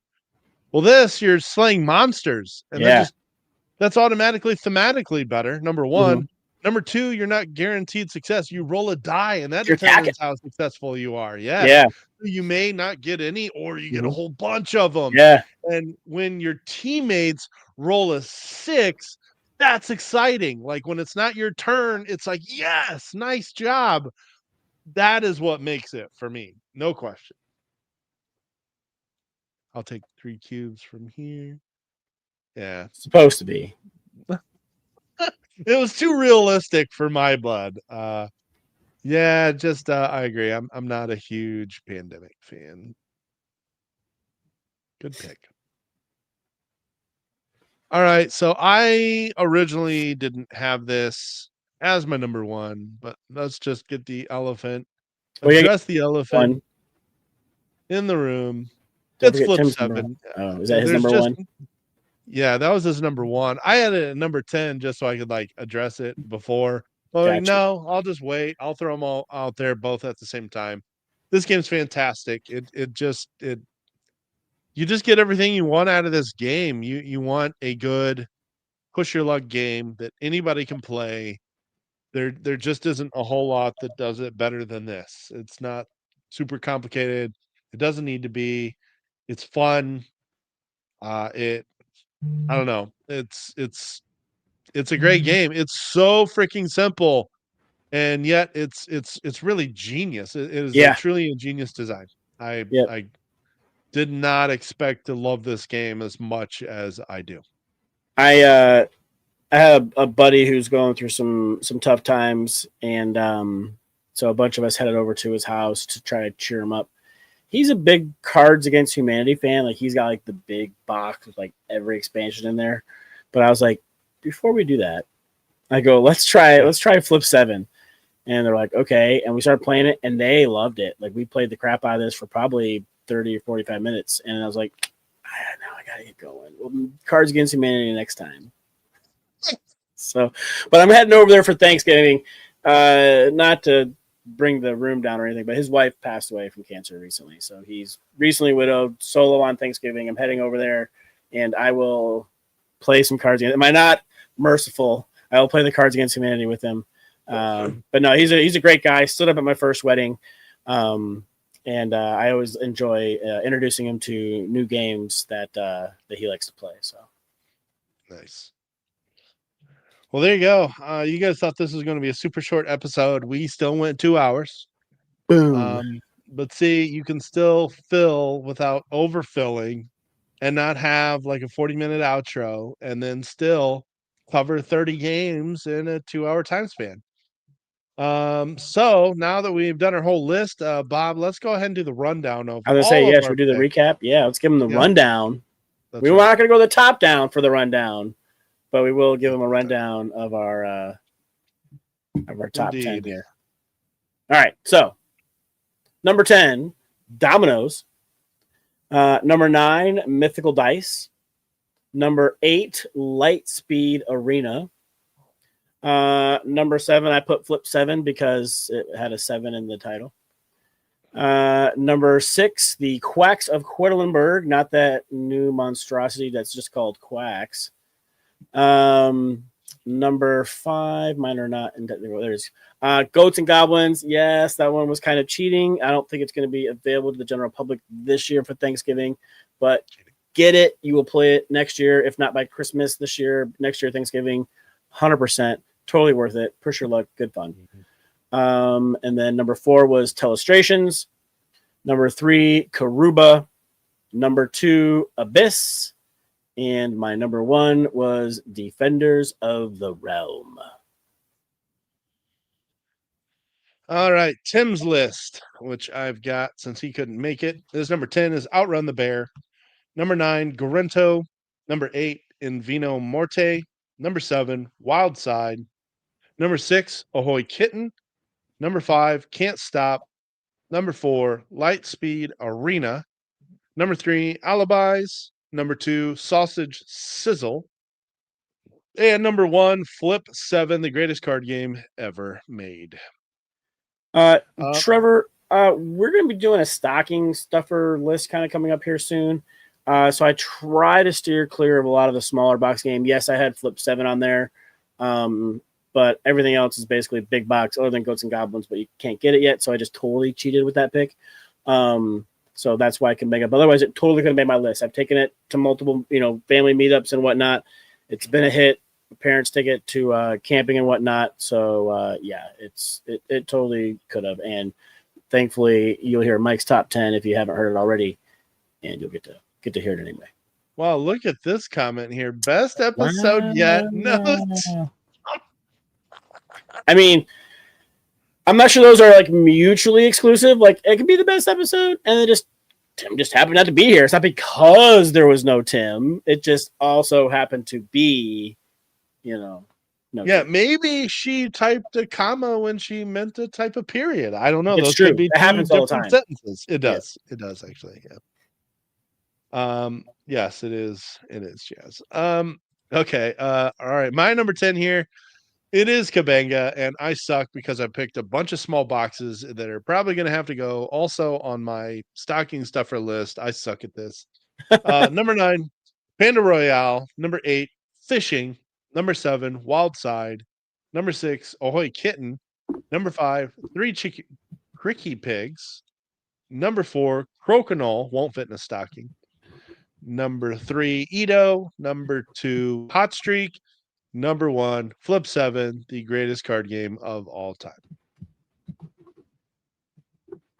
Well, this, you're slaying monsters, and that's automatically thematically better. Number 1. Mm-hmm. Number 2, you're not guaranteed success. You roll a die, and that You're determines how successful you are. Yes. Yeah. You may not get any, or you get a Mm-hmm. whole bunch of them. Yeah. And when your teammates roll a 6, that's exciting. Like when it's not your turn, it's like, yes, nice job. That is what makes it for me. No question. I'll take 3 cubes from here. Yeah. Supposed to be. It was too realistic for my blood. Yeah, just I agree. I'm not a huge Pandemic fan. Good pick. All right, so I originally didn't have this as my number 1, but let's just get the elephant. Address the elephant in the room. It's flip Tim's 7. Is that his number 1? Yeah, that was his number 1. I had it at number 10 just so I could like address it before. Well, like, Gotcha. no, I'll just wait. I'll throw them all out there both at the same time. This game's fantastic. It you just get everything you want out of this game. You want a good push your luck game that anybody can play. There just isn't a whole lot that does it better than this. It's not super complicated. It doesn't need to be. It's fun. It I don't know. It's a great game. It's so freaking simple, and yet it's really genius. It is a Yeah. truly ingenious design. I Yep. I did not expect to love this game as much as I do. I have a buddy who's going through some tough times, and so a bunch of us headed over to his house to try to cheer him up. He's a big Cards Against Humanity fan. Like he's got like the big box with like every expansion in there. But I was like, before we do that, I go, let's try Flip 7. And they're like, okay. And we started playing it and they loved it. Like we played the crap out of this for probably 30 or 45 minutes. And I was like, now I gotta get going. Well, Cards Against Humanity next time. So, but I'm heading over there for Thanksgiving. Not to bring the room down or anything, but his wife passed away from cancer recently. So he's recently widowed, solo on Thanksgiving. I'm heading over there and I will play some Cards Against. Am I not merciful? I will play the Cards Against Humanity with him. But no, he's a great guy. Stood up at my first wedding. And I always enjoy introducing him to new games that he likes to play. So Nice. Well, there you go. You guys thought this was going to be a super short episode. We still went 2 hours. boom. But see, you can still fill without overfilling and not have like a 40-minute outro and then still cover 30 games in a 2-hour time span. So now that we've done our whole list, Bob, let's go ahead and do the rundown of I was gonna say, all of yeah, should our we do the picks. recap? Yeah, let's give him the Yep, rundown. that's We're right. not gonna go the top down for the rundown, but we will give Yep, him a rundown of our top 10 indeed. here. All right, so number 10, Dominoes. Number 9, Mythical Dice. Number 8, Lightspeed Arena. Number 7, I put Flip 7 because it had a 7 in the title. Number 6, the Quacks of Quedlinburg, not that new monstrosity that's just called Quacks. Number 5, mine are not. There's Goats and Goblins. Yes, that one was kind of cheating. I don't think it's going to be available to the general public this year for Thanksgiving, but get it. You will play it next year, if not by Christmas this year, next year, Thanksgiving, 100%. Totally worth it. Push your luck. Good fun. And then number 4 was Telestrations. Number 3, Karuba. Number 2, Abyss. And my number 1 was Defenders of the Realm. All right, Tim's list, which I've got since he couldn't make it. This number 10 is Outrun the Bear. Number 9, Garento. Number 8, Invino Morte. Number 7, Wild Side. Number 6, Ahoy Kitten. Number 5, Can't Stop. Number 4, Lightspeed Arena. Number 3, Alibis. Number 2, Sausage Sizzle. And number 1, Flip 7, the greatest card game ever made. Trevor, we're going to be doing a stocking stuffer list kind of coming up here soon. So I try to steer clear of a lot of the smaller box game. Yes, I had Flip 7 on there. But everything else is basically big box other than Goats and Goblins, but you can't get it yet. So I just totally cheated with that pick. So that's why I can make up. Otherwise, it totally could have made my list. I've taken it to multiple, family meetups and whatnot. It's been a hit. Parents take it to camping and whatnot. So yeah, it totally could have. And thankfully, you'll hear Mike's top 10 if you haven't heard it already, and you'll get to hear it anyway. Wow, look at this comment here. Best episode yet. Notes. I mean, I'm not sure those are like mutually exclusive. Like it could be the best episode, and then Tim just happened not to be here. It's not because there was no Tim. It just also happened to be, no. Yeah, Tim. maybe she typed a comma when she meant to type a period. I don't know. It's Those true. could be It two happens all the different time. sentences. It does. Yeah. It does actually. Yeah. Yes, it is. It is, Jazz. Okay. All right. My number 10 here. It is Kabanga, and I suck because I picked a bunch of small boxes that are probably going to have to go also on my stocking stuffer list. I suck at this. Number 9, Panda Royale. Number 8, Fishing. Number 7, Wild Side. Number 6, Ahoy Kitten. Number 5, Three Cricky Pigs. Number 4, Crokinole. Won't fit in a stocking. Number 3, Edo. Number 2, Hot Streak. Number 1, Flip 7, the greatest card game of all time.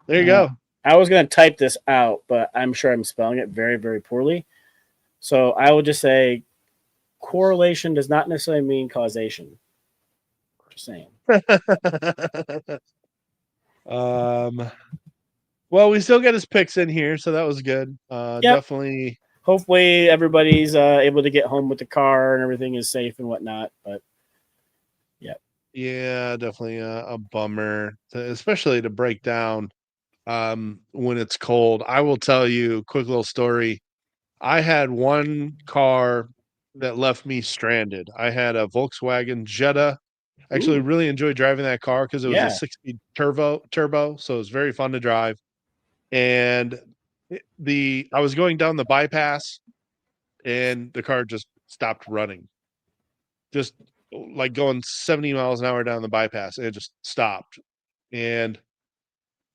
There you go. I was going to type this out, but I'm sure I'm spelling it very, very poorly. So I will just say correlation does not necessarily mean causation. Just saying. Well, we still get his picks in here, so that was good. Yep. Definitely. Hopefully everybody's able to get home with the car and everything is safe and whatnot. But yeah, definitely a bummer, especially to break down when it's cold. I will tell you a quick little story. I had one car that left me stranded. I had a Volkswagen Jetta. Actually, really enjoyed driving that car because it was a 6-speed turbo, so it was very fun to drive. And I was going down the bypass, and the car just stopped running, just like going 70 miles an hour down the bypass, and it just stopped. And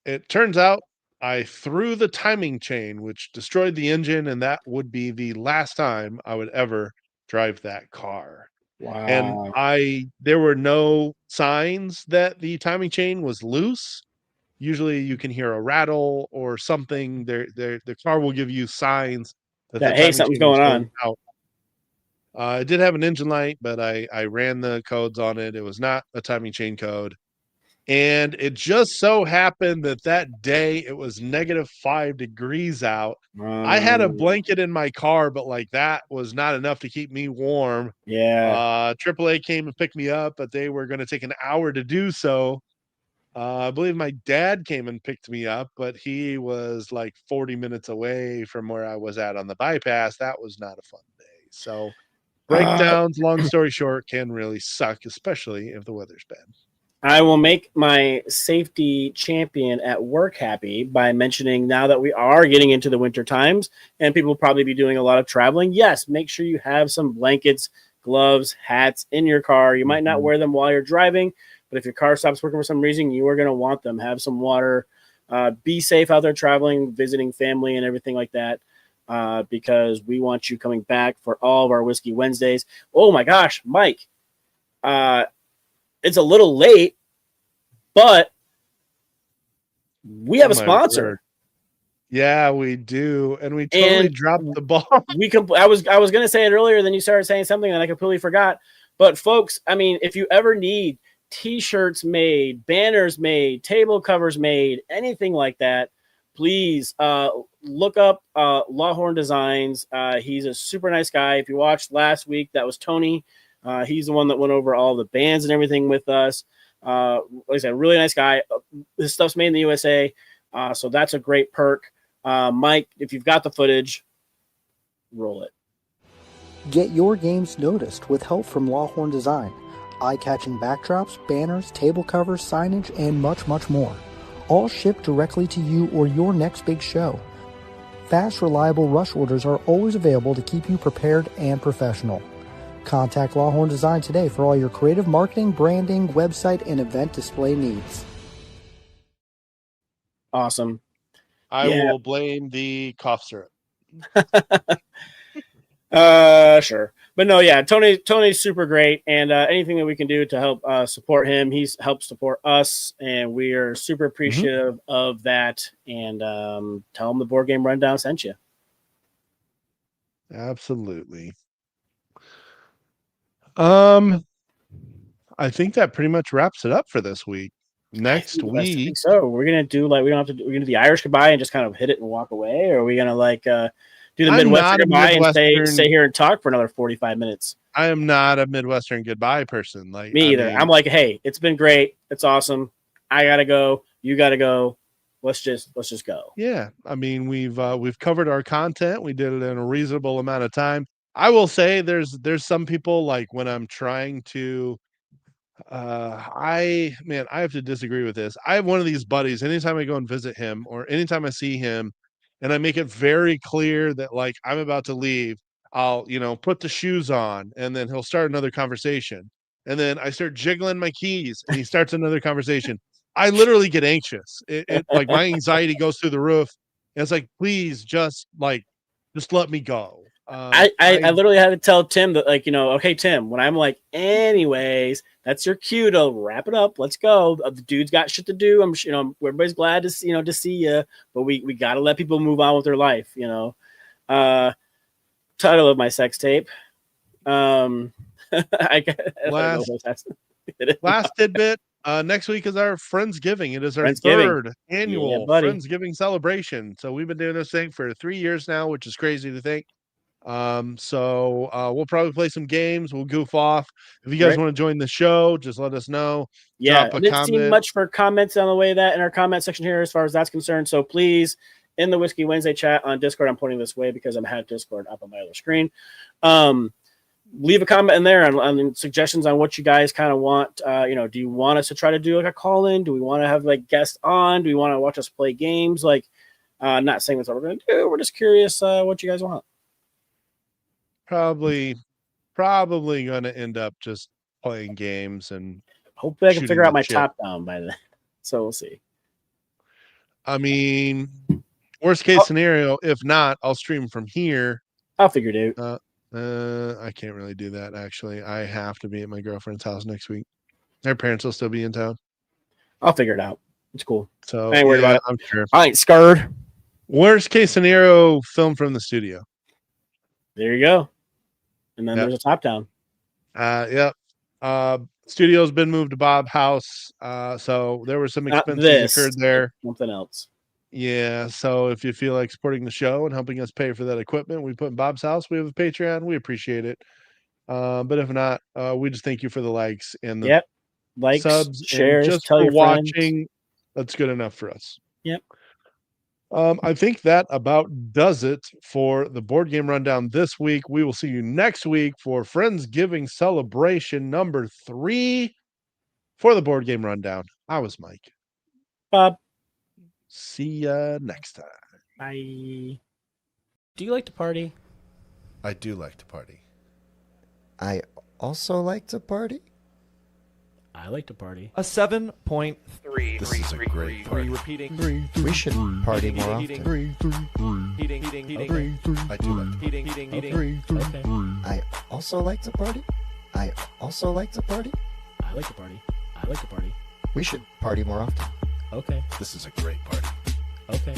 it turns out I threw the timing chain, which destroyed the engine, and that would be the last time I would ever drive that car. wow. And there were no signs that the timing chain was loose. Usually you can hear a rattle or something. The car will give you signs that the timing something's chain is going going on. out. It did have an engine light, but I ran the codes on it. It was not a timing chain code. And it just so happened that day it was -5 degrees out. I had a blanket in my car, but like that was not enough to keep me warm. Yeah. AAA came and picked me up, but they were going to take an hour to do so. I believe my dad came and picked me up, but he was like 40 minutes away from where I was at on the bypass. That was not a fun day. So breakdowns, long story short, can really suck, especially if the weather's bad. I will make my safety champion at work happy by mentioning now that we are getting into the winter times and people will probably be doing a lot of traveling. Yes, make sure you have some blankets, gloves, hats in your car. You might not wear them while you're driving, but if your car stops working for some reason, you are going to want them. Have some water. Be safe out there traveling, visiting family and everything like that, because we want you coming back for all of our Whiskey Wednesdays. Oh my gosh, Mike. It's a little late, but we have a sponsor. Word. Yeah, we do, and we totally dropped the ball. I was going to say it earlier, then you started saying something, and I completely forgot. But folks, I mean, if you ever need T-shirts made, banners made, table covers made, anything like that, please look up Lawhorn Designs. He's a super nice guy. If you watched last week, that was Tony. He's the one that went over all the bands and everything with us. Like I said, really nice guy. This stuff's made in the USA, so that's a great perk. Mike, if you've got the footage, roll it. Get your games noticed with help from Lawhorn Design. Eye-catching backdrops, banners, table covers, signage, and much, much more. All shipped directly to you or your next big show. Fast, reliable rush orders are always available to keep you prepared and professional. Contact Lawhorn Design today for all your creative marketing, branding, website, and event display needs. Awesome. I will blame the cough syrup. Sure. But no, yeah, Tony's super great, and anything that we can do to help support him, he's helped support us, and we are super appreciative of that. And tell him the Board Game Rundown sent you. Absolutely. I think that pretty much wraps it up for this week. Next week, so we're gonna do we're gonna do the Irish goodbye and just kind of hit it and walk away, or are we gonna do the Midwestern goodbye and stay here and talk for another 45 minutes? I am not a Midwestern goodbye person. Me either. I'm like, hey, it's been great. It's awesome. I gotta go. You gotta go. Let's just go. Yeah, I mean, we've covered our content. We did it in a reasonable amount of time. I will say there's some people, like when I'm trying to I have to disagree with this. I have one of these buddies. Anytime I go and visit him, or anytime I see him, and I make it very clear that like I'm about to leave, I'll put the shoes on, and then he'll start another conversation, and then I start jiggling my keys, and he starts another conversation. I literally get anxious. It like my anxiety goes through the roof. And it's like, please, just let me go. I literally had to tell Tim that, like, okay, Tim, when I'm like, anyways, that's your cue to wrap it up. Let's go. The dude's got shit to do. Everybody's glad to see you, but we got to let people move on with their life. Title of my sex tape. I don't know last tidbit. Next week is our Friendsgiving. It is our third annual Friendsgiving celebration. So we've been doing this thing for 3 years now, which is crazy to think. So we'll probably play some games. We'll goof off. If you guys want to join the show, just let us know. Yeah, I didn't see much for comments on the way that in our comment section here as far as that's concerned. So please, in the Whiskey Wednesday chat on Discord, I'm pointing this way because I'm had Discord up on my other screen. Leave a comment in there on suggestions on what you guys kind of want. Do you want us to try to do like a call-in? Do we want to have like guests on? Do we want to watch us play games? Like, not saying that's what we're going to do. We're just curious what you guys want. Probably going to end up just playing games and hopefully I can figure out my top down by then. So we'll see. I mean, worst case scenario, if not, I'll stream from here. I'll figure it out. I can't really do that, actually. I have to be at my girlfriend's house next week. Her parents will still be in town. I'll figure it out. It's cool. So I ain't worried about it. I'm sure. I ain't scared. Worst case scenario, film from the studio. There you go. And then there's a top down. Yep. Studio's been moved to Bob's house. So there were some expenses occurred there. Something else. Yeah, so if you feel like supporting the show and helping us pay for that equipment we put in Bob's house, we have a Patreon. We appreciate it. But if not, we just thank you for the likes and the likes, subs, shares, and just tell for your watching. Friends. That's good enough for us. Yep. I think that about does it for the board game rundown this week. We will see you next week for Friendsgiving celebration number 3 for the board game rundown. I was Mike. Bob. See ya next time. Bye. Do you like to party? I do like to party. I also like to party. I like to party. A 7.3. This is a great party. Repeating. We should party more often. I do like to party. Okay. I also like to party. I also like to party. I like to party. I like to party. We should party more often. Okay. This is a great party. Okay.